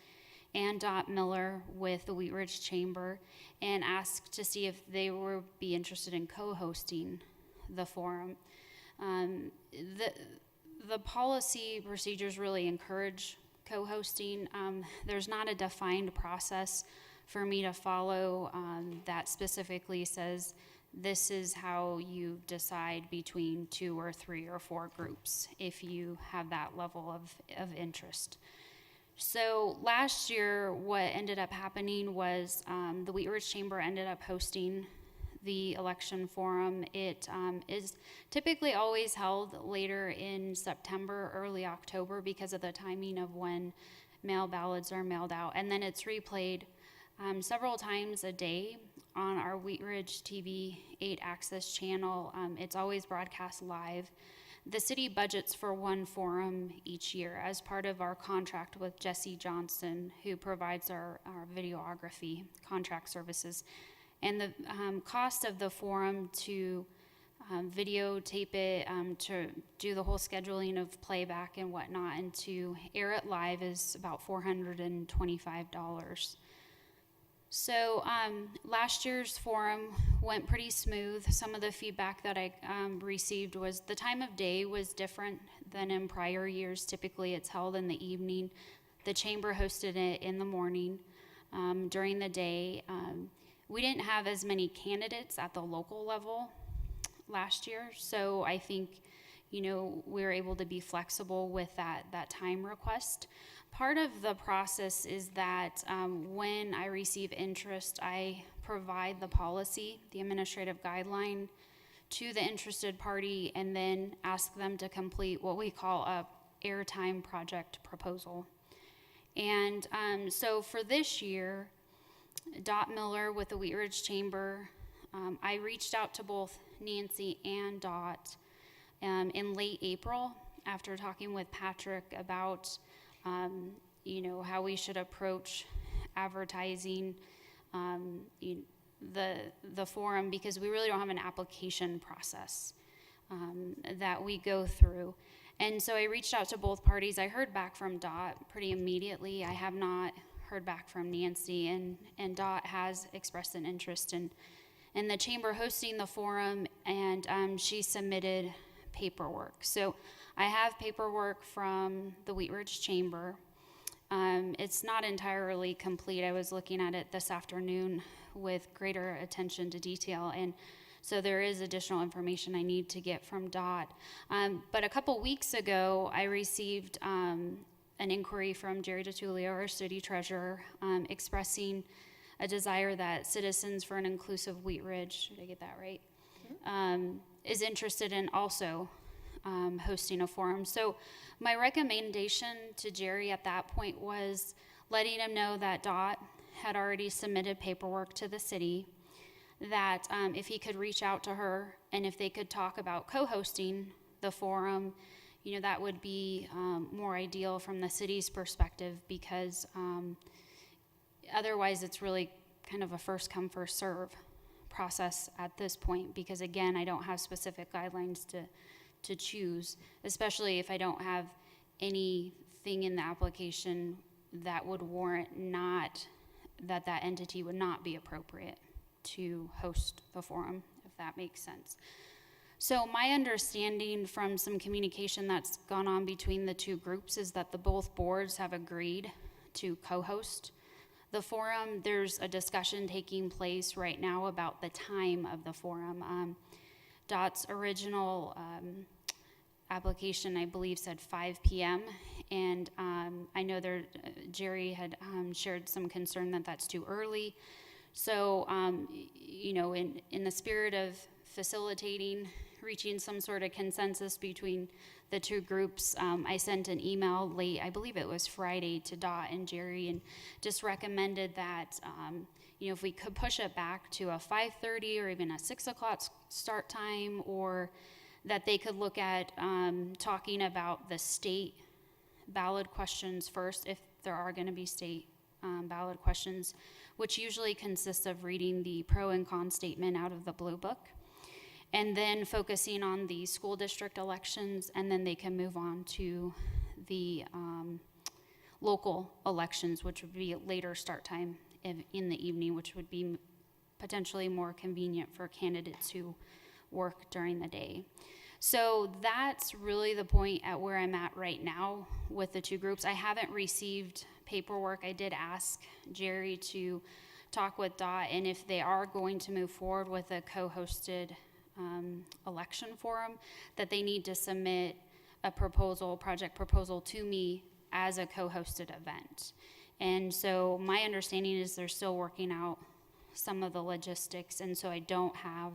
and Dot Miller with the Wheat Ridge Chamber, and ask to see if they would be interested in co-hosting the forum. The policy procedures really encourage co-hosting. There's not a defined process for me to follow that specifically says this is how you decide between 2 or 3 or 4 groups if you have that level of interest. So last year, what ended up happening was the Wheat Ridge Chamber ended up hosting the election forum. It is typically always held later in September, early October, because of the timing of when mail ballots are mailed out. And then it's replayed several times a day on our Wheat Ridge TV 8 Access channel. It's always broadcast live. The city budgets for one forum each year as part of our contract with Jesse Johnson, who provides our videography contract services. And the cost of the forum to videotape it, to do the whole scheduling of playback and whatnot, and to air it live is about $425. So last year's forum went pretty smooth. Some of the feedback that I received was the time of day was different than in prior years. Typically it's held in the evening. The chamber hosted it in the morning. During the day, we didn't have as many candidates at the local level last year, so I think, we were able to be flexible with that time request. Part of the process is that when I receive interest, I provide the policy, the administrative guideline, to the interested party, and then ask them to complete what we call a airtime project proposal. And so for this year, Dot Miller with the Wheat Ridge Chamber, I reached out to both Nancy and Dot in late April after talking with Patrick about how we should approach advertising the forum, because we really don't have an application process that we go through. And so I reached out to both parties. I heard back from Dot pretty immediately. I have not heard back from Nancy, and Dot has expressed an interest in the chamber hosting the forum, and she submitted paperwork. So I have paperwork from the Wheat Ridge Chamber. It's not entirely complete. I was looking at it this afternoon with greater attention to detail, and so there is additional information I need to get from Dot. But a couple weeks ago, I received an inquiry from Jerry DiTullio, our city treasurer, expressing a desire that Citizens for an Inclusive Wheat Ridge, did I get that right, is interested in also hosting a forum. So my recommendation to Jerry at that point was letting him know that Dot had already submitted paperwork to the city, that if he could reach out to her and if they could talk about co-hosting the forum, that would be more ideal from the city's perspective, because otherwise it's really kind of a first come, first serve process at this point, because again, I don't have specific guidelines to choose, especially if I don't have anything in the application that would warrant that entity would not be appropriate to host the forum, if that makes sense. So my understanding from some communication that's gone on between the two groups is that both boards have agreed to co-host the forum. There's a discussion taking place right now about the time of the forum. Dot's original application, I believe, said 5 p.m. And I know Jerry had shared some concern that that's too early. So, in the spirit of facilitating, reaching some sort of consensus between the two groups, I sent an email late, I believe it was Friday, to Dot and Jerry, and just recommended that, if we could push it back to a 5:30 or even a 6 o'clock start time, or that they could look at talking about the state ballot questions first, if there are going to be state ballot questions, which usually consists of reading the pro and con statement out of the Blue Book, and then focusing on the school district elections, and then they can move on to the local elections, which would be a later start time in the evening, which would be potentially more convenient for candidates who work during the day. So that's really the point at where I'm at right now with the two groups. I haven't received paperwork. I did ask Jerry to talk with Dot, and if they are going to move forward with a co-hosted election forum, that they need to submit a project proposal to me as a co-hosted event. And so my understanding is they're still working out some of the logistics, and so I don't have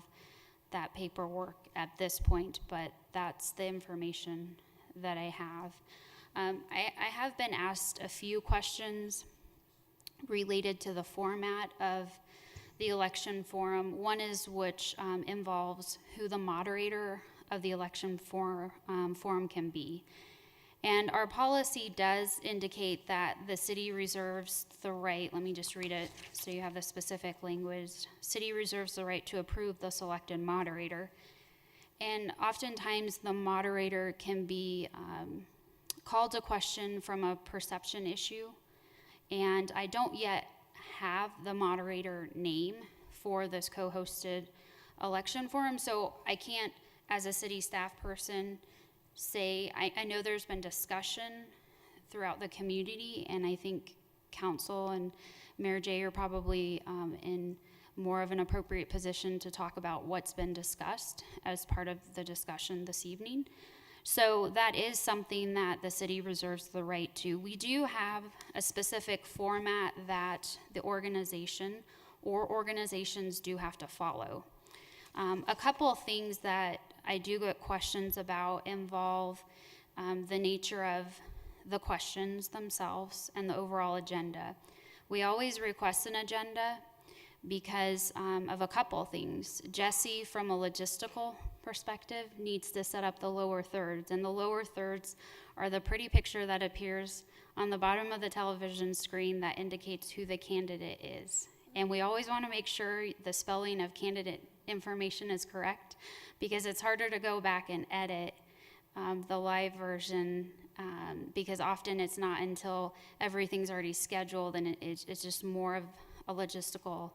that paperwork at this point, but that's the information that I have. I have been asked a few questions related to the format of the election forum. One is which involves who the moderator of the election forum can be. And our policy does indicate that the city reserves the right, let me just read it so you have the specific language. City reserves the right to approve the selected moderator. And oftentimes the moderator can be called to question from a perception issue. And I don't yet have the moderator name for this co-hosted election forum, so I can't, as a city staff person, say, I know there's been discussion throughout the community, and I think council and Mayor Jay are probably in more of an appropriate position to talk about what's been discussed as part of the discussion this evening. So that is something that the city reserves the right to. We do have a specific format that the organization or organizations do have to follow. A couple of things that I do get questions about involve the nature of the questions themselves and the overall agenda. We always request an agenda because of a couple of things. Jesse, from a logistical perspective, needs to set up the lower thirds, and the lower thirds are the pretty picture that appears on the bottom of the television screen that indicates who the candidate is. And we always want to make sure the spelling of candidate information is correct, because it's harder to go back and edit the live version, because often it's not until everything's already scheduled, and it's just more of a logistical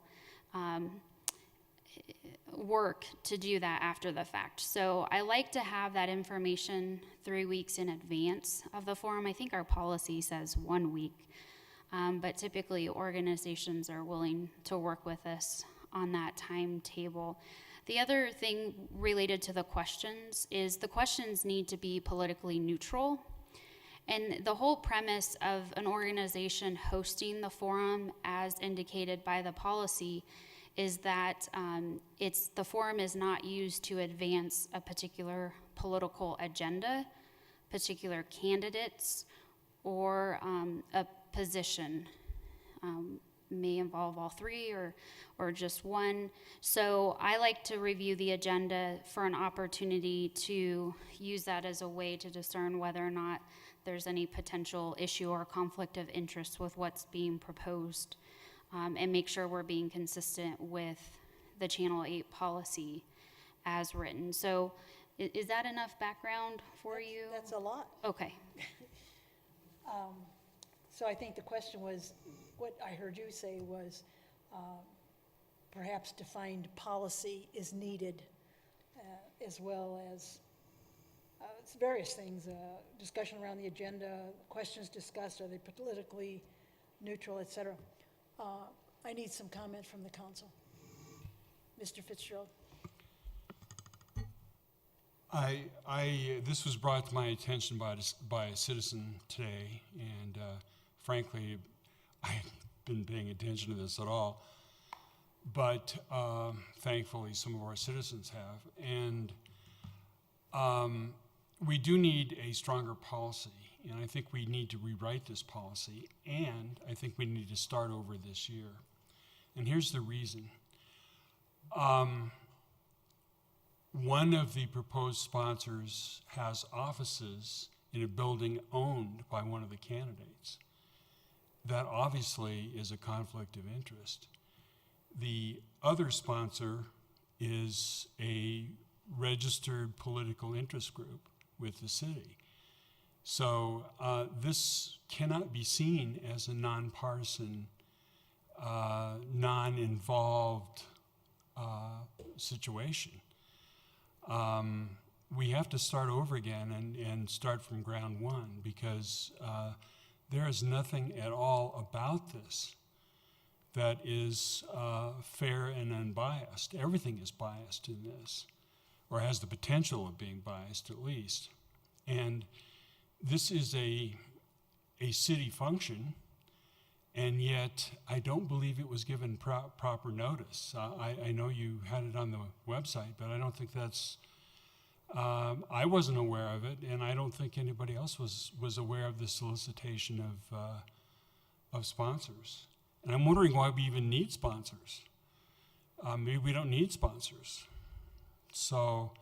work to do that after the fact. So I like to have that information 3 weeks in advance of the forum. I think our policy says 1 week, but typically organizations are willing to work with us on that timetable. The other thing related to the questions is the questions need to be politically neutral. And the whole premise of an organization hosting the forum, as indicated by the policy, is that the forum is not used to advance a particular political agenda, particular candidates, or a position. May involve all three or just one. So I like to review the agenda for an opportunity to use that as a way to discern whether or not there's any potential issue or conflict of interest with what's being proposed, and make sure we're being consistent with the Channel 8 policy as written. So is that enough background for you? That's a lot. Okay. So I think the question was, what I heard you say was perhaps defined policy is needed, as well as it's various things, discussion around the agenda, questions discussed, are they politically neutral, et cetera. I need some comment from the council. Mr. Fitzgerald. This was brought to my attention by a citizen today, and frankly, I haven't been paying attention to this at all, but thankfully some of our citizens have. And we do need a stronger policy, and I think we need to rewrite this policy, and I think we need to start over this year. And here's the reason. One of the proposed sponsors has offices in a building owned by one of the candidates. That obviously is a conflict of interest. The other sponsor is a registered political interest group with the city. So this cannot be seen as a nonpartisan, non-involved situation. We have to start over again and start from ground one, because there is nothing at all about this that is fair and unbiased. Everything is biased in this, or has the potential of being biased at least. And this is a city function, and yet I don't believe it was given proper notice. I know you had it on the website, but I don't think that's, I wasn't aware of it, and I don't think anybody else was aware of the solicitation of sponsors. And I'm wondering why we even need sponsors. Maybe we don't need sponsors. So,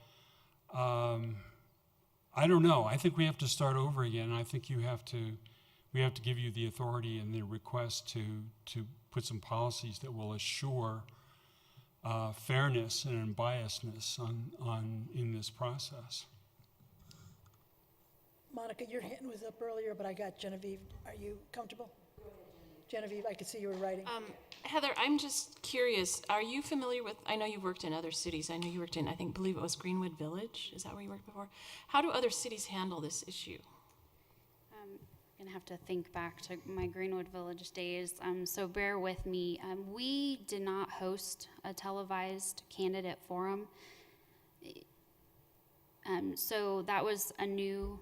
I don't know. I think we have to start over again. I think we have to give you the authority and the request to put some policies that will assure fairness and unbiasedness in this process. Monica, your hand was up earlier, but I got Genevieve. Are you comfortable? Genevieve, I could see you were writing. Heather, I'm just curious, are you familiar with, I know you worked in other cities. I know you worked in, believe it was Greenwood Village. Is that where you worked before? How do other cities handle this issue? I'm going to have to think back to my Greenwood Village days, so bear with me. We did not host a televised candidate forum. So that was a new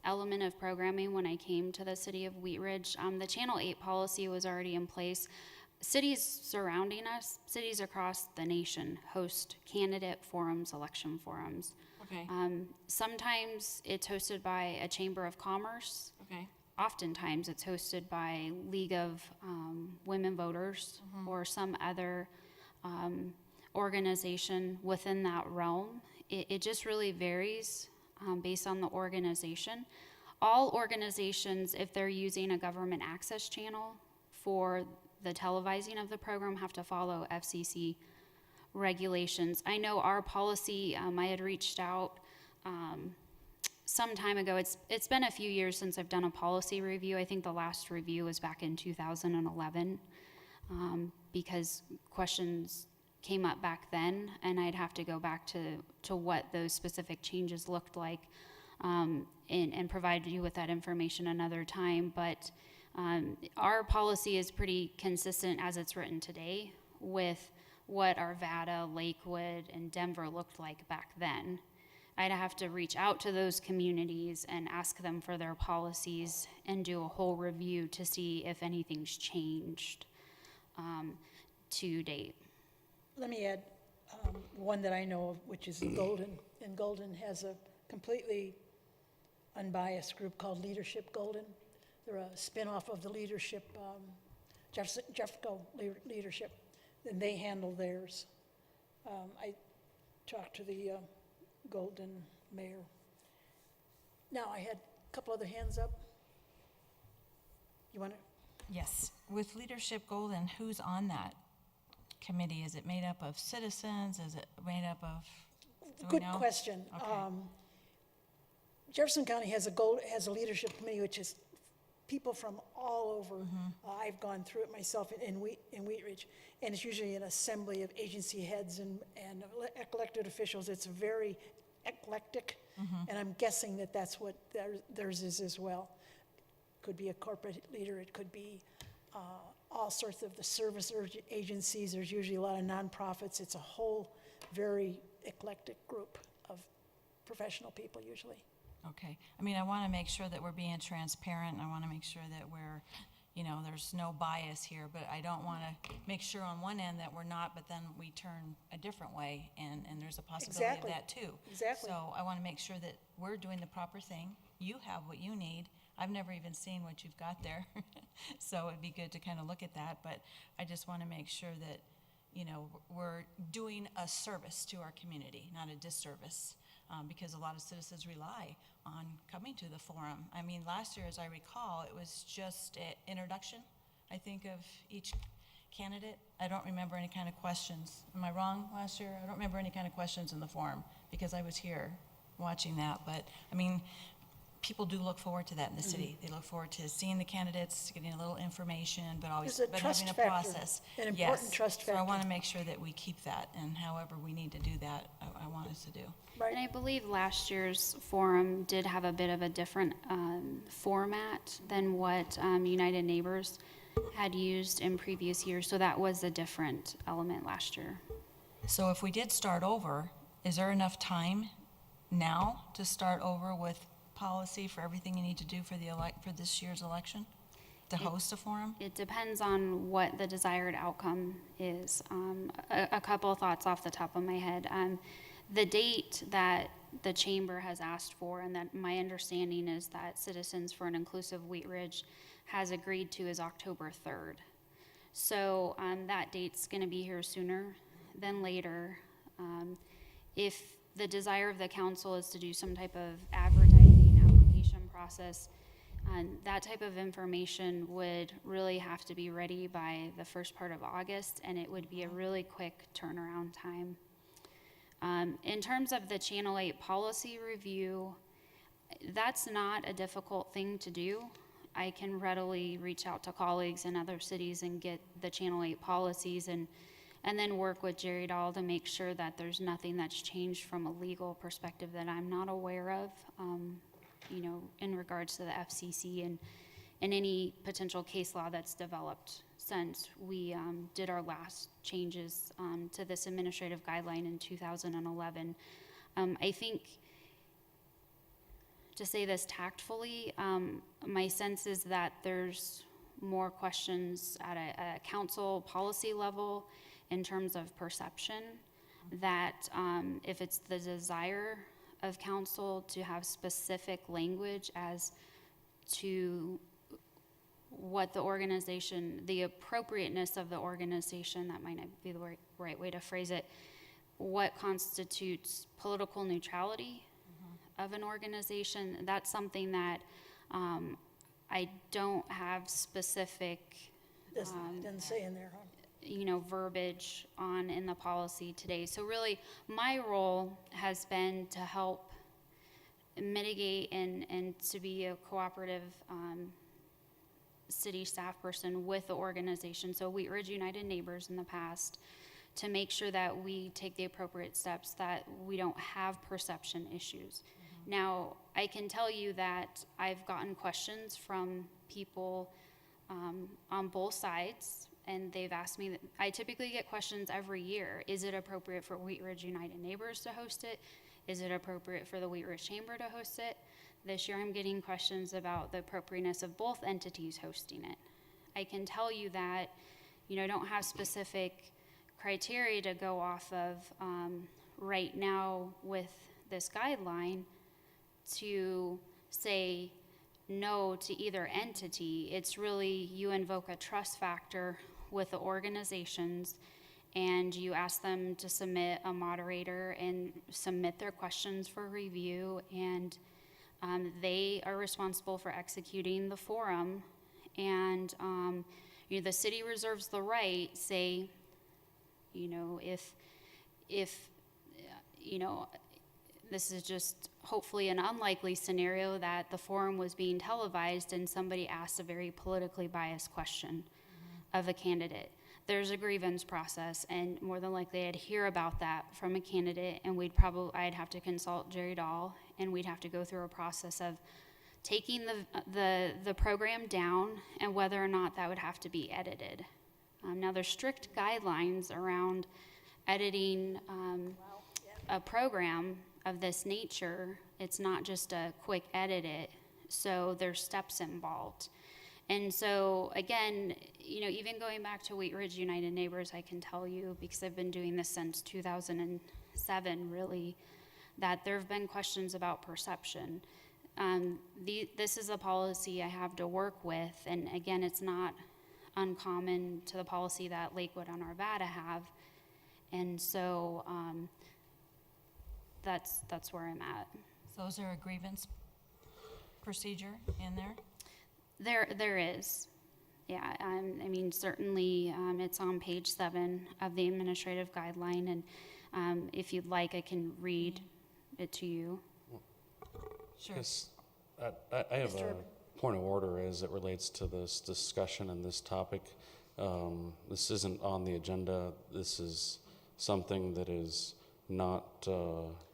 element of programming when I came to the city of Wheat Ridge. The Channel 8 policy was already in place. Cities surrounding us, cities across the nation, host candidate forums, election forums. Okay. Sometimes it's hosted by a chamber of commerce. Okay. Oftentimes it's hosted by League of Women Voters or some other organization within that realm. It just really varies based on the organization. All organizations, if they're using a government access channel for the televising of the program, have to follow FCC regulations. I know our policy, I had reached out some time ago. It's been a few years since I've done a policy review. I think the last review was back in 2011 because questions came up back then, and I'd have to go back to what those specific changes looked like and provide you with that information another time. But our policy is pretty consistent as it's written today with what Arvada, Lakewood, and Denver looked like back then. I'd have to reach out to those communities and ask them for their policies and do a whole review to see if anything's changed to date. Let me add one that I know of, which is Golden. And Golden has a completely unbiased group called Leadership Golden. They're a spinoff of the Leadership, Jeffco Leadership, and they handle theirs. I talked to the Golden mayor. Now, I had a couple other hands up. You want to? Yes. With Leadership Golden, who's on that committee? Is it made up of citizens? Is it made up of, do we Good know? question. Okay. Jefferson County has a leadership committee, which is people from all over. I've gone through it myself in Wheat Ridge, and it's usually an assembly of agency heads and elected officials. It's very eclectic, and I'm guessing that that's what theirs is as well. Could be a corporate leader. It could be all sorts of the service agencies. There's usually a lot of nonprofits. It's a whole very eclectic group of professional people usually. Okay. I mean, I want to make sure that we're being transparent. I want to make sure that we're, there's no bias here, but I don't want to make sure on one end that we're not, but then we turn a different way, and there's a possibility Exactly. of that too. Exactly. So I want to make sure that we're doing the proper thing. You have what you need. I've never even seen what you've got there, so it'd be good to kind of look at that, but I just want to make sure that, we're doing a service to our community, not a disservice, because a lot of citizens rely on coming to the forum. I mean, last year, as I recall, it was just an introduction, I think, of each candidate. I don't remember any kind of questions. Am I wrong last year? I don't remember any kind of questions in the forum because I was here watching that, but I mean, people do look forward to that in the city. They look forward to seeing the candidates, getting a little information, but always There's a but trust having a factor, process. an important Yes. trust So I want factor. to make sure that we keep that, and however we need to do that, I want us to do. And I believe last year's forum did have a bit of a different format than what United Neighbors had used in previous years, so that was a different element last year. So if we did start over, is there enough time now to start over with policy for everything you need to do for for this year's election? To host a forum? It depends on what the desired outcome is. A couple of thoughts off the top of my head. The date that the chamber has asked for, and that my understanding is that Citizens for an Inclusive Wheat Ridge has agreed to, is October 3rd. So that date's going to be here sooner than later. If the desire of the council is to do some type of advertising application process, that type of information would really have to be ready by the first part of August, and it would be a really quick turnaround time. In terms of the Channel 8 policy review, that's not a difficult thing to do. I can readily reach out to colleagues in other cities and get the Channel 8 policies and then work with Jerry Dahl to make sure that there's nothing that's changed from a legal perspective that I'm not aware of, in regards to the FCC and any potential case law that's developed since we did our last changes to this administrative guideline in 2011. I think, to say this tactfully, my sense is that there's more questions at a council policy level in terms of perception, that if it's the desire of council to have specific language as to what the organization, the appropriateness of the organization, that might not be the right way to phrase it, what constitutes political neutrality of an organization, that's something that I don't have specific Doesn't say in there, huh? verbiage on in the policy today. So really, my role has been to help mitigate and to be a cooperative city staff person with the organization. So Wheat Ridge United Neighbors in the past, to make sure that we take the appropriate steps, that we don't have perception issues. Now, I can tell you that I've gotten questions from people on both sides, and they've asked me, that I typically get questions every year. Is it appropriate for Wheat Ridge United Neighbors to host it? Is it appropriate for the Wheat Ridge Chamber to host it? This year I'm getting questions about the appropriateness of both entities hosting it. I can tell you that, I don't have specific criteria to go off of right now with this guideline to say no to either entity. It's really, you invoke a trust factor with the organizations, and you ask them to submit a moderator and submit their questions for review, and they are responsible for executing the forum. And the city reserves the right, say, if this is just hopefully an unlikely scenario that the forum was being televised and somebody asked a very politically biased question of a candidate. There's a grievance process, and more than likely I'd hear about that from a candidate, and I'd have to consult Jerry Dahl, and we'd have to go through a process of taking the program down and whether or not that would have to be edited. Now, there's strict guidelines around editing a program of this nature. It's not just a quick edit it, so there's steps involved. And so again, even going back to Wheat Ridge United Neighbors, I can tell you, because I've been doing this since 2007 really, that there have been questions about perception. This is a policy I have to work with, and again, it's not uncommon to the policy that Lakewood and Arvada have. And so that's where I'm at. So is there a grievance procedure in there? There is. Yeah, certainly it's on page 7 of the administrative guideline, and if you'd like, I can read it to you. Sure. Yes, I have a point of order as it relates to this discussion and this topic. This isn't on the agenda. This is something that is not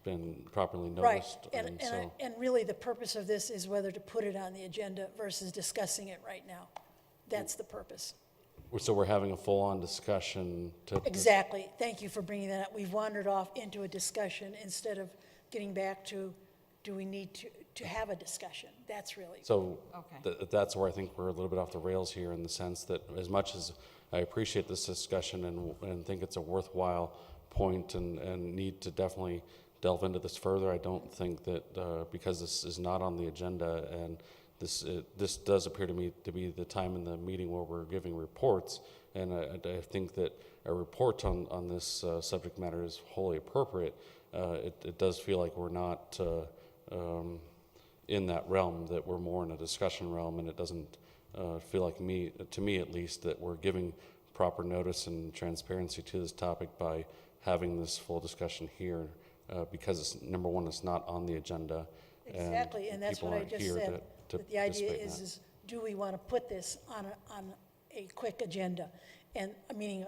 been properly noticed. Right, and really the purpose of this is whether to put it on the agenda versus discussing it right now. That's the purpose. So we're having a full-on discussion to... Exactly. Thank you for bringing that up. We've wandered off into a discussion instead of getting back to do we need to have a discussion? That's really. So Okay. that's where I think we're a little bit off the rails here, in the sense that as much as I appreciate this discussion and think it's a worthwhile point and need to definitely delve into this further, I don't think that because this is not on the agenda, and this does appear to me to be the time in the meeting where we're giving reports, and I think that a report on this subject matter is wholly appropriate. It does feel like we're not in that realm, that we're more in a discussion realm, and it doesn't feel like to me at least, that we're giving proper notice and transparency to this topic by having this full discussion here, because it's, number one, it's not on the agenda. Exactly, and that's people what I aren't just here said, to that the idea participate in that. is do we want to put this on a quick agenda, and, meaning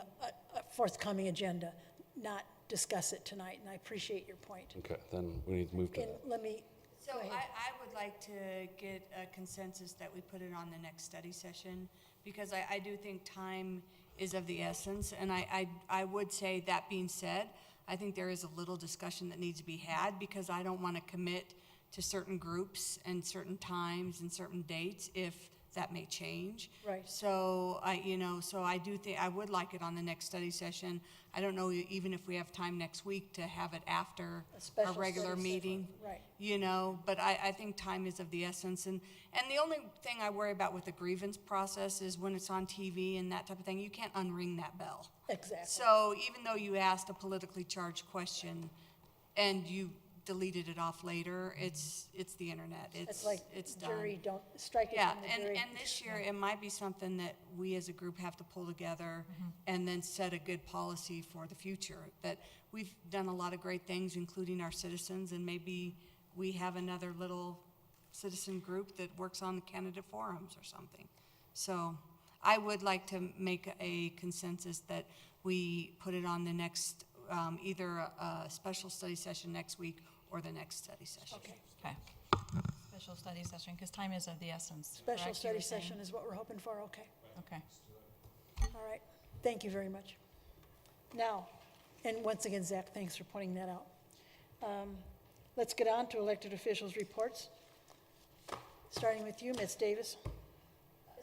a forthcoming agenda, not discuss it tonight, and I appreciate your point. Okay, then we need to move to And that. let me, So go ahead. I would like to get a consensus that we put it on the next study session, because I do think time is of the essence. And I would say, that being said, I think there is a little discussion that needs to be had, because I don't want to commit to certain groups and certain times and certain dates if that may change. Right. So I do think, I would like it on the next study session. I don't know even if we have time next week to have it after A our special regular study meeting. session, right. But I think time is of the essence. And the only thing I worry about with the grievance process is when it's on TV and that type of thing, you can't unring that bell. Exactly. So even though you asked a politically charged question and you deleted it off later, it's the internet. It's like it's done. jury, don't strike it Yeah, from the and jury. this year, it might be something that we as a group have to pull together and then set a good policy for the future. That we've done a lot of great things, including our citizens, and maybe we have another little citizen group that works on the candidate forums or something. So I would like to make a consensus that we put it on the next, either a special study session next week or the next study session. Okay. Special study session, because time is of the essence. Special correct, you study were saying? session is what we're hoping for, okay. Okay. All right, thank you very much. Now, and once again, Zach, thanks for pointing that out. Let's get on to elected officials' reports. Starting with you, Ms. Davis.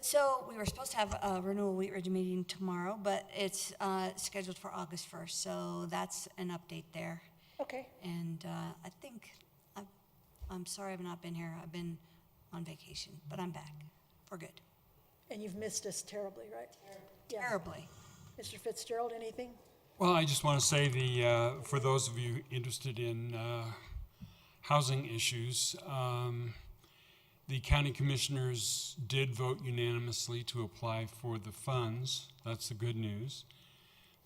So we were supposed to have a Renewal Wheat Ridge meeting tomorrow, but it's scheduled for August 1st, so that's an update there. Okay. And I think, I'm sorry I've not been here. I've been on vacation, but I'm back for good. And you've missed us terribly, right? Yes. Terribly. Mr. Fitzgerald, anything? Well, I just want to say for those of you interested in housing issues, the county commissioners did vote unanimously to apply for the funds. That's the good news.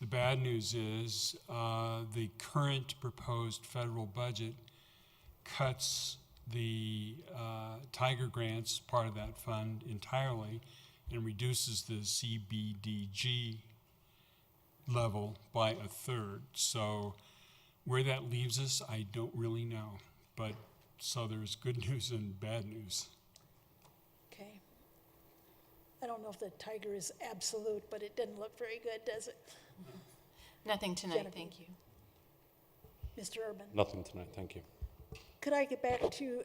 The bad news is the current proposed federal budget cuts the Tiger grants, part of that fund, entirely, and reduces the CBDG level by a third. So where that leaves us, I don't really know. But so there's good news and bad news. Okay. I don't know if the tiger is absolute, but it doesn't look very good, does it? Nothing tonight, Genevieve. thank you. Mr. Urban? Nothing tonight, thank you. Could I get back to,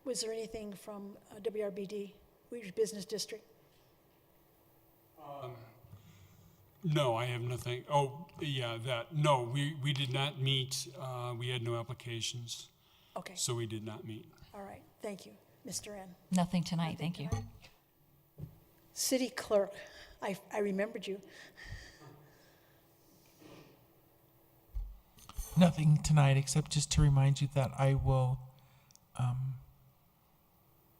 was there anything from WRBD, Weird Business District? No, I have nothing. Oh, yeah, that. No, we did not meet. We had no applications. Okay. So we did not meet. All right, thank you. Mr. N. Nothing tonight, thank you. City Clerk, I remembered you. Nothing tonight, except just to remind you that I will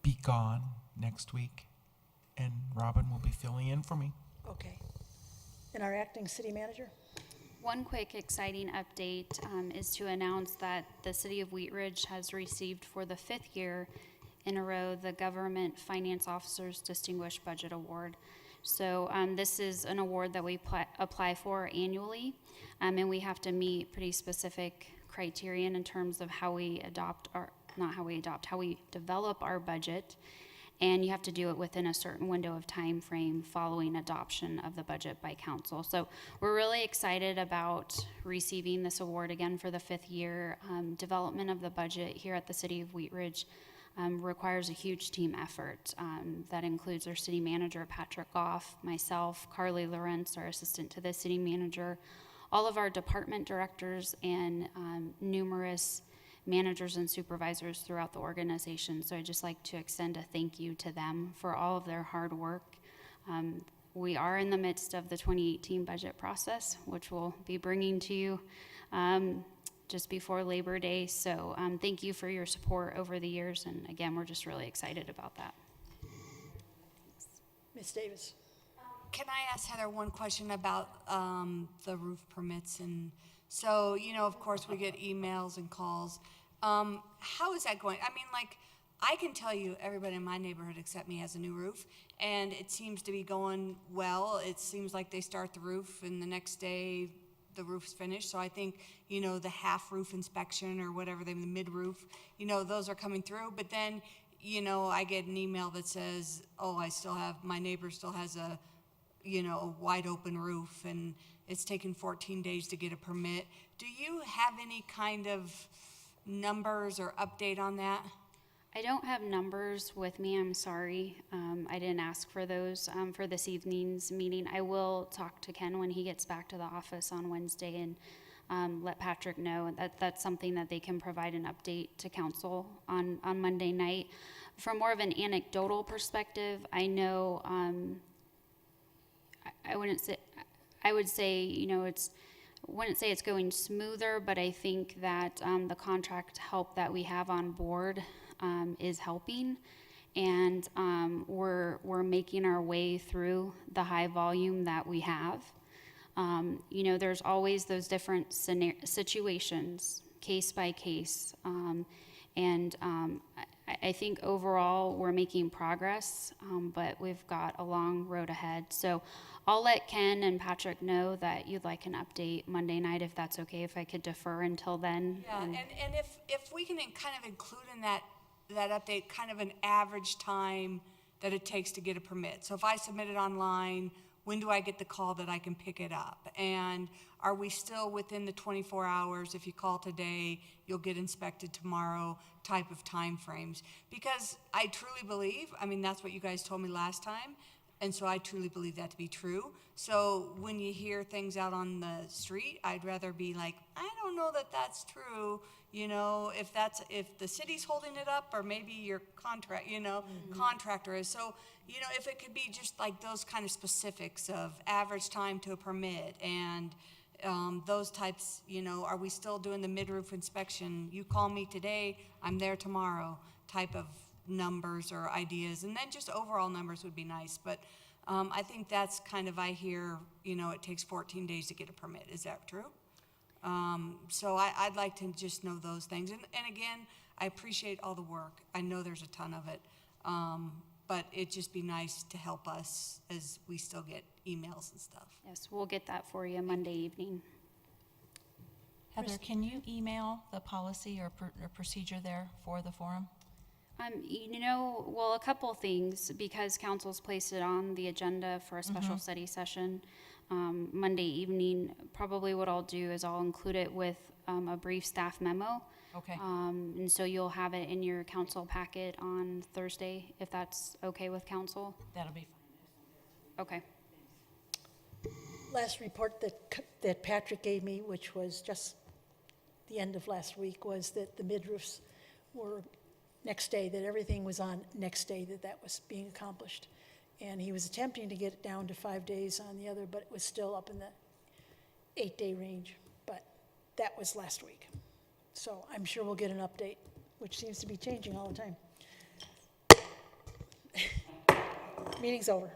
be gone next week, and Robin will be filling in for me. Okay. And our acting city manager? One quick exciting update is to announce that the City of Wheat Ridge has received for the 5th year in a row the Government Finance Officers Distinguished Budget Award. So this is an award that we apply for annually, and we have to meet pretty specific criterion in terms of how we adopt our, not how we adopt, how we develop our budget. and you have to do it within a certain window of time frame following adoption of the budget by council. So we're really excited about receiving this award again for the 5th year. Development of the budget here at the City of Wheat Ridge requires a huge team effort. That includes our city manager, Patrick Goff, myself, Carly Lawrence, our assistant to the city manager, all of our department directors, and numerous managers and supervisors throughout the organization. So I'd just like to extend a thank you to them for all of their hard work. We are in the midst of the 2018 budget process, which we'll be bringing to you just before Labor Day. So thank you for your support over the years. And again, we're just really excited about that. Ms. Davis. Can I ask Heather one question about the roof permits? And so, you know, of course, we get emails and calls. How is that going? I mean, like, I can tell you everybody in my neighborhood except me has a new roof, and it seems to be going well. It seems like they start the roof, and the next day the roof's finished. So I think, you know, the half roof inspection or whatever, the mid roof, you know, those are coming through. But then, you know, I get an email that says, oh, my neighbor still has a, you know, a wide open roof, and it's taken 14 days to get a permit. Do you have any kind of numbers or update on that? I don't have numbers with me, I'm sorry. I didn't ask for those for this evening's meeting. I will talk to Ken when he gets back to the office on Wednesday and let Patrick know that that's something that they can provide an update to council on Monday night. From more of an anecdotal perspective, I know, I would say, you know, wouldn't say it's going smoother, but I think that the contract help that we have on board is helping, and we're making our way through the high volume that we have. You know, there's always those different situations, case by case, and I think overall we're making progress, but we've got a long road ahead. So I'll let Ken and Patrick know that you'd like an update Monday night, if that's okay, if I could defer until then. Yeah, and if we can kind of include in that update kind of an average time that it takes to get a permit. So if I submit it online, when do I get the call that I can pick it up? And are we still within the 24 hours? If you call today, you'll get inspected tomorrow type of time frames. Because I truly believe, I mean, that's what you guys told me last time, and so I truly believe that to be true. So when you hear things out on the street, I'd rather be like, I don't know that that's true, you know, if the city's holding it up, or maybe your contractor is. So, you know, if it could be just like those kind of specifics of average time to a permit, and those types, you know, are we still doing the mid-roof inspection? You call me today, I'm there tomorrow type of numbers or ideas. And then just overall numbers would be nice. But I think that's kind of, I hear, you know, it takes 14 days to get a permit. Is that true? So I'd like to just know those things. And again, I appreciate all the work. I know there's a ton of it. But it'd just be nice to help us as we still get emails and stuff. Yes, we'll get that for you Monday evening. Heather, can you email the policy or procedure there for the forum? You know, well, a couple things, because council's placed it on the agenda for a special study session Monday evening. Probably what I'll do is I'll include it with a brief staff memo. Okay. And so you'll have it in your council packet on Thursday, if that's okay with council. That'll be fine. Okay. Last report that Patrick gave me, which was just the end of last week, was that the mid-roofs were next day, that everything was on next day, that was being accomplished. And he was attempting to get it down to 5 days on the other, but it was still up in the 8-day range. But that was last week. So I'm sure we'll get an update, which seems to be changing all the time. Meeting's over.